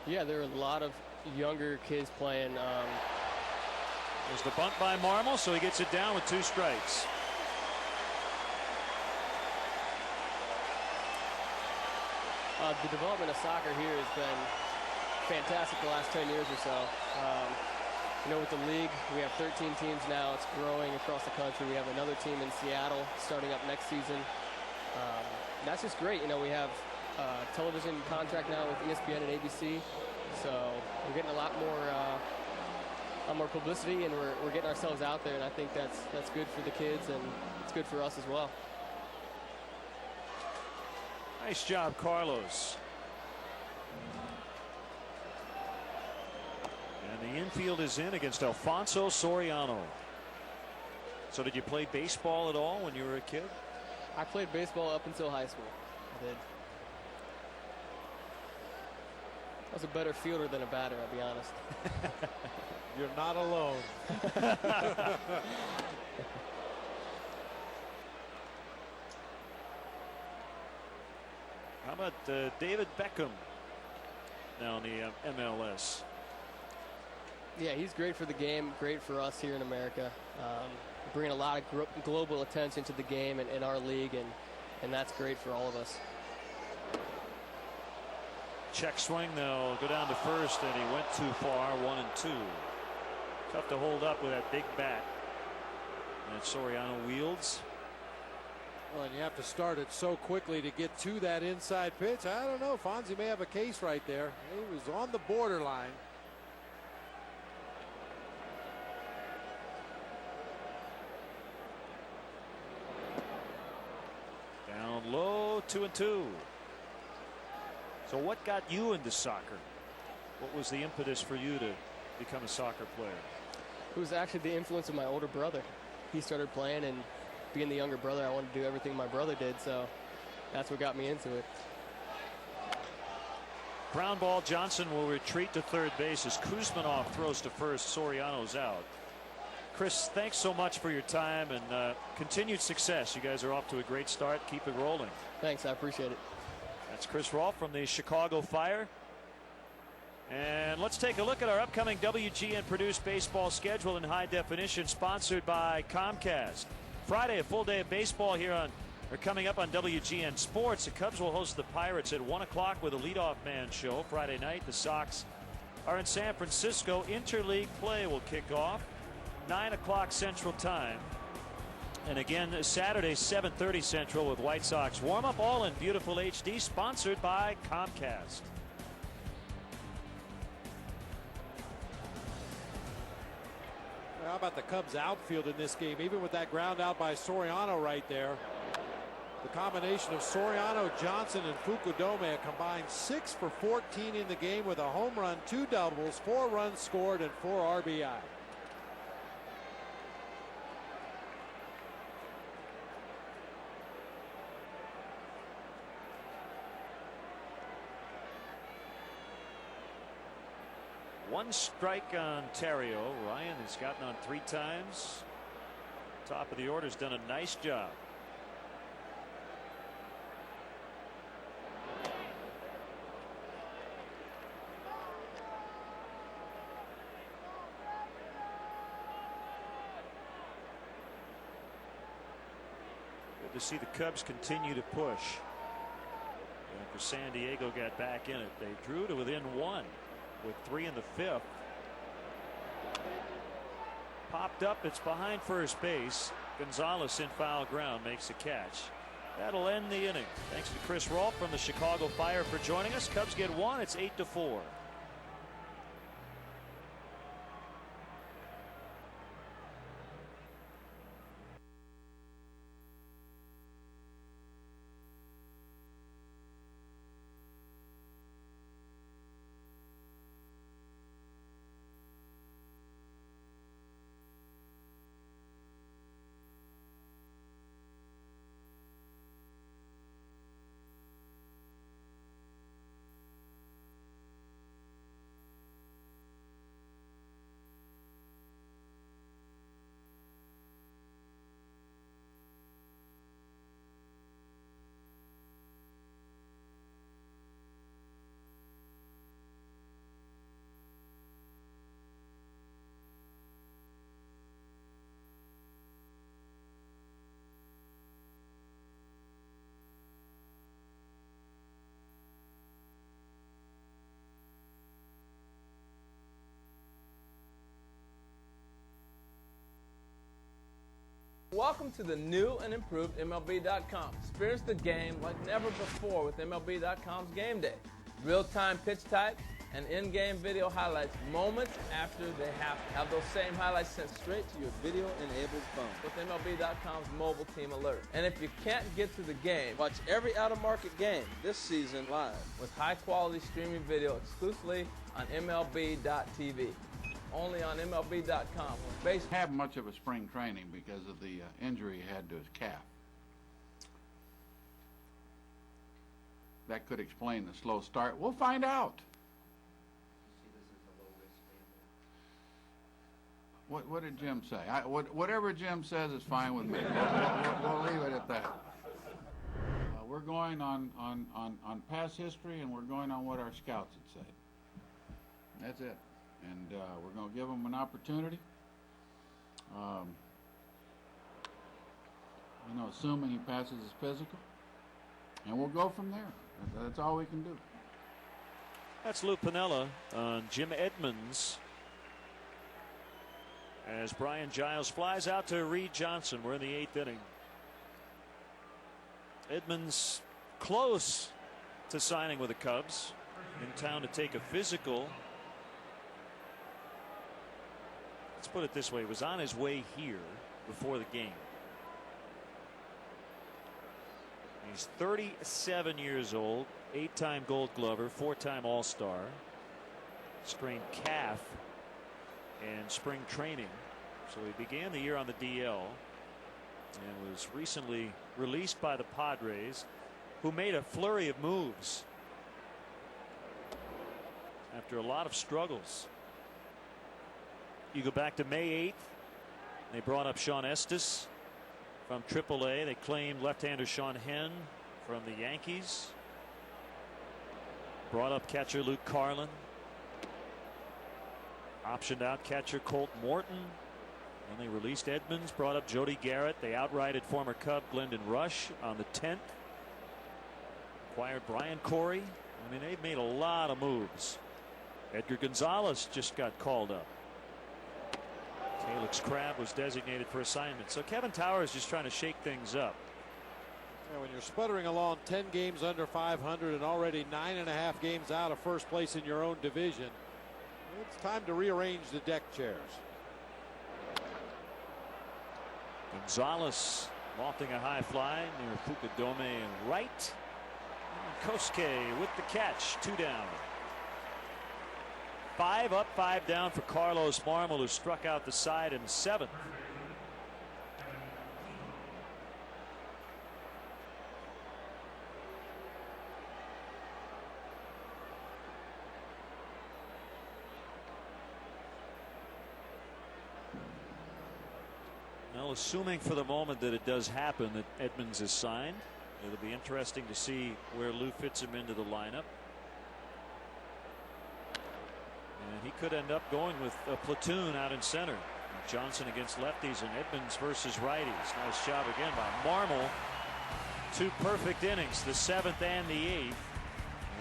Yeah, there are a lot of younger kids playing. There's the bunt by Marmol, so he gets it down with 2 strikes. The development of soccer here has been fantastic the last 10 years or so. With the league, we have 13 teams now. It's growing across the country. We have another team in Seattle starting up next season. That's just great. We have a television contract now with ESPN and ABC, so we're getting a lot more publicity, and we're getting ourselves out there, and I think that's good for the kids, and it's good for us as well. Nice job, Carlos. And the infield is in against Alfonso Soriano. So did you play baseball at all when you were a kid? I played baseball up until high school. I did. I was a better fielder than a batter, I'll be honest. You're not alone. How about David Beckham now in the MLS? Yeah, he's great for the game, great for us here in America. Bringing a lot of global attention to the game and our league, and that's great for all of us. Check swing, they'll go down to first, and he went too far, 1-2. Tough to hold up with that big bat. And Soriano wields. Well, and you have to start it so quickly to get to that inside pitch. I don't know. Fonzie may have a case right there. He was on the borderline. Down low, 2-2. So what got you into soccer? What was the impetus for you to become a soccer player? It was actually the influence of my older brother. He started playing, and being the younger brother, I wanted to do everything my brother did, so that's what got me into it. Ground ball, Johnson will retreat to third base as Kuzmanov throws to first. Soriano's out. Chris, thanks so much for your time, and continued success. You guys are off to a great start. Keep it rolling. Thanks, I appreciate it. That's Chris Rolfe from the Chicago Fire. And let's take a look at our upcoming WGN produced baseball schedule in high definition, sponsored by Comcast. Friday, a full day of baseball here coming up on WGN Sports. The Cubs will host the Pirates at 1 o'clock with a leadoff man show. Friday night, the Sox are in San Francisco. Interleague play will kick off 9 o'clock Central Time. And again, Saturday, 7:30 Central with White Sox warm-up, all in beautiful HD, sponsored by Comcast. How about the Cubs outfield in this game? Even with that ground out by Soriano right there. The combination of Soriano, Johnson, and Fukudome, a combined 6 for 14 in the game with a home run, 2 doubles, 4 runs scored, and 4 RBI. One strike on Terrio. Ryan has gotten on 3 times. Top of the order's done a nice job. to see the Cubs continue to push. After San Diego got back in it, they drew to within 1 with 3 in the 5th. Popped up, it's behind first base. Gonzalez in foul ground makes a catch. That'll end the inning. Thanks to Chris Rolfe from the Chicago Fire for joining us. Cubs get 1. It's 8-4. Welcome to the new and improved MLB.com. Experience the game like never before with MLB.com's Game Day. Real-time pitch type and in-game video highlights moments after they happen. Have those same highlights sent straight to your video-enabled phone with MLB.com's mobile team alert. And if you can't get to the game, watch every out-of-market game this season live with high-quality streaming video exclusively on MLB.tv. Only on MLB.com. Have much of a spring training because of the injury he had to his calf. That could explain the slow start. We'll find out. What did Jim say? Whatever Jim says is fine with me. We'll leave it at that. We're going on past history, and we're going on what our scouts had said. That's it. And we're going to give him an opportunity. Assuming he passes his physical. And we'll go from there. That's all we can do. That's Lou Piniella on Jim Edmonds. As Brian Giles flies out to Reed Johnson. We're in the 8th inning. Edmonds close to signing with the Cubs. In town to take a physical. Let's put it this way, he was on his way here before the game. He's 37 years old, 8-time Gold Glover, 4-time All-Star, sprained calf in spring training. So he began the year on the DL and was recently released by the Padres, who made a flurry of moves after a lot of struggles. You go back to May 8th. They brought up Sean Estes from AAA. They claimed left-hander Sean Henn from the Yankees. Brought up catcher Luke Carlin. Optioned out catcher Colt Morton. And they released Edmonds. Brought up Jody Garrett. They outrighted former Cub Glendon Rush on the 10th. Acquired Brian Corey. I mean, they've made a lot of moves. Edgar Gonzalez just got called up. Felix Crabb was designated for assignment. So Kevin Towers just trying to shake things up. Yeah, when you're sputtering along 10 games under 500 and already 9.5 games out of first place in your own division, it's time to rearrange the deck chairs. Gonzalez lofting a high fly near Fukudome and right. And Kosuke with the catch. 2 down. 5 up, 5 down for Carlos Marmol, who struck out the side in the 7th. Well, assuming for the moment that it does happen that Edmonds is signed, it'll be interesting to see where Lou fits him into the lineup. And he could end up going with a platoon out in center. Johnson against lefties and Edmonds versus righties. Nice job again by Marmol Two perfect innings, the 7th and the 8th.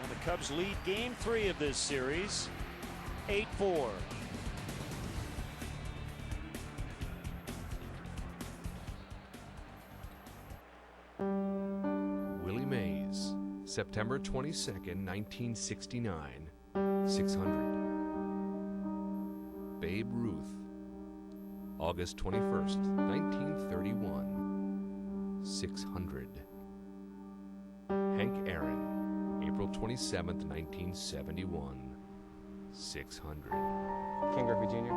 And the Cubs lead game 3 of this series, 8-4. Willie Mays, September 22nd, 1969, 600. Babe Ruth, August 21st, 1931, 600. Hank Aaron, April 27th, 1971, 600. Ken Griffey Jr.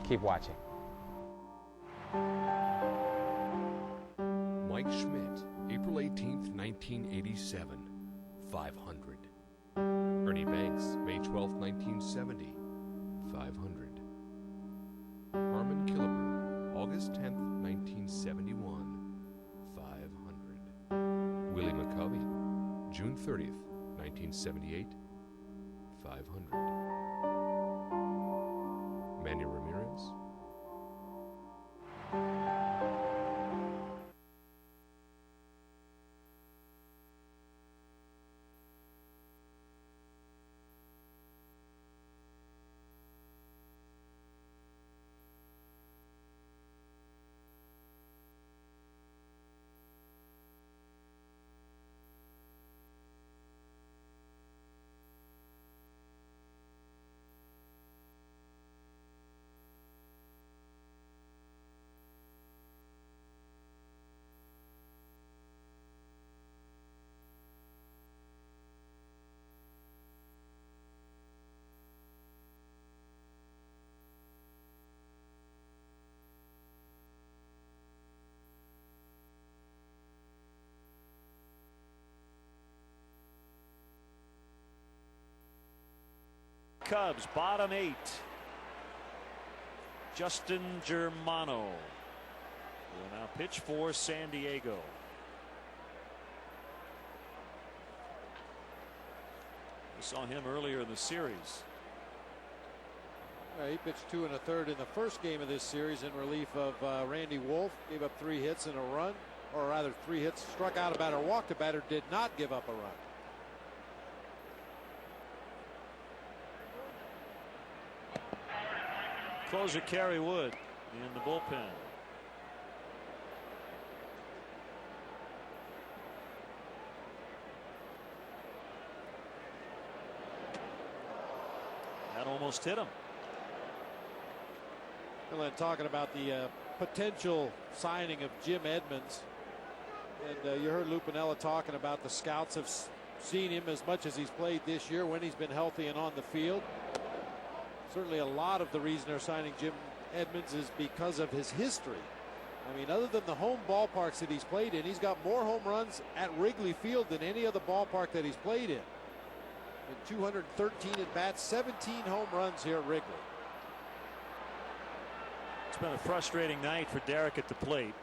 Keep watching. Mike Schmidt, April 18th, 1987, 500. Ernie Banks, May 12th, 1970, 500. Harmon Killebrew, August 10th, 1971, 500. Willie McCovey, June 30th, 1978, 500. Manny Ramirez. Cubs, bottom 8. Justin Germano will now pitch for San Diego. We saw him earlier in the series. He pitched 2 1/3 in the first game of this series in relief of Randy Wolf. Gave up 3 hits and a run, or rather 3 hits, struck out a batter, walked a batter, did not give up a run. Closer Kerry Wood in the bullpen. That almost hit him. And then talking about the potential signing of Jim Edmonds. And you heard Lou Piniella talking about the scouts have seen him as much as he's played this year when he's been healthy and on the field. Certainly a lot of the reason they're signing Jim Edmonds is because of his history. I mean, other than the home ballparks that he's played in, he's got more home runs at Wrigley Field than any other ballpark that he's played in. 213 at bats, 17 home runs here at Wrigley. It's been a frustrating night for Derek at the plate.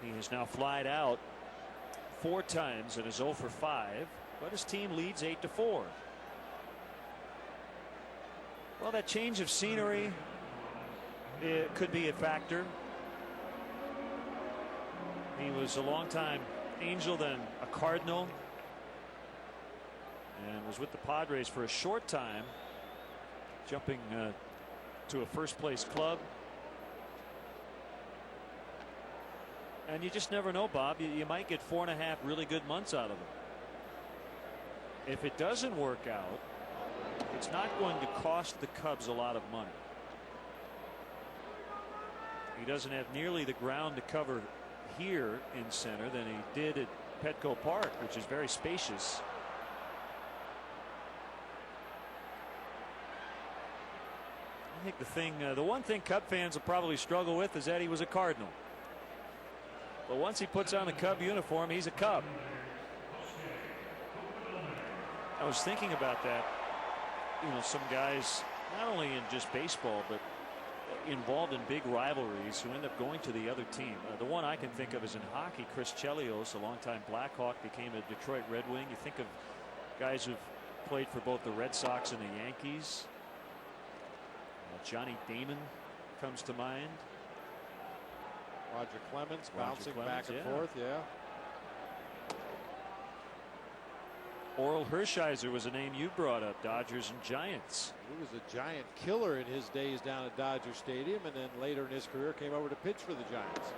He has now flied out 4 times and is 0 for 5, but his team leads 8-4. Well, that change of scenery, it could be a factor. He was a long-time Angel, then a Cardinal, and was with the Padres for a short time, jumping to a first-place club. And you just never know, Bob. You might get 4.5 really good months out of him. If it doesn't work out, it's not going to cost the Cubs a lot of money. He doesn't have nearly the ground to cover here in center than he did at Petco Park, which is very spacious. I think the one thing Cub fans will probably struggle with is that he was a Cardinal. But once he puts on the Cub uniform, he's a Cub. I was thinking about that. You know, some guys, not only in just baseball, but involved in big rivalries, who end up going to the other team. The one I can think of is in hockey. Chris Chelios, a longtime Blackhawk, became a Detroit Red Wing. You think of guys who've played for both the Red Sox and the Yankees. Johnny Damon comes to mind. Roger Clemens bouncing back and forth, yeah. Oral Hershiser was a name you brought up, Dodgers and Giants. He was a Giant killer in his days down at Dodger Stadium, and then later in his career came over to pitch for the Giants.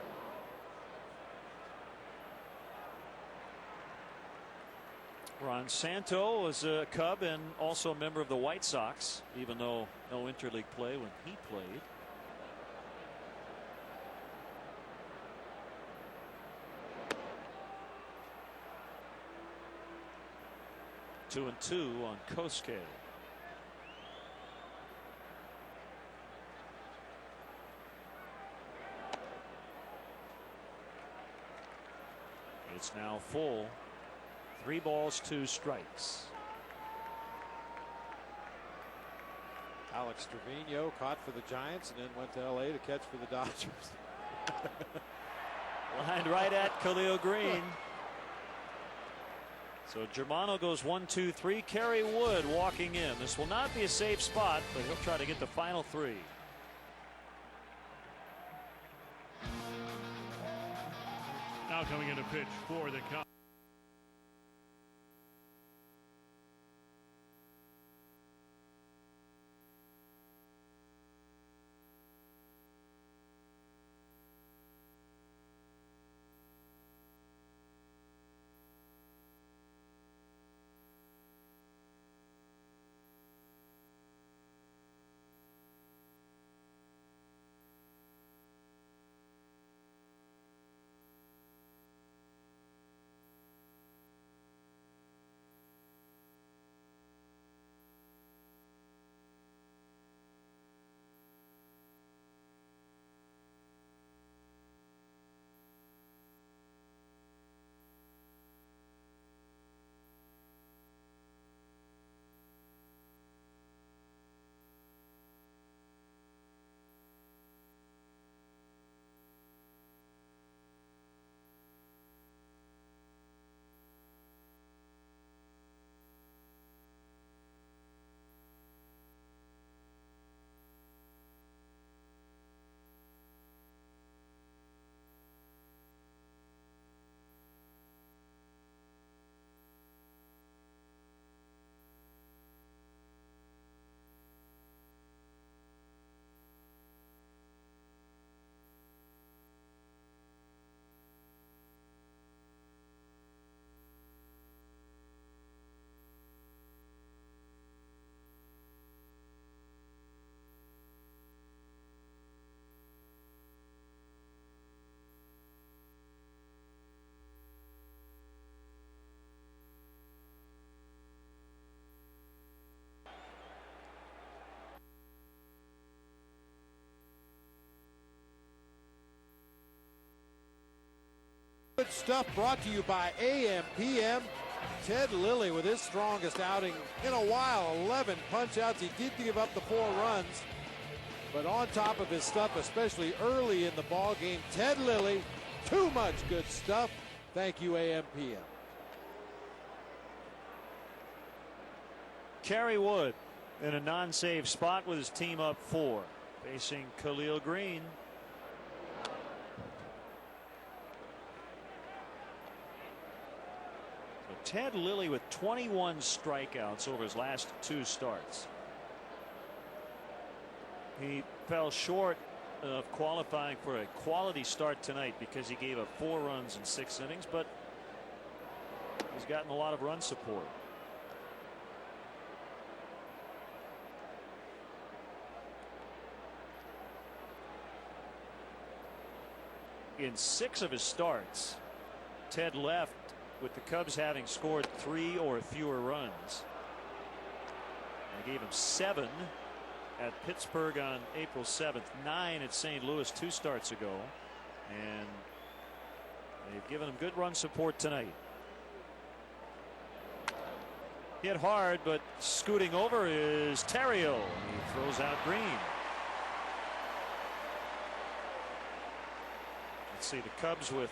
Ron Santo was a Cub and also a member of the White Sox, even though no interleague play when he played. Two and two on Kosuke. It's now full. 3 balls, 2 strikes. Alex Trevino caught for the Giants and then went to LA to catch for the Dodgers. Lined right at Khalil Green. So Germano goes 1-2-3. Kerry Wood walking in. This will not be a safe spot, but he'll try to get the final 3. Now coming in to pitch for the Cubs. Good stuff brought to you by AM/PM. Ted Lilly with his strongest outing in a while. 11 punch-outs. He did give up the 4 runs. But on top of his stuff, especially early in the ball game, Ted Lilly, too much good stuff. Thank you, AM/PM. Kerry Wood in a non-save spot with his team up 4. Facing Khalil Green. Ted Lilly with 21 strikeouts over his last 2 starts. He fell short of qualifying for a quality start tonight because he gave up 4 runs in 6 innings, but he's gotten a lot of run support. In 6 of his starts, Ted left with the Cubs having scored 3 or fewer runs. I gave him 7 at Pittsburgh on April 7th, 9 at St. Louis 2 starts ago, and they've given him good run support tonight. Hit hard, but scooting over is Terrio. He throws out Green. Let's see, the Cubs with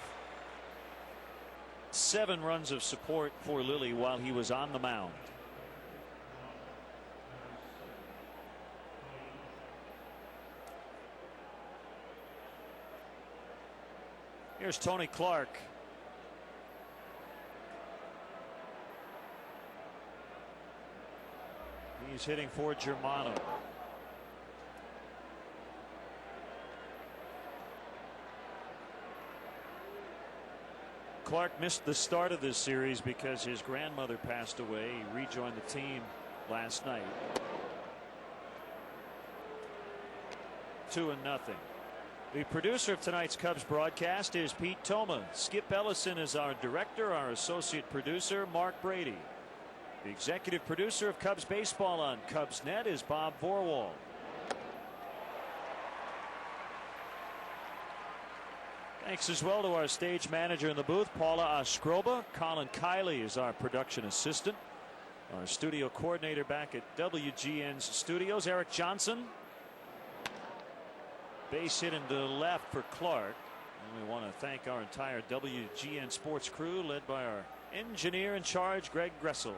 7 runs of support for Lilly while he was on the mound. Here's Tony Clark. He's hitting for Germano. Clark missed the start of this series because his grandmother passed away. He rejoined the team last night. 2-0. The producer of tonight's Cubs broadcast is Pete Toma. Skip Ellison is our director. Our associate producer, Mark Brady. The executive producer of Cubs baseball on Cubsnet is Bob Vorwald. Thanks as well to our stage manager in the booth, Paula Oskroba. Colin Kiley is our production assistant. Our studio coordinator back at WGN's studios, Eric Johnson. Base hit into left for Clark. And we want to thank our entire WGN sports crew led by our engineer in charge, Greg Gressel.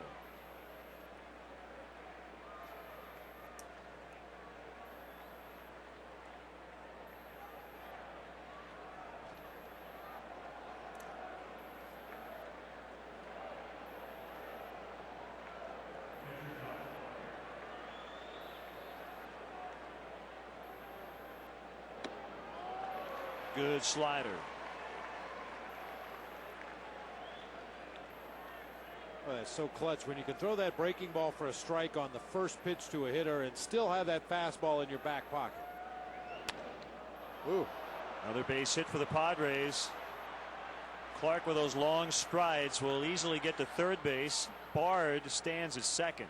Good slider. Well, that's so clutch when you can throw that breaking ball for a strike on the first pitch to a hitter and still have that fastball in your back pocket. Ooh. Another base hit for the Padres. Clark with those long strides will easily get to third base. Bard stands at second.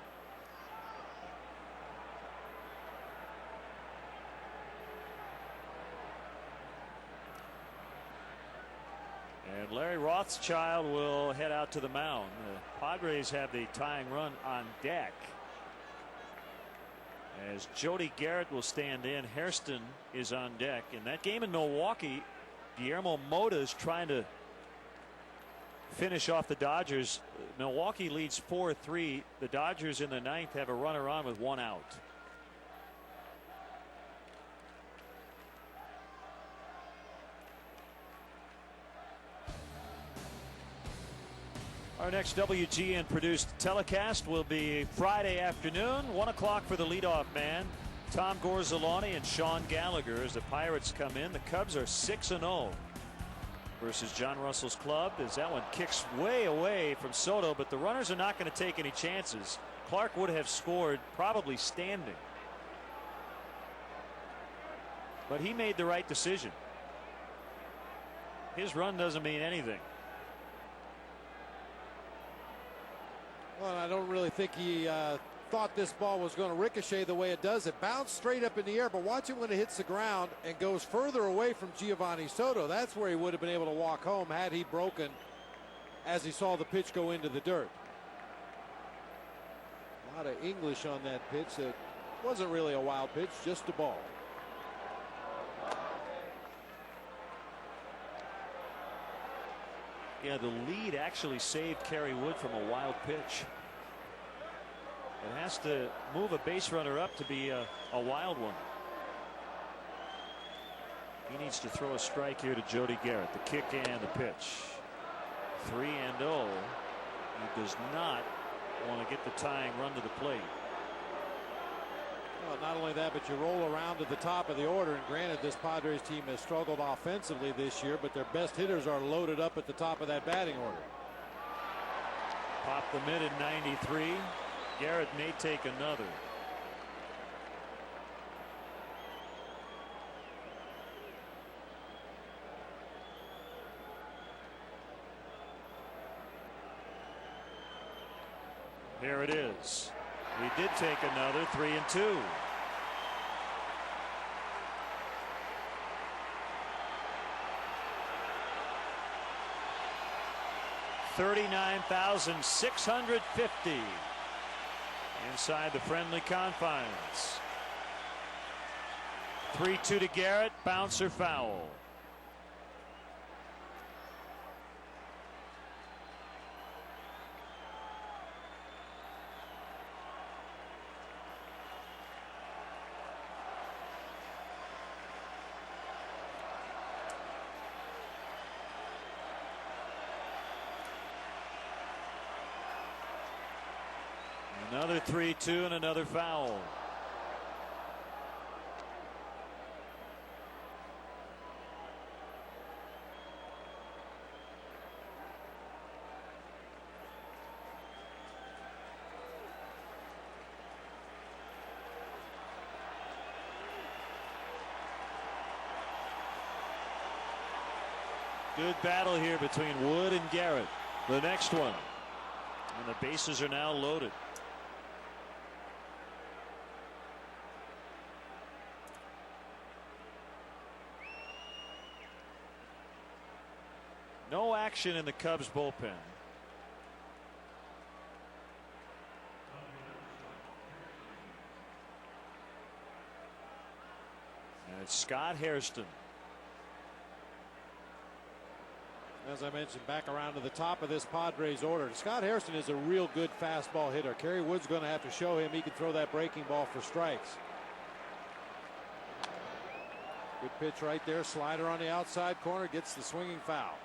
And Larry Rothschild will head out to the mound. The Padres have the tying run on deck. As Jody Garrett will stand in, Hairston is on deck. In that game in Milwaukee, Guillermo Mota is trying to finish off the Dodgers. Milwaukee leads 4-3. The Dodgers in the ninth have a runner on with one out. Our next WGN produced telecast will be Friday afternoon, 1 o'clock for the leadoff man, Tom Gorzolani and Sean Gallagher. As the Pirates come in, the Cubs are 6-0 versus John Russell's club, as that one kicks way away from Soto, but the runners are not going to take any chances. Clark would have scored probably standing, but he made the right decision. His run doesn't mean anything. Well, I don't really think he thought this ball was going to ricochet the way it does. It bounced straight up in the air, but watch it when it hits the ground and goes further away from Giovanni Soto. That's where he would have been able to walk home had he broken as he saw the pitch go into the dirt. A lot of English on that pitch. It wasn't really a wild pitch, just a ball. Yeah, the lead actually saved Kerry Wood from a wild pitch. It has to move a base runner up to be a wild one. He needs to throw a strike here to Jody Garrett. The kick and the pitch. 3-0. He does not want to get the tying run to the plate. Well, not only that, but you roll around to the top of the order, and granted this Padres team has struggled offensively this year, but their best hitters are loaded up at the top of that batting order. Pop the mid at 93. Garrett may take another. Here it is. He did take another. 3-2. $39,650 inside the friendly confines. 3-2 to Garrett. Bouncer foul. Another 3-2 and another foul. Good battle here between Wood and Garrett. The next one. And the bases are now loaded. No action in the Cubs bullpen. And it's Scott Hairston. As I mentioned, back around to the top of this Padres order. Scott Hairston is a real good fastball hitter. Kerry Wood's going to have to show him he can throw that breaking ball for strikes. Good pitch right there. Slider on the outside corner, gets the swinging foul.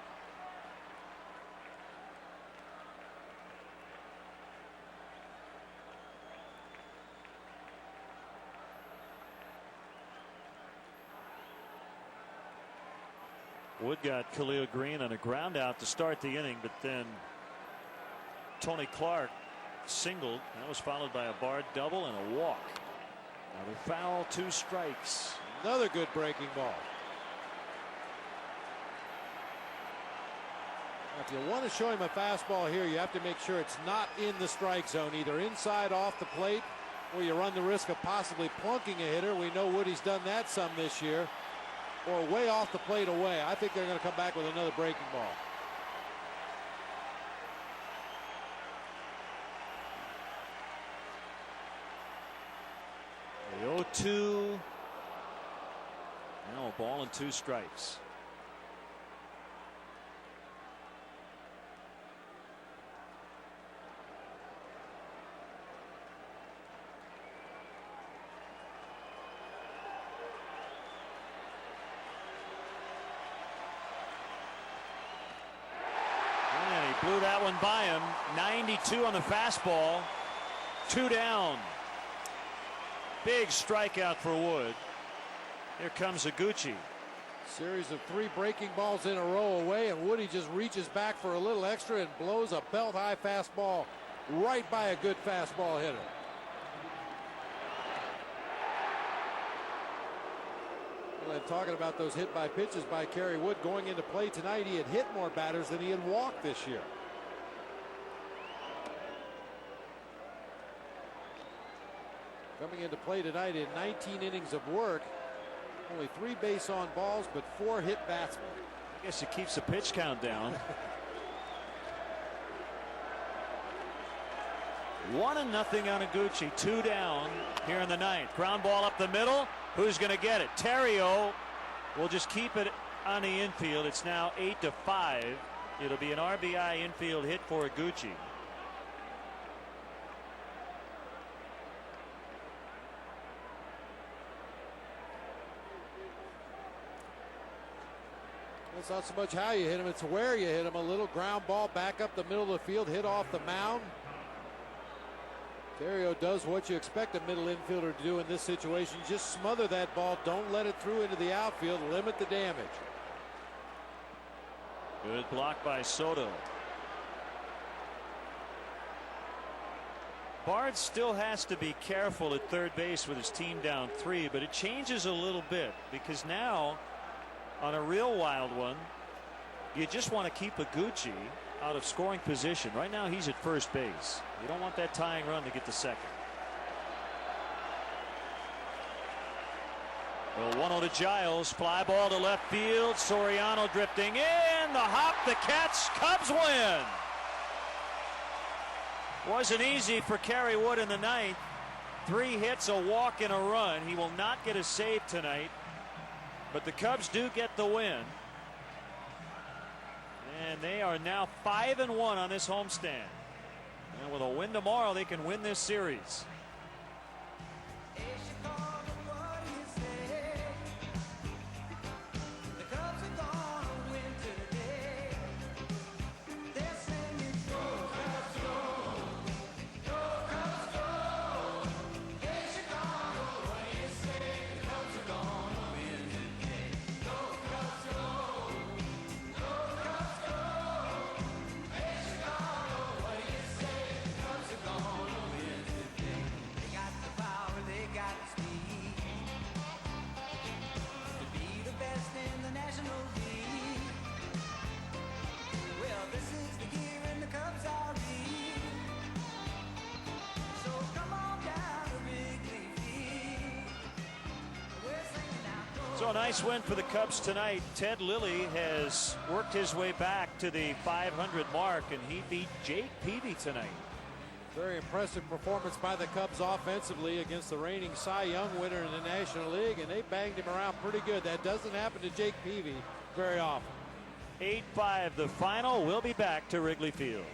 Wood got Khalil Green on a ground out to start the inning, but then Tony Clark singled. That was followed by a Bard double and a walk. Another foul, 2 strikes. Another good breaking ball. If you want to show him a fastball here, you have to make sure it's not in the strike zone, either inside off the plate, or you run the risk of possibly plunking a hitter. We know Woody's done that some this year. Or way off the plate away. I think they're going to come back with another breaking ball. The 0-2. Now a ball and 2 strikes. Blew that one by him. 92 on the fastball. 2 down. Big strikeout for Wood. Here comes Iguchi. Series of 3 breaking balls in a row away, and Woody just reaches back for a little extra and blows a belt high fastball right by a good fastball hitter. And talking about those hit by pitches by Kerry Wood going into play tonight, he had hit more batters than he had walked this year. Coming into play tonight in 19 innings of work, only 3 base on balls, but 4 hit batsmen. I guess it keeps the pitch count down. 1-0 on Iguchi. 2 down here in the 9th. Ground ball up the middle. Who's going to get it? Terrio will just keep it on the infield. It's now 8-5. It'll be an RBI infield hit for Iguchi. It's not so much how you hit him, it's where you hit him. A little ground ball back up the middle of the field, hit off the mound. Terrio does what you expect a middle infielder to do in this situation. Just smother that ball. Don't let it through into the outfield. Limit the damage. Good block by Soto. Bard still has to be careful at third base with his team down 3, but it changes a little bit because now on a real wild one you just want to keep Iguchi out of scoring position. Right now he's at first base. You don't want that tying run to get to second. Well, 1-0 to Giles. Fly ball to left field. Soriano drifting in. The hop, the catch. Cubs win. Wasn't easy for Kerry Wood in the 9th. 3 hits, a walk, and a run. He will not get a save tonight, but the Cubs do get the win. And they are now 5-1 on this homestand. And with a win tomorrow, they can win this series. So a nice win for the Cubs tonight. Ted Lilly has worked his way back to the 500 mark, and he beat Jake Peavy tonight. Very impressive performance by the Cubs offensively against the reigning Cy Young winner in the National League, and they banged him around pretty good. That doesn't happen to Jake Peavy very often. 8-5 the final. We'll be back to Wrigley Field.